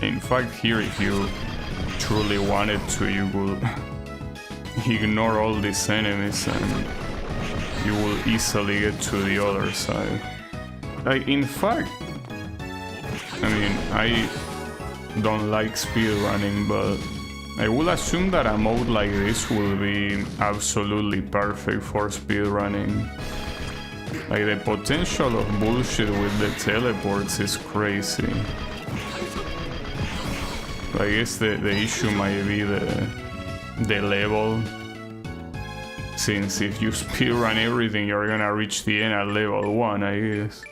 Speaker 1: In fact, here, if you truly wanted to, you could ignore all these enemies and you will easily get to the other side. Like, in fact, I mean, I don't like speedrunning, but I will assume that a mode like this will be absolutely perfect for speedrunning. Like, the potential of bullshit with the teleports is crazy. I guess the issue might be the level. Since if you speedrun everything, you're gonna reach the end at level 1, I guess.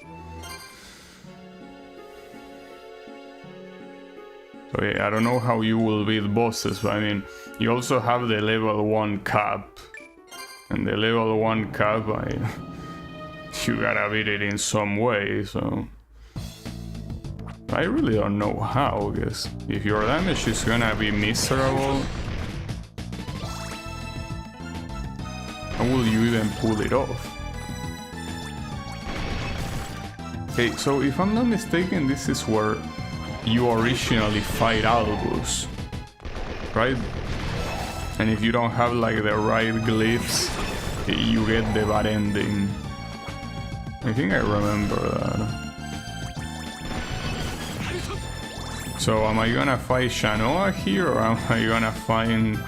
Speaker 1: So yeah, I don't know how you will beat bosses, but I mean, you also have the level 1 cap. And the level 1 cap, you gotta beat it in some way, so... I really don't know how, because if your damage is gonna be miserable, how will you even pull it off? Okay, so if I'm not mistaken, this is where you originally fight Albus, right? And if you don't have like the right glyphs, you get the bad ending. I think I remember that. So am I gonna fight Shanoa here, or am I gonna find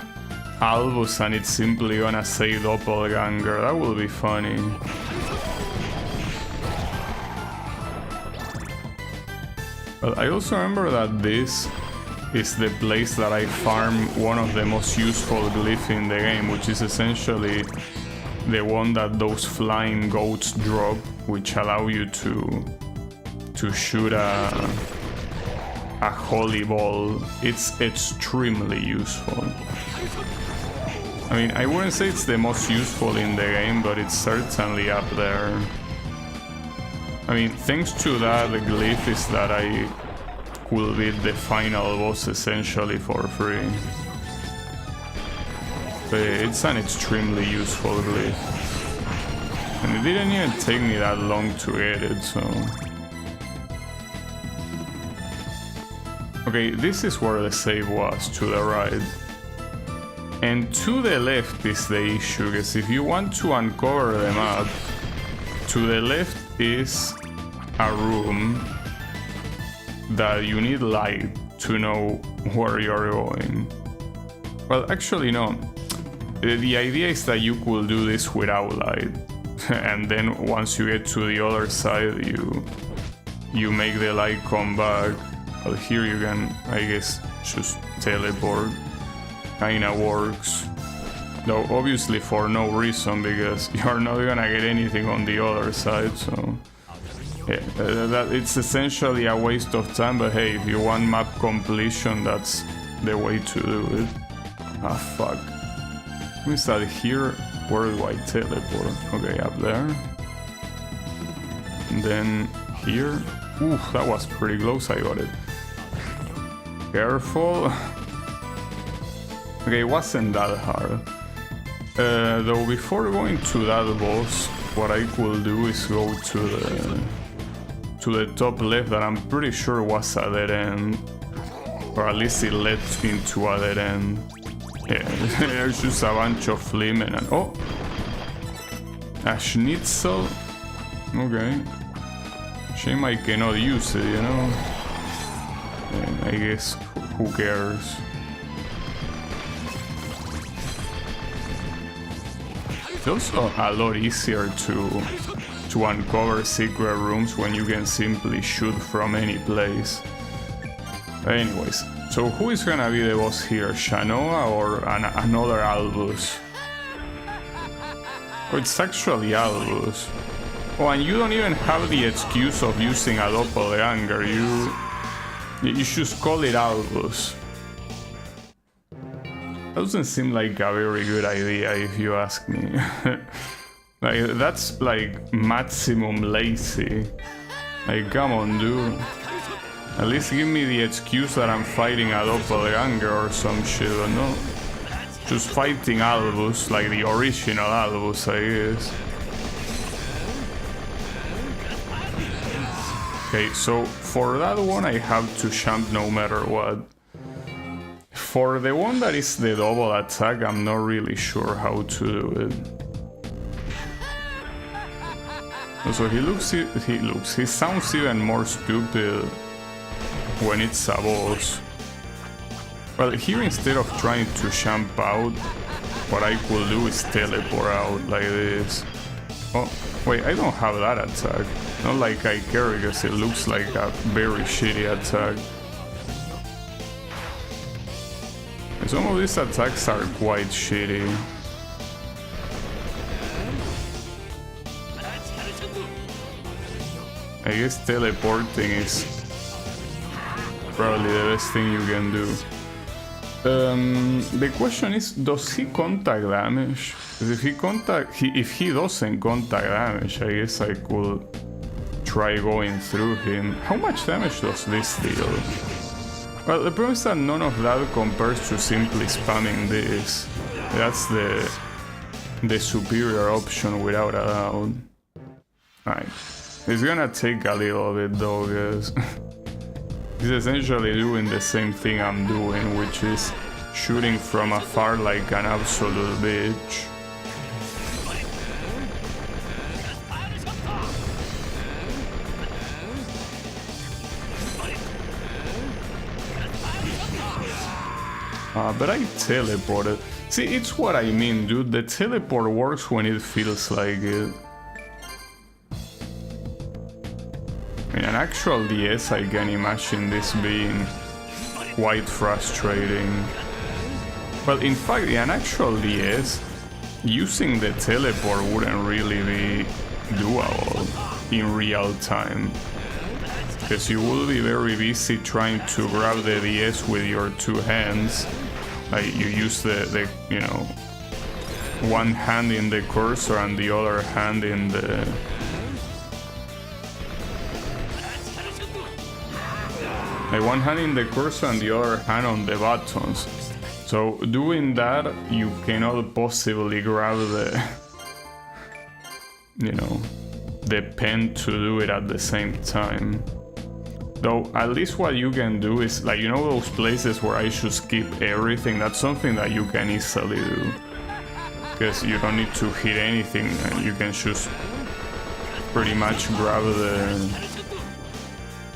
Speaker 1: Albus and it's simply gonna say doppelganger? That will be funny. But I also remember that this is the place that I farm one of the most useful glyphs in the game, which is essentially the one that those flying goats drop, which allow you to shoot a holy ball. It's extremely useful. I mean, I wouldn't say it's the most useful in the game, but it's certainly up there. I mean, thanks to that, the glyph is that I will beat the final boss essentially for free. But it's an extremely useful glyph. And it didn't even take me that long to get it, so... Okay, this is where the save was, to the right. And to the left is the issue, because if you want to uncover the map, to the left is a room that you need light to know where you're going. Well, actually no. The idea is that you could do this without light. And then once you get to the other side, you make the light come back. But here you can, I guess, just teleport. Kinda works. Though obviously for no reason, because you're not gonna get anything on the other side, so... Yeah, it's essentially a waste of time, but hey, if you want map completion, that's the way to do it. Ah, fuck. Is that here? Where do I teleport? Okay, up there. And then here. Ooh, that was pretty close, I got it. Careful. Okay, it wasn't that hard. Though before going to that boss, what I could do is go to the top left, that I'm pretty sure was a dead end. Or at least it led into a dead end. Yeah, there's just a bunch of lemon and... Oh! A schnitzel? Okay. Shame I cannot use it, you know? And I guess, who cares? It's also a lot easier to uncover secret rooms when you can simply shoot from any place. Anyways, so who is gonna be the boss here? Shanoa or another Albus? Oh, it's actually Albus. Oh, and you don't even have the excuse of using a doppelganger. You just call it Albus. Doesn't seem like a very good idea if you ask me. Like, that's like maximum lazy. Like, come on, dude. At least give me the excuse that I'm fighting a doppelganger or some shit, but no. Just fighting Albus, like the original Albus, I guess. Okay, so for that one I have to jump no matter what. For the one that is the double attack, I'm not really sure how to do it. So he sounds even more stupid when it's a boss. Well, here instead of trying to jump out, what I could do is teleport out like this. Oh, wait, I don't have that attack. Not like I care because it looks like a very shitty attack. And some of these attacks are quite shitty. I guess teleporting is probably the best thing you can do. The question is, does he contact damage? Because if he doesn't contact damage, I guess I could try going through him. How much damage does this deal? Well, the problem is that none of that compares to simply spamming this. That's the superior option without a doubt. Alright. It's gonna take a little bit though, guys. He's essentially doing the same thing I'm doing, which is shooting from afar like an absolute bitch. But I teleported. See, it's what I mean, dude. The teleport works when it feels like it. In an actual DS, I can imagine this being quite frustrating. Well, in fact, in an actual DS, using the teleport wouldn't really be doable in real time. Because you will be very busy trying to grab the DS with your two hands. Like, you use the you know, one hand in the cursor and the other hand in the... Like, one hand in the cursor and the other hand on the buttons. So doing that, you cannot possibly grab the, you know, the pen to do it at the same time. Though, at least what you can do is, like, you know those places where I should skip everything? That's something that you can easily do. Because you don't need to hit anything, and you can just pretty much grab the...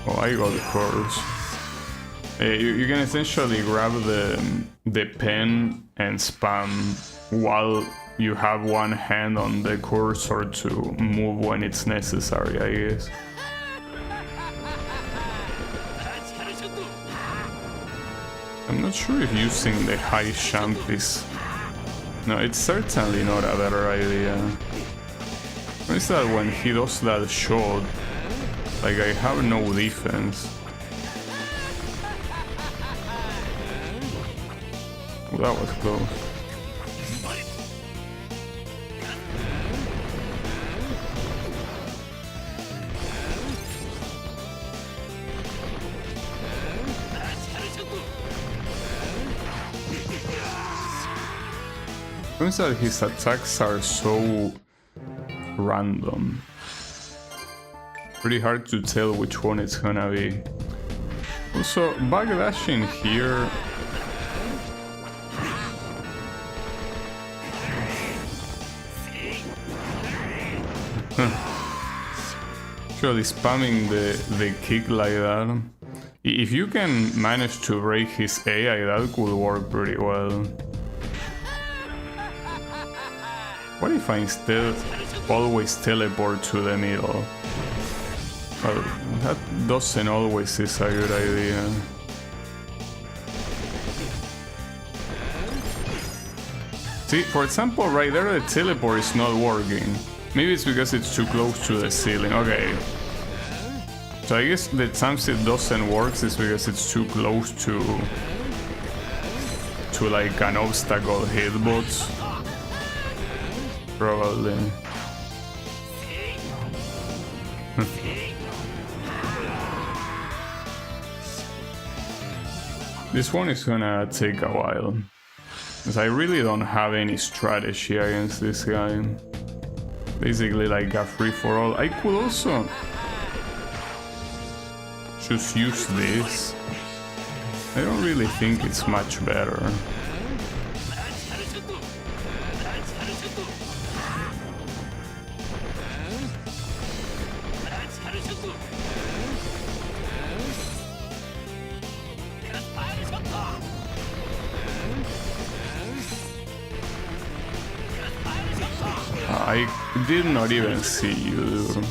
Speaker 1: Oh, I got the course. You can essentially grab the pen and spam while you have one hand on the cursor to move when it's necessary, I guess. I'm not sure if using the high jump is... No, it's certainly not a better idea. It's that when he does that shot, like, I have no defense. Well, that was close. Seems that his attacks are so random. Pretty hard to tell which one it's gonna be. Also, backdashing here... Actually spamming the kick like that. If you can manage to break his AI, that could work pretty well. What if I instead always teleport to the middle? Well, that doesn't always is a good idea. See, for example, right there the teleport is not working. Maybe it's because it's too close to the ceiling. Okay. So I guess the times it doesn't work is because it's too close to like an obstacle hitbox. Probably. This one is gonna take a while, because I really don't have any strategy against this guy. Basically like a free-for-all. I could also just use this. I don't really think it's much better. I did not even see you, dude.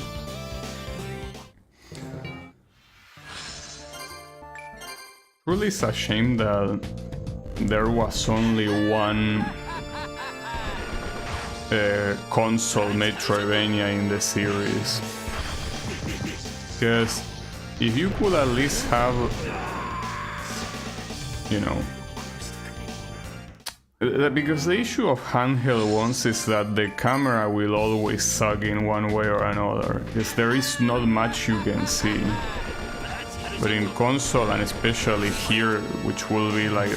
Speaker 1: Really, it's a shame that there was only one console metroidvania in the series. Because if you could at least have, you know, because the issue of handheld ones is that the camera will always suck in one way or another, because there is not much you can see. But in console, and especially here, which will be like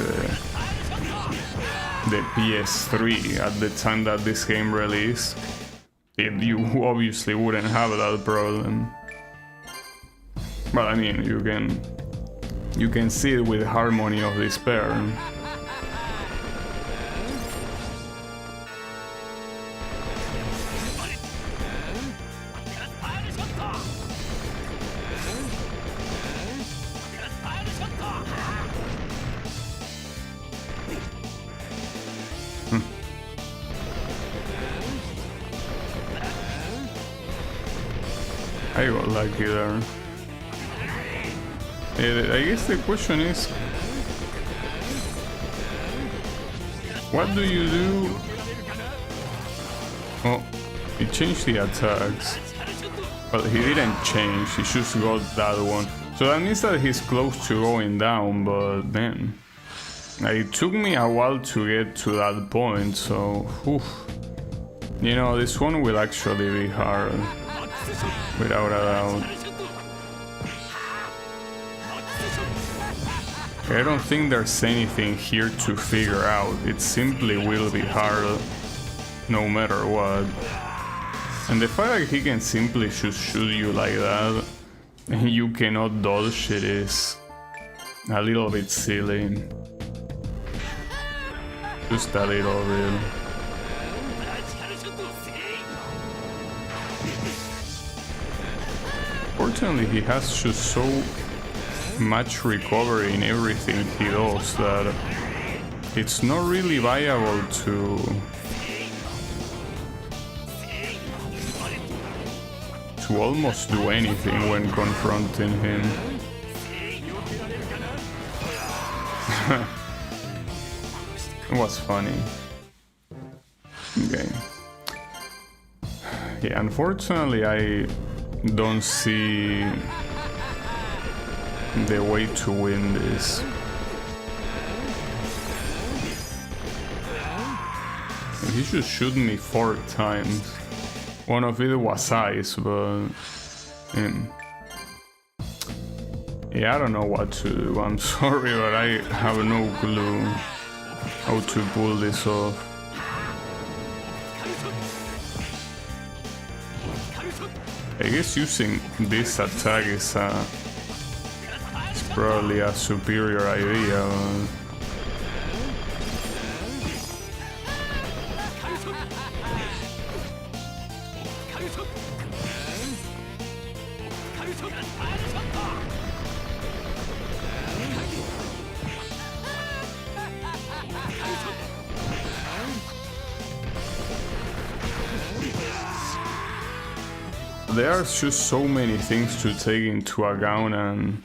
Speaker 1: the PS3 at the time that this game released, you obviously wouldn't have that problem. But I mean, you can see it with Harmony of Despair. I got lucky there. I guess the question is, what do you do? Oh, he changed the attacks. Well, he didn't change, he just got that one. So that means that he's close to going down, but then it took me a while to get to that point, so you know, this one will actually be hard, without a doubt. I don't think there's anything here to figure out. It simply will be hard no matter what. And the fact that he can simply just shoot you like that and you cannot dodge it is a little bit silly. Just a little bit. Fortunately, he has just so much recovery in everything he does that it's not really viable to almost do anything when confronting him. It was funny. Okay. Yeah, unfortunately I don't see the way to win this. He just shoot me 4 times. One of it was ice, but yeah, I don't know what to do. I'm sorry, but I have no clue how to pull this off. I guess using this attack is probably a superior idea. there are just so many things to take into account, and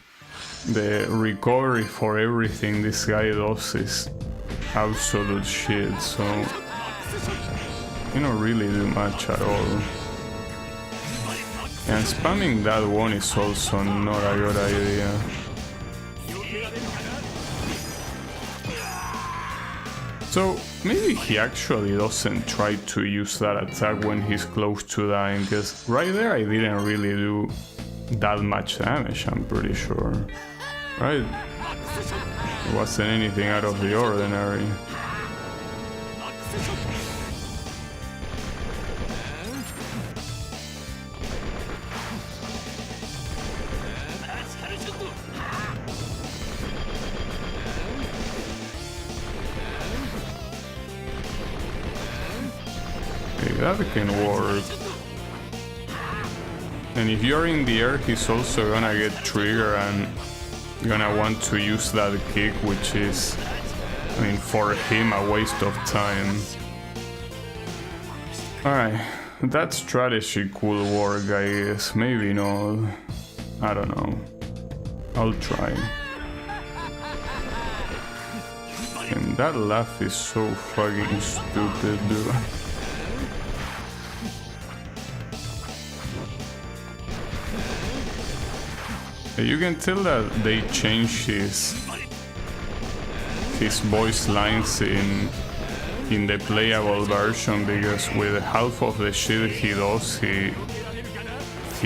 Speaker 1: the recovery for everything this guy does is absolute shit, so you don't really do much at all. And spamming that one is also not a good idea. So maybe he actually doesn't try to use that attack when he's close to dying, because right there I didn't really do that much damage, I'm pretty sure. Right? It wasn't anything out of the ordinary. That can work. And if you're in the air, he's also gonna get triggered and gonna want to use that kick, which is, I mean, for him a waste of time. Alright, that strategy could work, I guess. Maybe not. I don't know. I'll try. And that laugh is so fucking stupid, dude. You can tell that they changed his voice lines in the playable version, because with half of the shit he does, he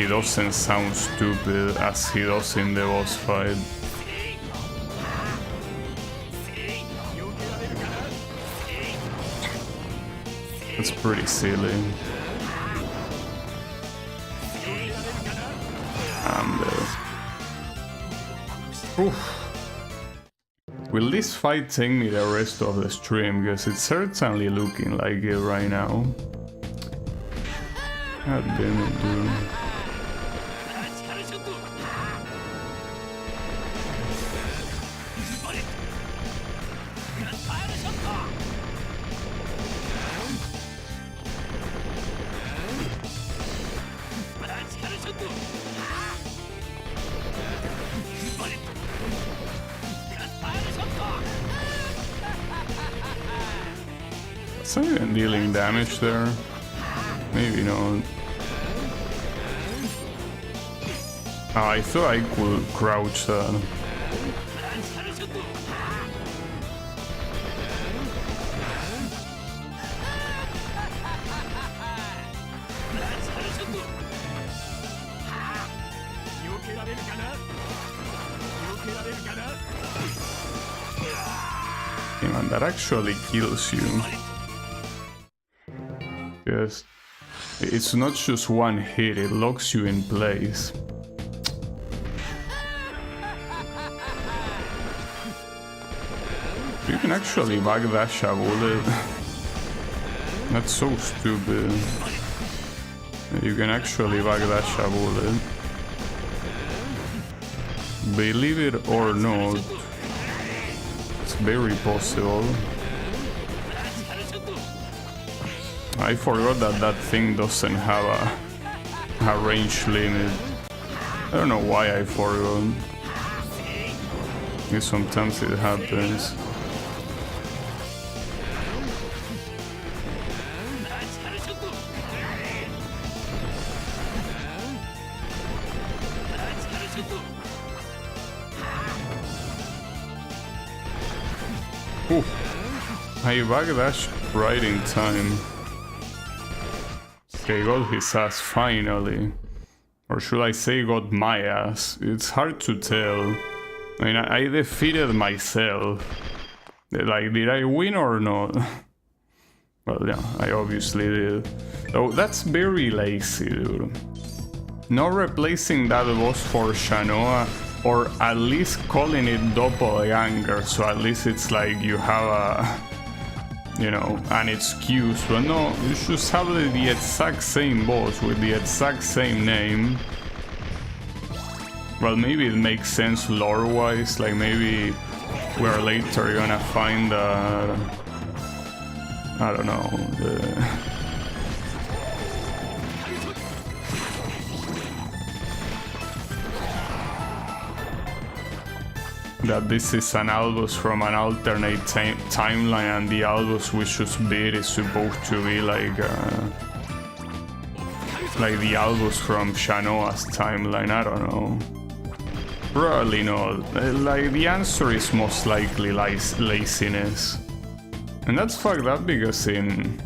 Speaker 1: doesn't sound stupid as he does in the boss fight. It's pretty silly. Oof. Will this fight take me the rest of the stream? Because it's certainly looking like it right now. God damn it, dude. Is that even dealing damage there? Maybe not. Oh, I thought I could crouch that. Hey man, that actually kills you. Yes, it's not just one hit, it locks you in place. You can actually backdash a bullet. That's so stupid. You can actually backdash a bullet. Believe it or not, it's very possible. I forgot that that thing doesn't have a range limit. I don't know why I forgot. Because sometimes it happens. Oof. I backdashed right in time. Okay, got his ass finally. Or should I say got my ass? It's hard to tell. I mean, I defeated myself. Like, did I win or not? Well, yeah, I obviously did. So that's very lazy, dude. Not replacing that boss for Shanoa, or at least calling it doppelganger, so at least it's like you have a, you know, an excuse. But no, you just have the exact same boss with the exact same name. Well, maybe it makes sense lore-wise, like maybe we're later gonna find I don't know, that this is an Albus from an alternate timeline, and the Albus we should beat is supposed to be like the Albus from Shanoa's timeline. I don't know. Probably not. Like, the answer is most likely laziness. And that's fucked up because in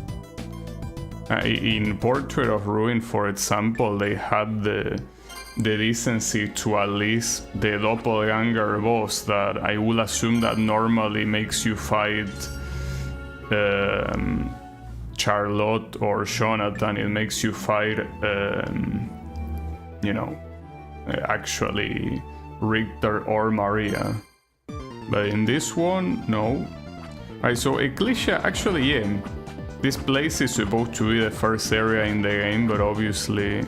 Speaker 1: Portrait of Ruin, for example, they had the decency to at least the doppelganger boss that I will assume that normally makes you fight Charlotte or Jonathan. It makes you fight, you know, actually Richter or Maria. But in this one, no. Alright, so Ecclesia, actually, yeah, this place is supposed to be the first area in the game, but obviously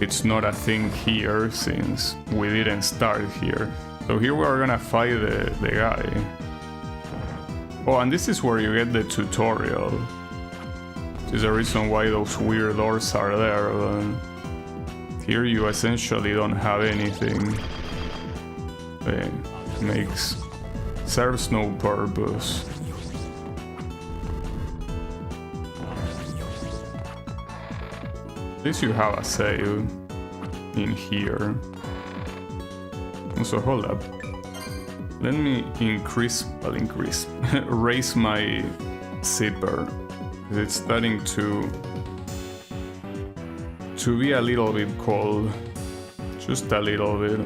Speaker 1: it's not a thing here since we didn't start here. So here we are gonna fight the guy. Oh, and this is where you get the tutorial. Which is the reason why those weird doors are there, but here you essentially don't have anything. It serves no purpose. At least you have a save in here. Also, hold up. Let me raise my zipper. It's starting to be a little bit cold. Just a little bit.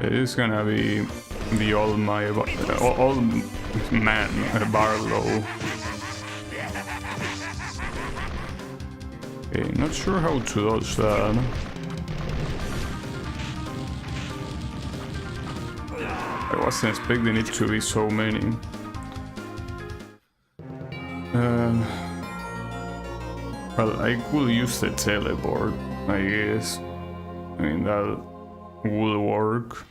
Speaker 1: It is gonna be the old man Barlow. Okay, not sure how to dodge that. I wasn't expecting it to be so many. Well, I could use the teleport, I guess. I mean, that would work.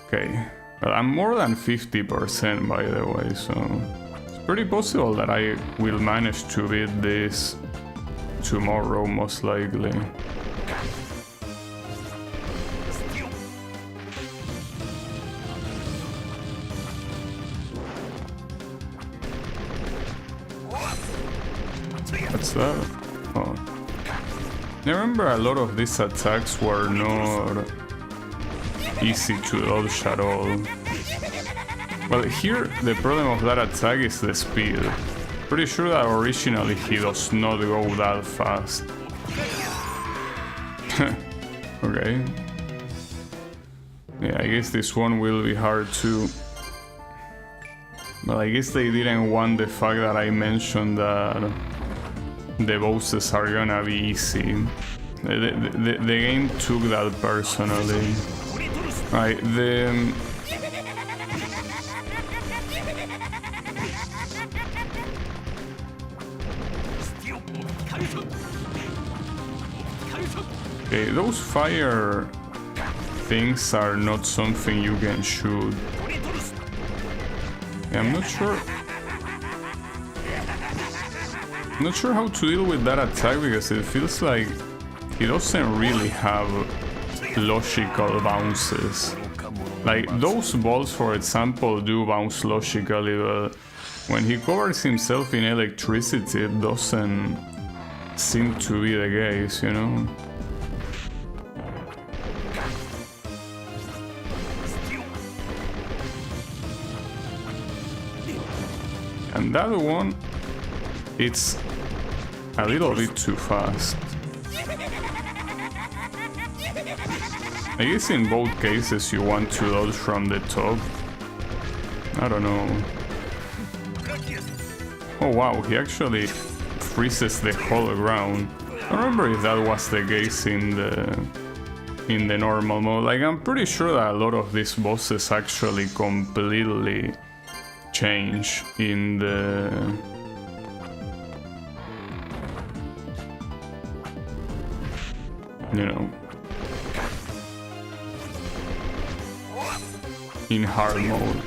Speaker 1: Okay, but I'm more than 50% by the way, so it's pretty possible that I will manage to beat this tomorrow, most likely. What's that? Oh. I remember a lot of these attacks were not easy to dodge at all. Well, here the problem of that attack is the speed. Pretty sure that originally he does not go that fast. Okay. Yeah, I guess this one will be hard too. But I guess they didn't want the fact that I mentioned that the bosses are gonna be easy. The game took that personally. Right, okay, those fire things are not something you can shoot. Yeah, I'm not sure how to deal with that attack because it feels like it doesn't really have logical bounces. Like those balls, for example, do bounce logically, but when he covers himself in electricity, it doesn't seem to be the case, you know? And that one, it's a little bit too fast. I guess in both cases you want to dodge from the top. I don't know. Oh wow, he actually freezes the whole ground. I don't remember if that was the case in the normal mode. Like, I'm pretty sure that a lot of these bosses actually completely change in the... you know, in hard mode.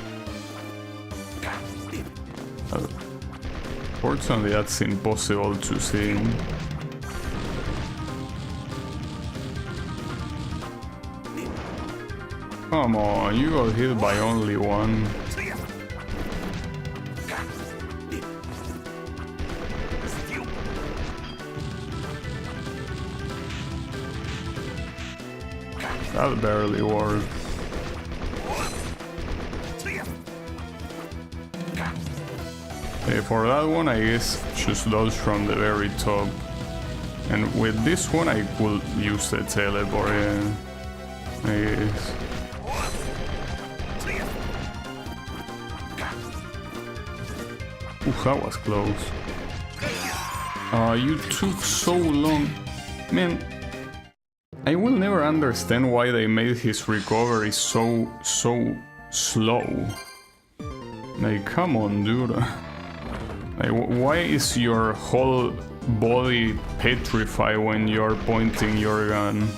Speaker 1: Fortunately, that's impossible to see. Come on, you got hit by only one. That barely worked. Okay, for that one, I guess just dodge from the very top. And with this one, I could use the teleport, yeah. I guess. Ooh, that was close. You took so long. Man, I will never understand why they made his recovery so slow. Like, come on, dude. Like, why is your whole body petrified when you're pointing your gun?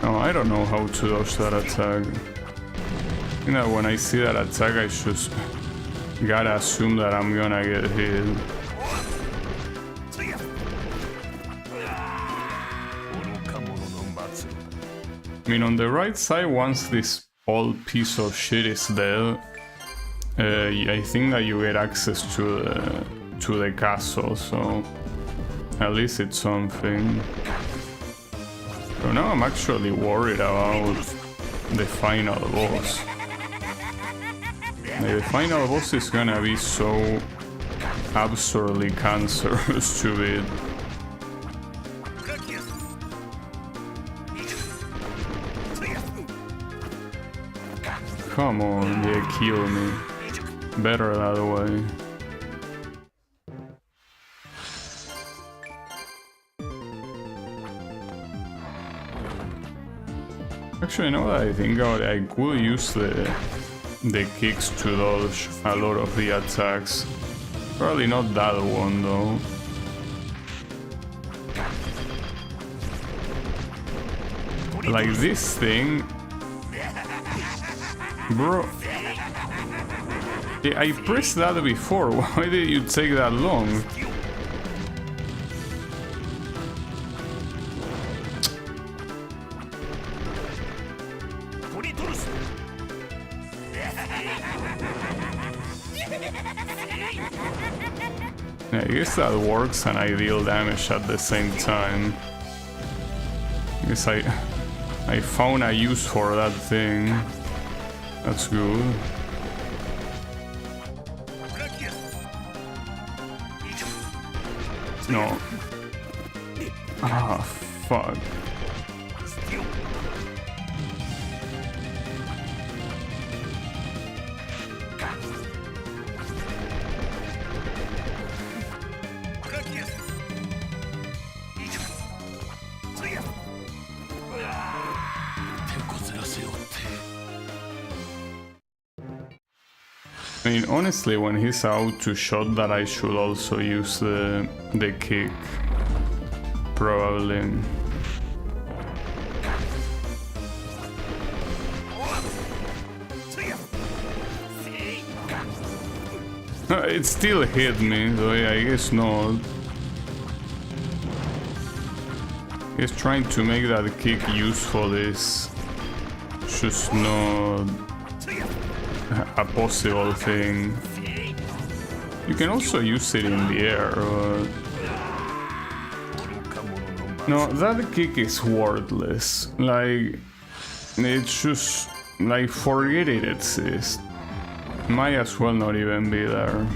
Speaker 1: Oh, I don't know how to dodge that attack. You know, when I see that attack, I just gotta assume that I'm gonna get hit. I mean, on the right side, once this old piece of shit is dead, I think that you get access to the castle, so at least it's something. So now I'm actually worried about the final boss. The final boss is gonna be so absurdly cancerous to beat. Come on, yeah, kill me. Better that way. Actually, now that I think about it, I could use the kicks to dodge a lot of the attacks. Probably not that one though. Like this thing, bro. I pressed that before. Why did you take that long? I guess that works and I deal damage at the same time. I guess I found a use for that thing. That's good. No. Ah, fuck. I mean, honestly, when he's out to shot that, I should also use the kick. Probably. It still hit me, so yeah, I guess not. I guess trying to make that kick useful is just not a possible thing. You can also use it in the air, but... No, that kick is worthless. Like, it's just... like, forget it exists. Might as well not even be there.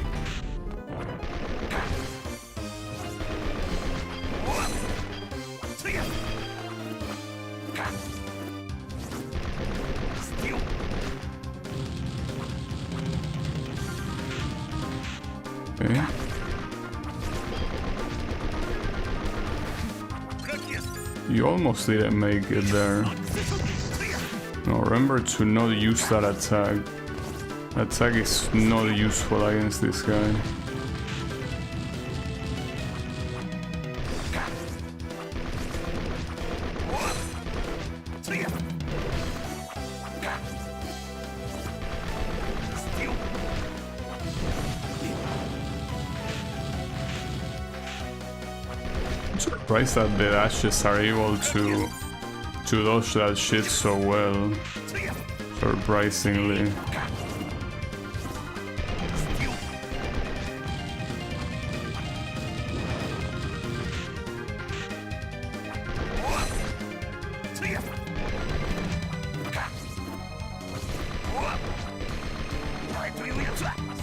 Speaker 1: Okay. You almost didn't make it there. No, remember to not use that attack. Attack is not useful against this guy. I'm surprised that the dashes are able to dodge that shit so well. Surprisingly.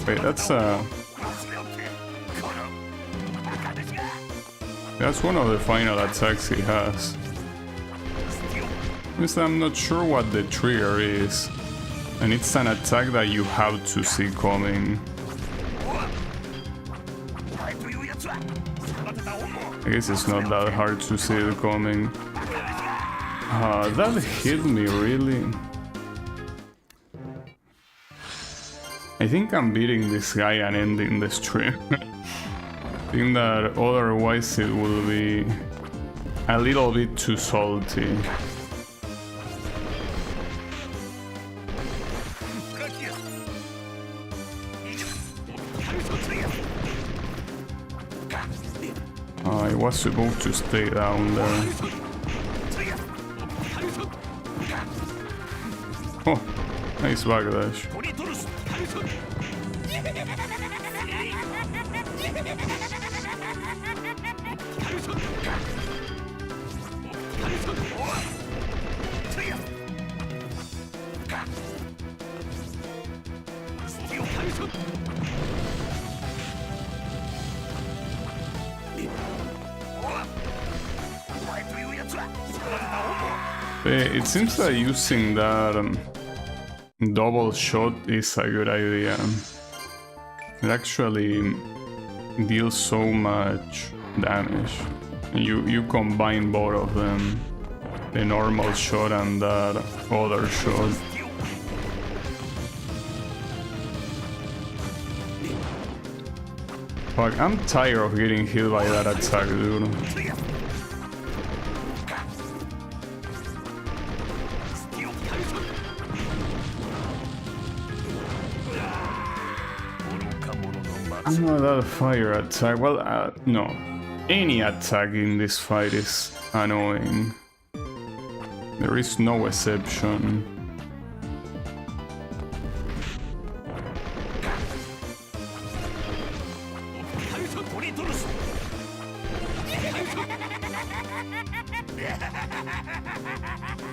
Speaker 1: Wait, that's one of the final attacks he has. I'm not sure what the trigger is, and it's an attack that you have to see coming. I guess it's not that hard to see it coming. That hit me, really. I think I'm beating this guy and ending the stream. I think that otherwise it will be a little bit too salty. I was supposed to stay down there. Oh, nice backdash. It seems that using that double shot is a good idea. It actually deals so much damage. You combine both of them, the normal shot and that other shot. Fuck, I'm tired of getting hit by that attack, dude. No, that fire attack. Well, no. Any attack in this fight is annoying. There is no exception.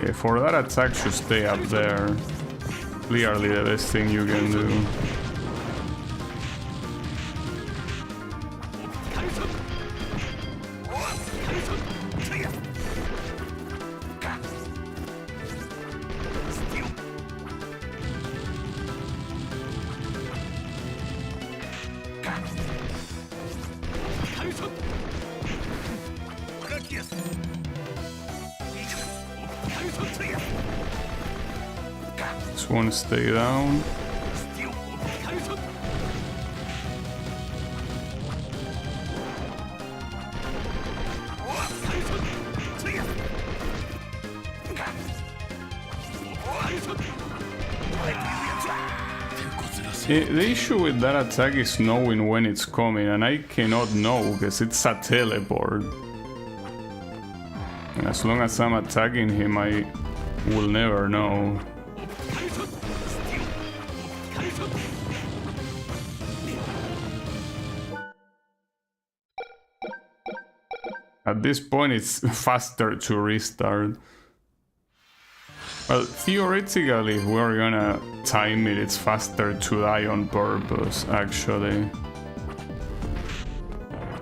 Speaker 1: Okay, for that attack to stay up there. Clearly the best thing you can do. Just want to stay down. The issue with that attack is knowing when it's coming, and I cannot know because it's a teleport. And as long as I'm attacking him, I will never know. At this point, it's faster to restart. Well, theoretically, if we're gonna time it, it's faster to die on purpose, actually.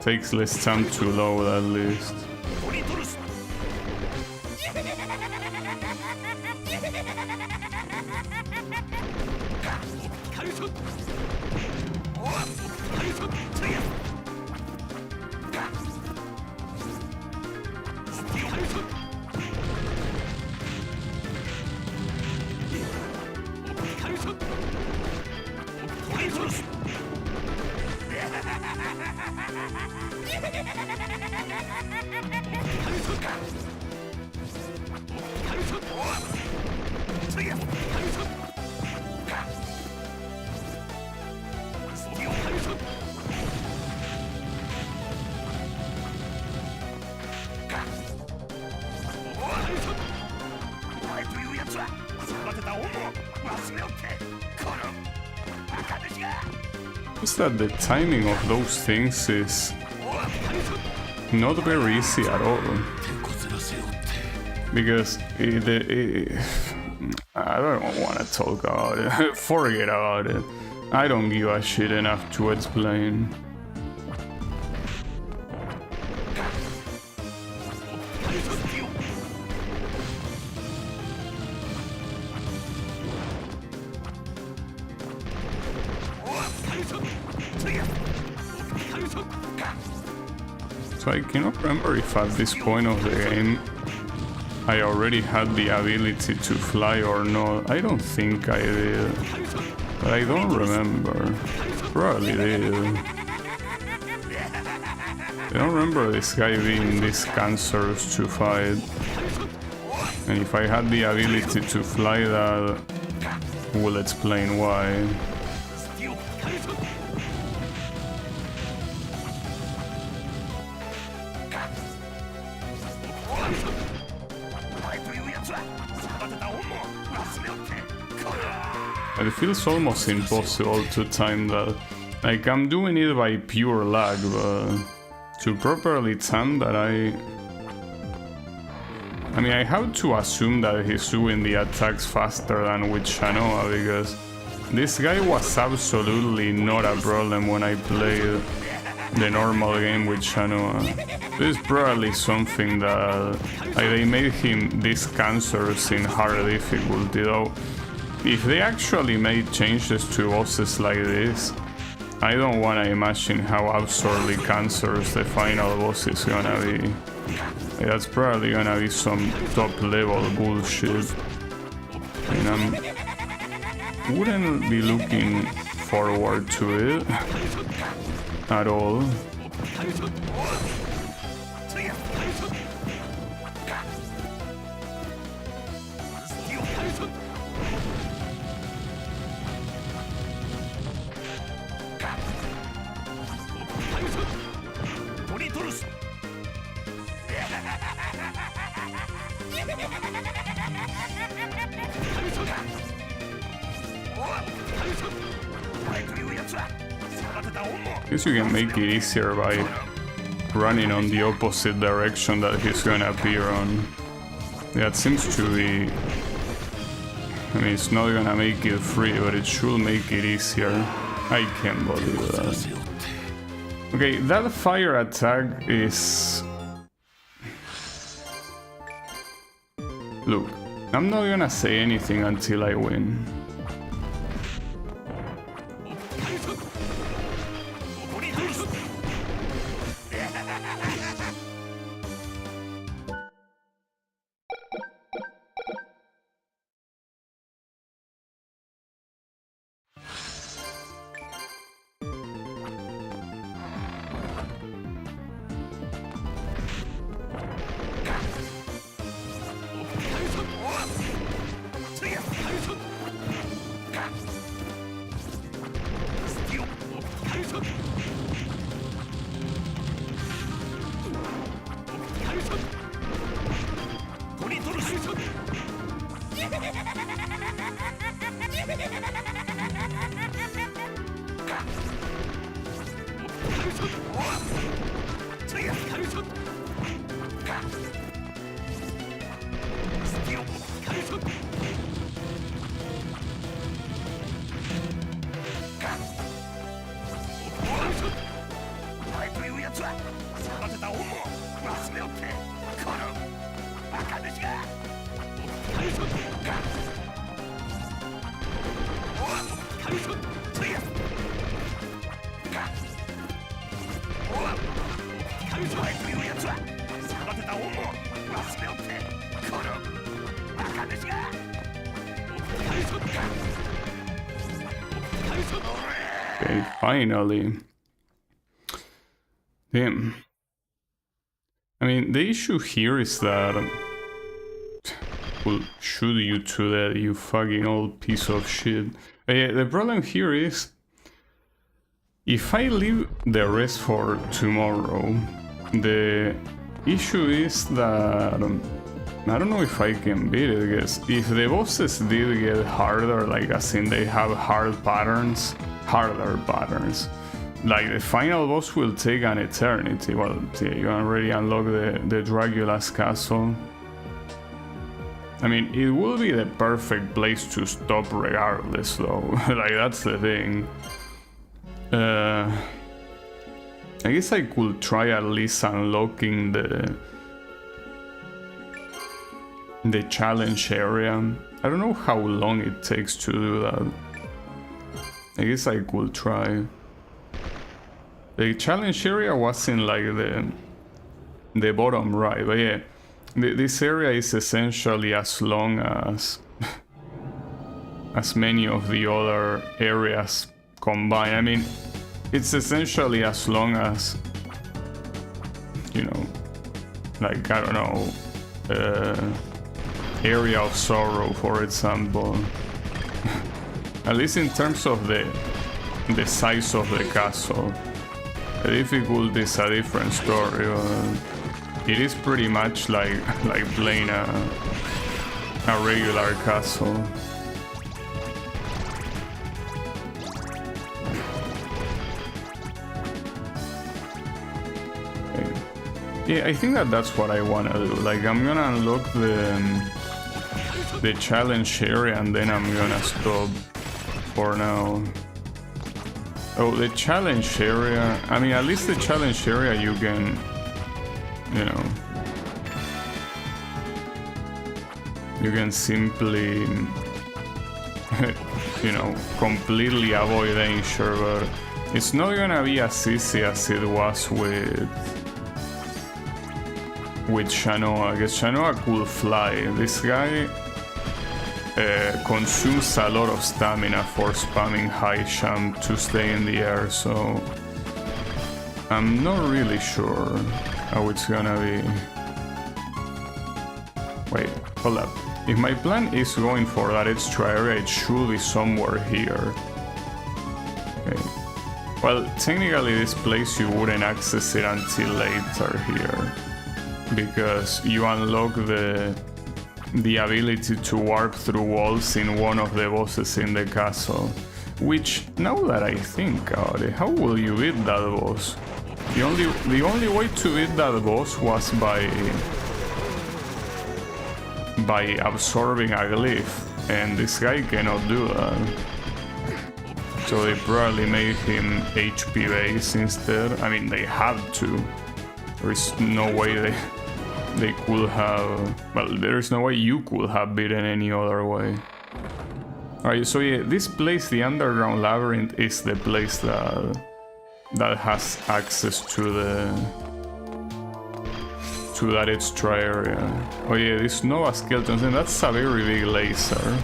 Speaker 1: Takes less time to load, at least. Is that the timing of those things is not very easy at all, because I don't want to talk about it. Forget about it. I don't give a shit enough to explain. So I cannot remember if at this point of the game I already had the ability to fly or not. I don't think I did, but I don't remember. Probably did. I don't remember this guy being this cancerous to fight. And if I had the ability to fly, that will explain why. It feels almost impossible to time that. Like, I'm doing it by pure lag, but to properly time that I mean, I have to assume that he's doing the attacks faster than with Shanoa, because this guy was absolutely not a problem when I played the normal game with Shanoa. This is probably something that they made him this cancerous in hard difficulty, though. If they actually made changes to bosses like this, I don't want to imagine how absurdly cancerous the final boss is gonna be. That's probably gonna be some top level bullshit. And I wouldn't be looking forward to it at all. I guess you can make it easier by running on the opposite direction that he's gonna appear on. That seems to be... I mean, it's not gonna make it free, but it should make it easier. I can't believe that. Okay, that fire attack is... Look, I'm not gonna say anything until I win. Okay, finally. Damn. I mean, the issue here is that will shoot you to death, you fucking old piece of shit. But yeah, the problem here is if I leave the rest for tomorrow, the issue is that I don't know if I can beat it, because if the bosses did get harder, like as in they have harder patterns, like the final boss will take an eternity. Well, yeah, you already unlock the Dracula's castle. I mean, it will be the perfect place to stop regardless, though. Like, that's the thing. I guess I could try at least unlocking the challenge area. I don't know how long it takes to do that. I guess I could try. The challenge area was in like the bottom right, but yeah, this area is essentially as long as as many of the other areas combined. I mean, it's essentially as long as, you know, like, I don't know, Area of Sorrow, for example. At least in terms of the size of the castle. The difficulty is a different story. It is pretty much like playing a regular castle. Okay. Yeah, I think that's what I wanna do. Like, I'm gonna unlock the challenge area and then I'm gonna stop for now. Oh, the challenge area. I mean, at least the challenge area you can, you know, you can simply, you know, completely avoid danger, but it's not gonna be as easy as it was with Shanoa, because Shanoa could fly. This guy consumes a lot of stamina for spamming high jump to stay in the air, so I'm not really sure how it's gonna be. Wait, hold up. If my plan is going for that extra area, it should be somewhere here. Okay. Well, technically this place you wouldn't access it until later here, because you unlock the ability to warp through walls in one of the bosses in the castle. Which, now that I think about it, how will you beat that boss? The only way to beat that boss was by absorbing a glyph, and this guy cannot do that. So they probably made him HP base instead. I mean, they had to. There is no way they could have, well, there is no way you could have beaten any other way. Alright, so yeah, this place, the underground labyrinth, is the place that has access to that extra area. Oh yeah, this Nova Skeletons, and that's a very big laser.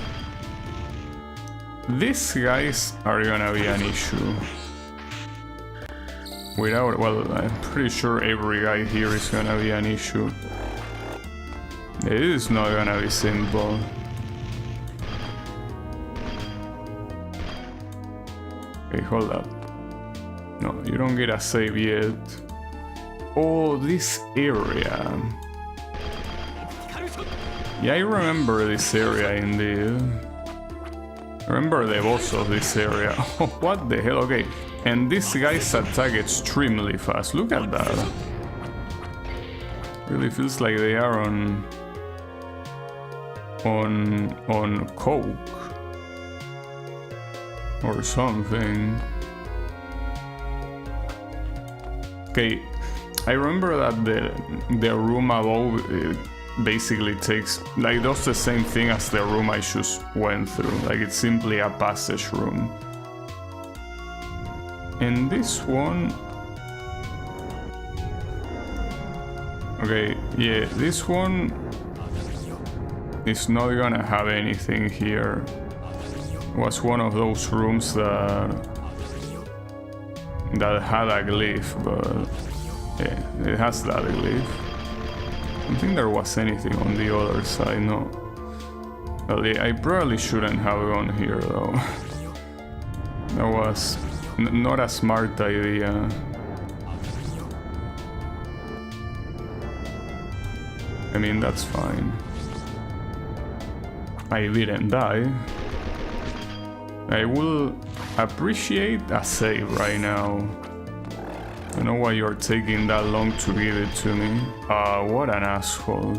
Speaker 1: These guys are gonna be an issue. Without, well, I'm pretty sure every guy here is gonna be an issue. It is not gonna be simple. Okay, hold up. No, you don't get a save yet. Oh, this area. Yeah, I remember this area indeed. I remember the boss of this area. Oh, what the hell? Okay, and these guys attack extremely fast. Look at that. Really feels like they are on coke or something. Okay, I remember that the room above basically takes, like, does the same thing as the room I just went through. Like, it's simply a passage room. And this one, okay, yeah, this one is not gonna have anything here. It was one of those rooms that had a glyph, but yeah, it has that glyph. don't think there was anything on the other side, no. Well, I probably shouldn't have gone here though. That was not a smart idea. I mean, that's fine. I didn't die. I will appreciate a save right now. I don't know why you're taking that long to give it to me. What an asshole.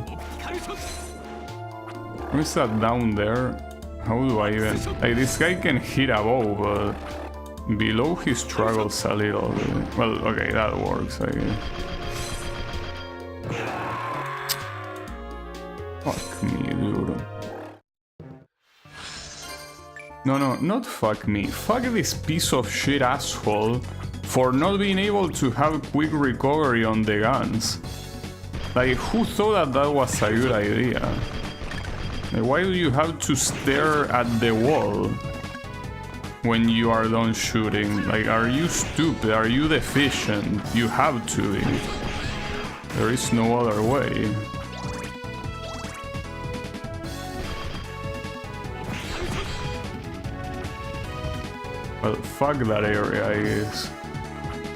Speaker 1: What is that down there? How do I even... Like, this guy can hit above, but below he struggles a little bit. Well, okay, that works, I guess. Fuck me, dude. No, not fuck me. Fuck this piece of shit asshole for not being able to have quick recovery on the guns. Like, who thought that that was a good idea? Like, why do you have to stare at the wall when you are done shooting? Like, are you stupid? Are you deficient? You have to be. There is no other way. Well, fuck that area, I guess.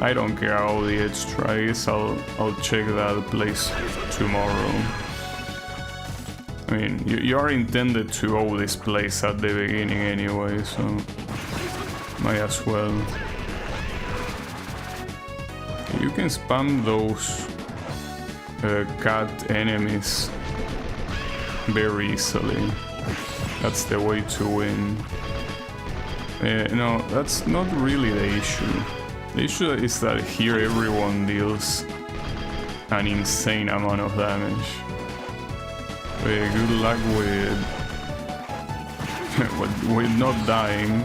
Speaker 1: I don't care how the edge tries. I'll check that place tomorrow. I mean, you are intended to go this place at the beginning anyway, so might as well. You can spam those cat enemies very easily. That's the way to win. No, that's not really the issue. The issue is that here everyone deals an insane amount of damage. Good luck with not dying.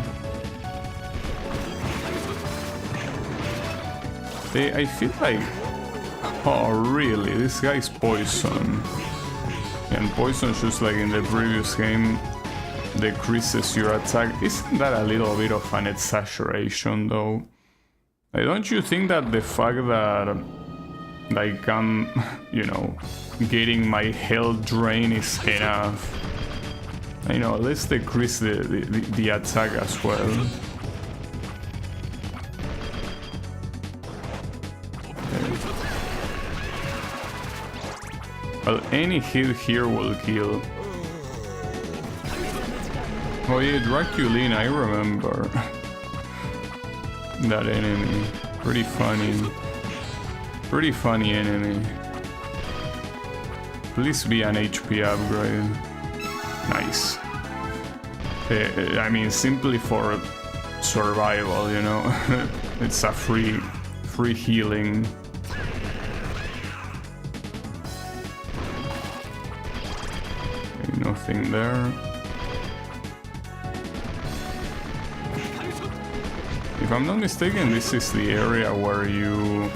Speaker 1: I feel like... Oh, really? This guy's poison. And poison, just like in the previous game, decreases your attack. Isn't that a little bit of an exaggeration, though? Like, don't you think that the fact that like I'm, you know, getting my health drain is enough? You know, let's decrease the attack as well. Well, any hit here will kill. Oh yeah, Draculina, I remember that enemy. Pretty funny. Pretty funny enemy. Please be an HP upgrade. Nice. I mean, simply for survival, you know. It's a free healing. Okay, nothing there. If I'm not mistaken, this is the area where you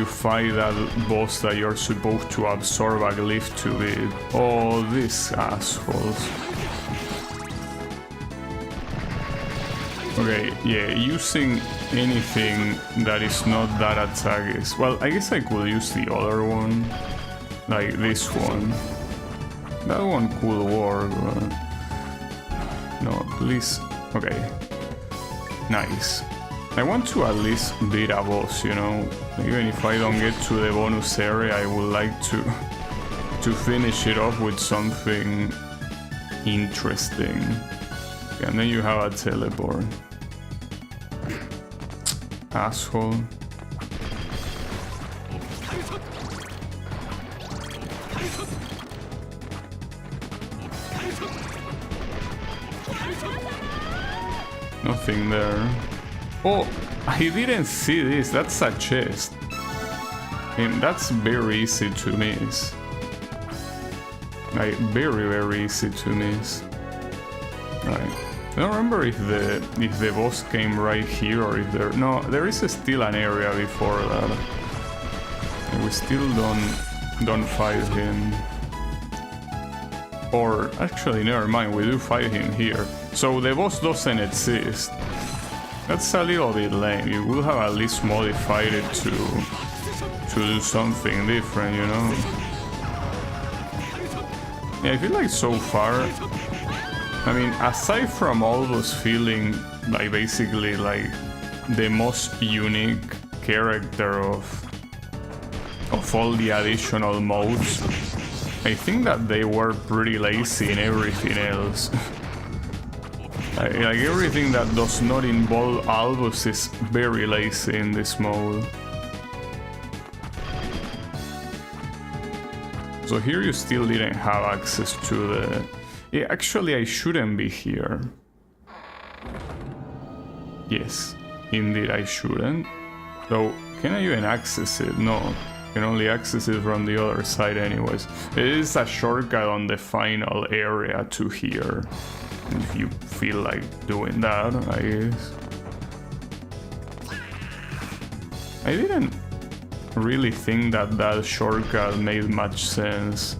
Speaker 1: fight that boss that you're supposed to absorb a glyph to beat. Oh, these assholes. Okay, yeah, using anything that is not that attack is... Well, I guess I could use the other one. Like this one. That one could work, but... No, please... Okay. Nice. I want to at least beat a boss, you know. Even if I don't get to the bonus area, I would like to finish it off with something interesting. And then you have a teleport. Asshole. Nothing there. Oh, I didn't see this. That's a chest. And that's very easy to miss. Like, very easy to miss. Right. I don't remember if the boss came right here or if there... No, there is still an area before that. And we still don't fight him. Or, actually, never mind, we do fight him here. So the boss doesn't exist. That's a little bit lame. You would have at least modified it to do something different, you know? Yeah, I feel like so far, I mean, aside from Albus feeling like basically like the most unique character of all the additional modes, I think that they were pretty lazy in everything else. like everything that does not involve Albus is very lazy in this mode. So here you still didn't have access to the... Yeah, actually I shouldn't be here. Yes, indeed I shouldn't. So, can I even access it? No, I can only access it from the other side anyways. It is a shortcut on the final area to here. If you feel like doing that, I guess. I didn't really think that that shortcut made much sense,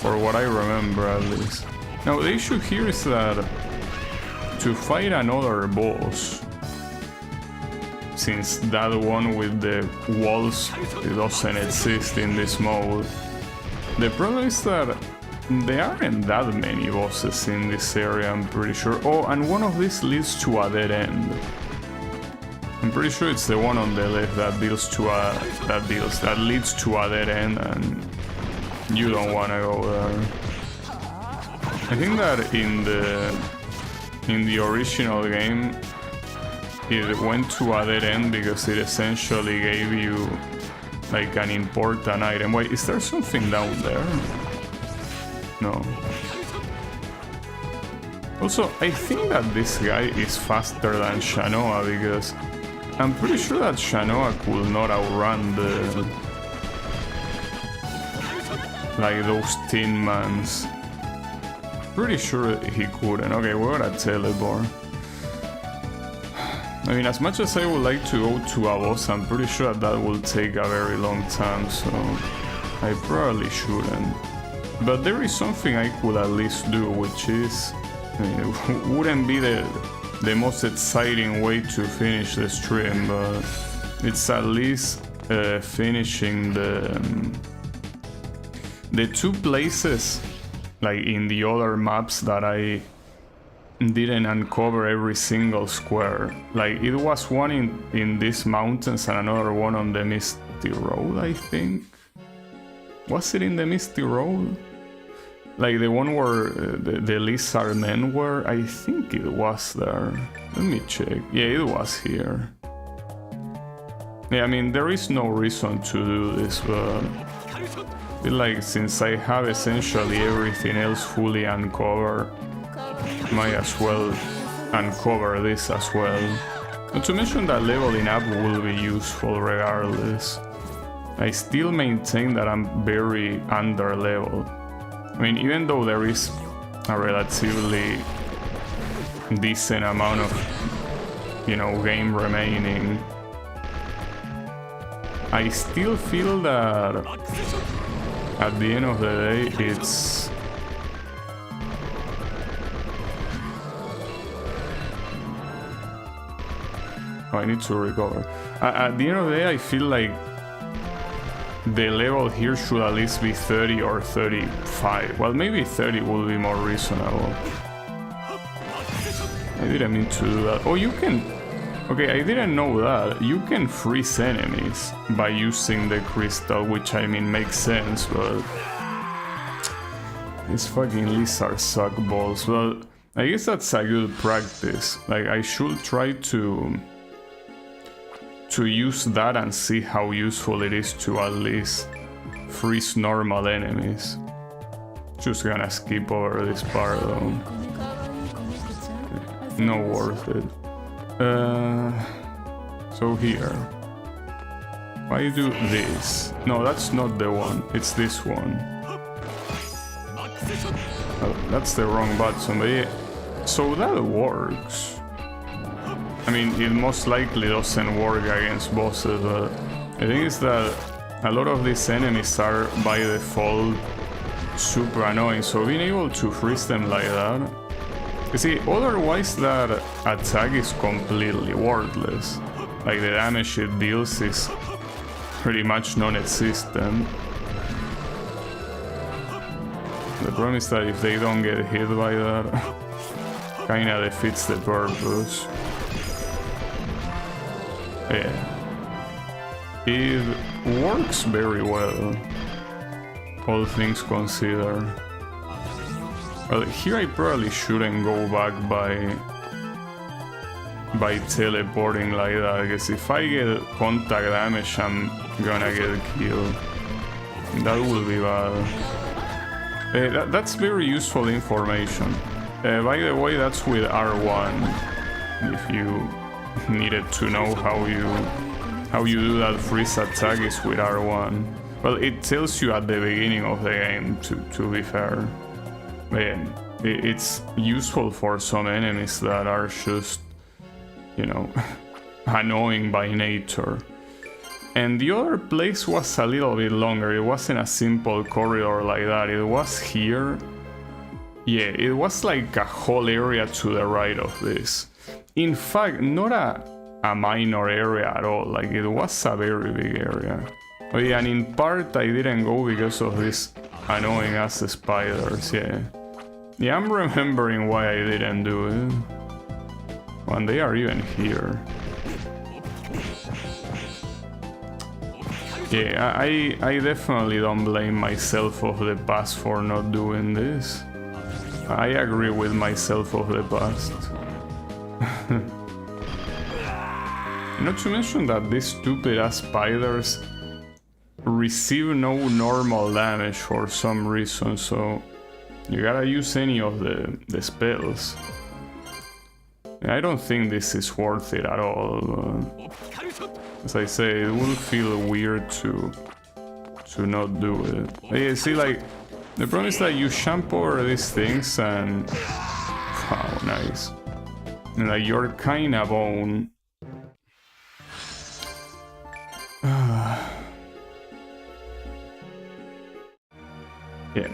Speaker 1: for what I remember at least. Now the issue here is that to fight another boss, since that one with the walls doesn't exist in this mode, the problem is that there aren't that many bosses in this area, I'm pretty sure. Oh, and one of these leads to a dead end. I'm pretty sure it's the one on the left that leads to a dead end, and you don't want to go there. I think that in the original game it went to a dead end because it essentially gave you like an important item. Wait, is there something down there? No. Also, I think that this guy is faster than Shanoa because I'm pretty sure that Shanoa could not outrun the... like those Tin Mans. Pretty sure he couldn't. Okay, we're gonna teleport. I mean, as much as I would like to go to a boss, I'm pretty sure that will take a very long time, so I probably shouldn't. But there is something I could at least do, which is... I mean, it wouldn't be the most exciting way to finish the stream, but it's at least finishing the two places like in the other maps that I didn't uncover every single square. Like it was one in these mountains and another one on the Misty Road, I think. Was it in the Misty Road? Like the one where the lizard men were? I think it was there. Let me check. Yeah, it was here. Yeah, I mean, there is no reason to do this, but I feel like since I have essentially everything else fully uncovered, might as well uncover this as well. Not to mention that leveling up will be useful regardless. I still maintain that I'm very under leveled. I mean, even though there is a relatively decent amount of, you know, game remaining, I still feel that at the end of the day it's... Oh, I need to recover. At the end of the day, I feel like the level here should at least be 30 or 35. Well, maybe 30 will be more reasonable. I didn't mean to do that. Oh, you can... Okay, I didn't know that. You can freeze enemies by using the crystal, which I mean makes sense, but... These fucking lizards suck balls. Well, I guess that's a good practice. Like, I should try to use that and see how useful it is to at least freeze normal enemies. Just gonna skip over this part though. No worth it. So here. Why do this? No, that's not the one. It's this one. Oh, that's the wrong button. But yeah. So that works. I mean, it most likely doesn't work against bosses, but the thing is that a lot of these enemies are by default super annoying, so being able to freeze them like that... You see, otherwise that attack is completely worthless. Like the damage it deals is pretty much non-existent. The problem is that if they don't get hit by that, kinda defeats the purpose. Yeah. It works very well, all things considered. Well, here I probably shouldn't go back by teleporting like that, because if I get contact damage, I'm gonna get killed. That will be bad. That's very useful information. By the way, that's with R1, if you needed to know how you do that freeze attack is with R1. Well, it tells you at the beginning of the game, to be fair. Man, it's useful for some enemies that are just, you know, annoying by nature. And the other place was a little bit longer. It wasn't a simple corridor like that. It was here. Yeah, it was like a whole area to the right of this. In fact, not a minor area at all. Like, it was a very big area. Oh yeah, and in part I didn't go because of these annoying ass spiders, yeah. Yeah, I'm remembering why I didn't do it. And they are even here. Yeah, I definitely don't blame myself of the past for not doing this. I agree with myself of the past. Not to mention that these stupid ass spiders receive no normal damage for some reason, so you gotta use any of the spells. I don't think this is worth it at all. As I say, it will feel weird to not do it. Yeah, see, like, the problem is that you jump over these things and... Wow, nice. And like, you're kinda bone. Yeah.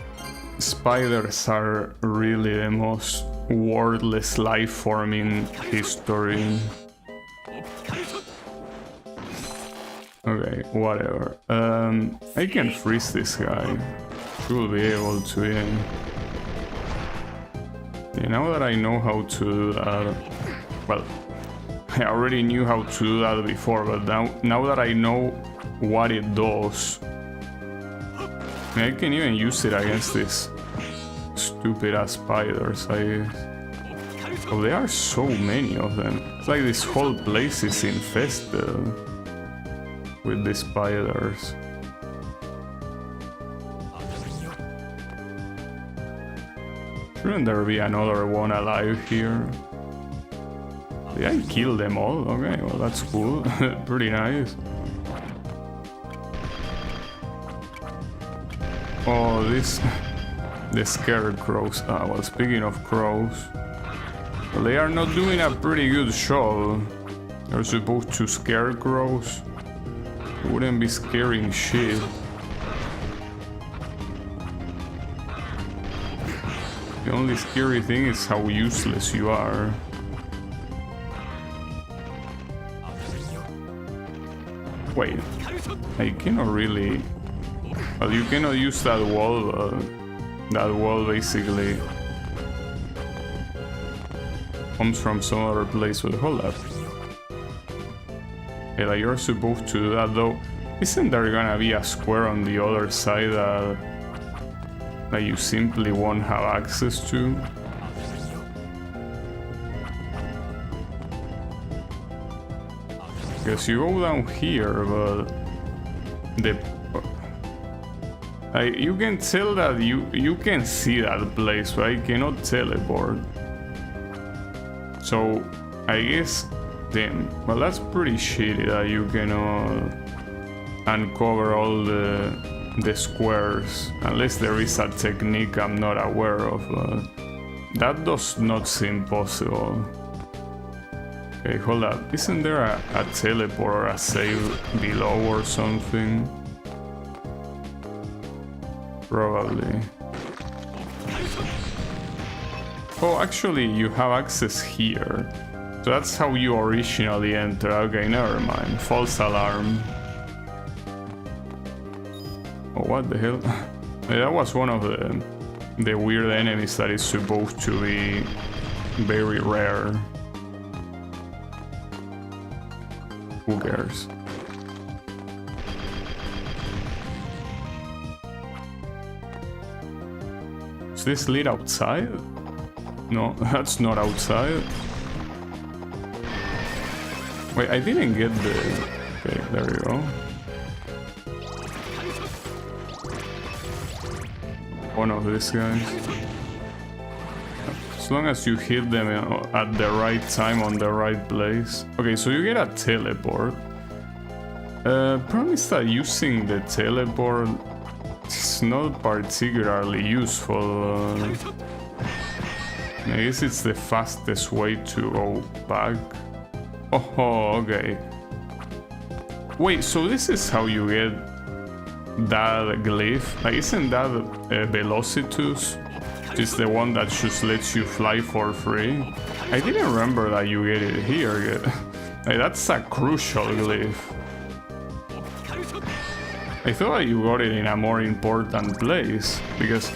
Speaker 1: Spiders are really the most wordless life form in history. Okay, whatever. I can freeze this guy. Should be able to, yeah. Yeah, now that I know how to do that... Well, I already knew how to do that before, but now that I know what it does... I can even use it against these stupid ass spiders, I guess. Oh, there are so many of them. It's like this whole place is infested with these spiders. Shouldn't there be another one alive here? Did I kill them all? Okay, well that's cool. Pretty nice. Oh, the scarecrows. Well, speaking of crows, well, they are not doing a pretty good job. They're supposed to scare crows. They wouldn't be scaring shit. The only scary thing is how useless you are. Wait, I cannot really... Well, you cannot use that wall. That wall basically comes from some other place. But hold up. Yeah, like you're supposed to do that though. Isn't there gonna be a square on the other side that you simply won't have access to? Because you go down here, but you can tell that you can see that place, but I cannot teleport. So I guess, damn, well that's pretty shitty that you cannot uncover all the squares, unless there is a technique I'm not aware of, but that does not seem possible. Okay, hold up, isn't there a teleport or a save below or something? Probably. Oh, actually you have access here. So that's how you originally enter. Okay, never mind. False alarm. Oh, what the hell? That was one of the weird enemies that is supposed to be very rare. Who cares? Is this lit outside? No, that's not outside. Wait, I didn't get the... Okay, there you go. One of these guys. As long as you hit them at the right time on the right place. Okay, so you get a teleport. Problem is that using the teleport is not particularly useful. I guess it's the fastest way to go back. Oh, okay. Wait, so this is how you get that glyph? Like, isn't that Velocitus? Is the one that just lets you fly for free? I didn't remember that you get it here yet. Like, that's a crucial glyph. I thought that you got it in a more important place, because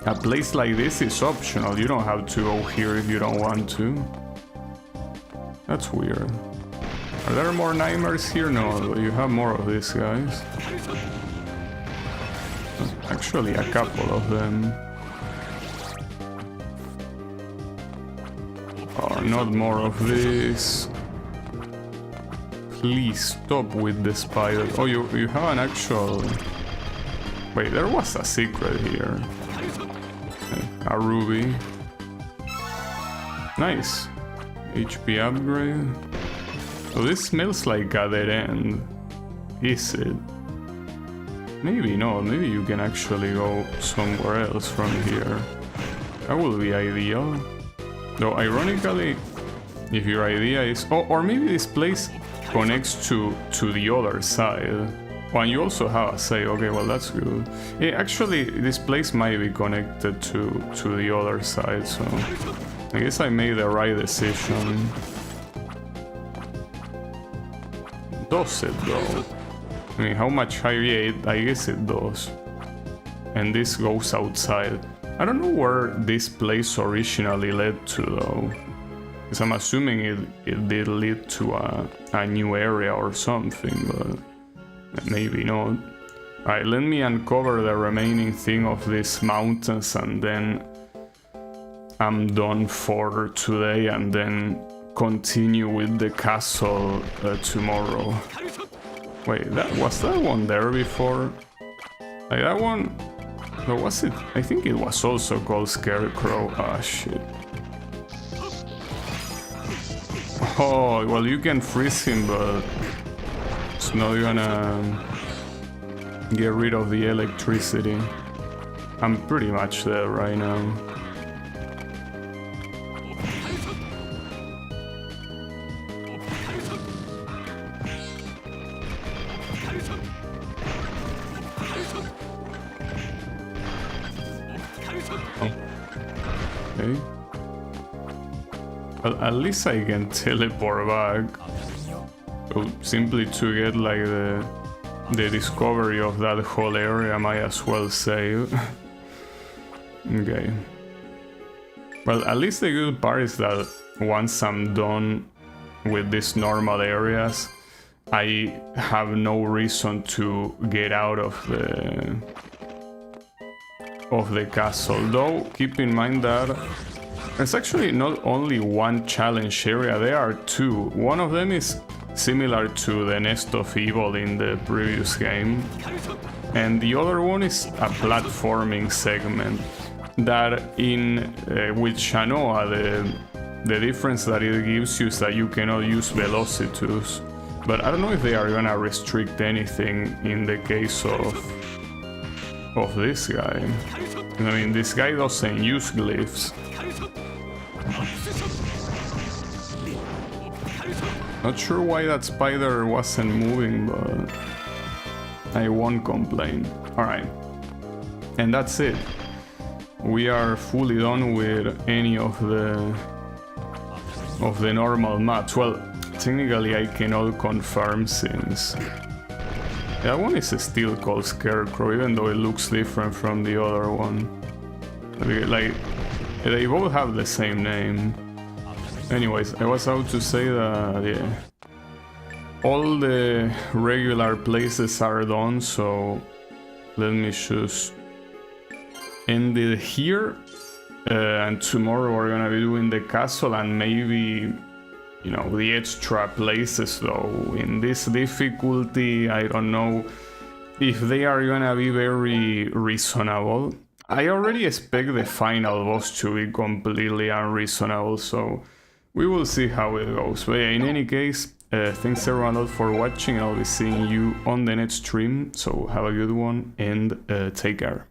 Speaker 1: a place like this is optional. You don't have to go here if you don't want to. That's weird. Are there more nightmares here? No, you have more of these guys. Actually, a couple of them. Oh, not more of this. Please stop with the spider. Oh, you have an actual... Wait, there was a secret here. A ruby. Nice. HP upgrade. So this smells like a dead end. Is it? Maybe not. Maybe you can actually go somewhere else from here. That will be ideal. Though ironically, if your idea is... Oh, or maybe this place connects to the other side. Oh, and you also have a say. Okay, well, that's good. Yeah, actually, this place might be connected to the other side, so... I guess I made the right decision. Does it, though? I mean, how much higher? Yeah, I guess it does. And this goes outside. I don't know where this place originally led to, though. Because I'm assuming it did lead to a new area or something, but maybe not. Alright, let me uncover the remaining thing of these mountains, and then I'm done for today, and then continue with the castle tomorrow. Wait, was that one there before? Like, that one... Or was it? I think it was also called Scarecrow. Ah, shit. Oh, well, you can freeze him, but it's not gonna get rid of the electricity. I'm pretty much there right now. Okay. Well, at least I can teleport back. So simply to get like the discovery of that whole area, I might as well save. Okay. Well, at least the good part is that once I'm done with these normal areas, I have no reason to get out of the castle. Though, keep in mind that there's actually not only one challenge area, there are two. One of them is similar to the Nest of Evil in the previous game, and the other one is a platforming segment that with Shanoa, the difference that it gives you is that you cannot use Velocitus. But I don't know if they are gonna restrict anything in the case of this guy. I mean, this guy doesn't use glyphs. Not sure why that spider wasn't moving, but I won't complain. Alright. And that's it. We are fully done with any of the normal maps. Well, technically I cannot confirm since that one is still called Scarecrow, even though it looks different from the other one. Like, they both have the same name. Anyways, I was about to say that, yeah, all the regular places are done, so let me just end it here. And tomorrow we're gonna be doing the castle and maybe, you know, the extra places, though. In this difficulty, I don't know if they are gonna be very reasonable. I already expect the final boss to be completely unreasonable, so we will see how it goes. But yeah, in any case, thanks everyone a lot for watching. I'll be seeing you on the next stream, so have a good one and take care.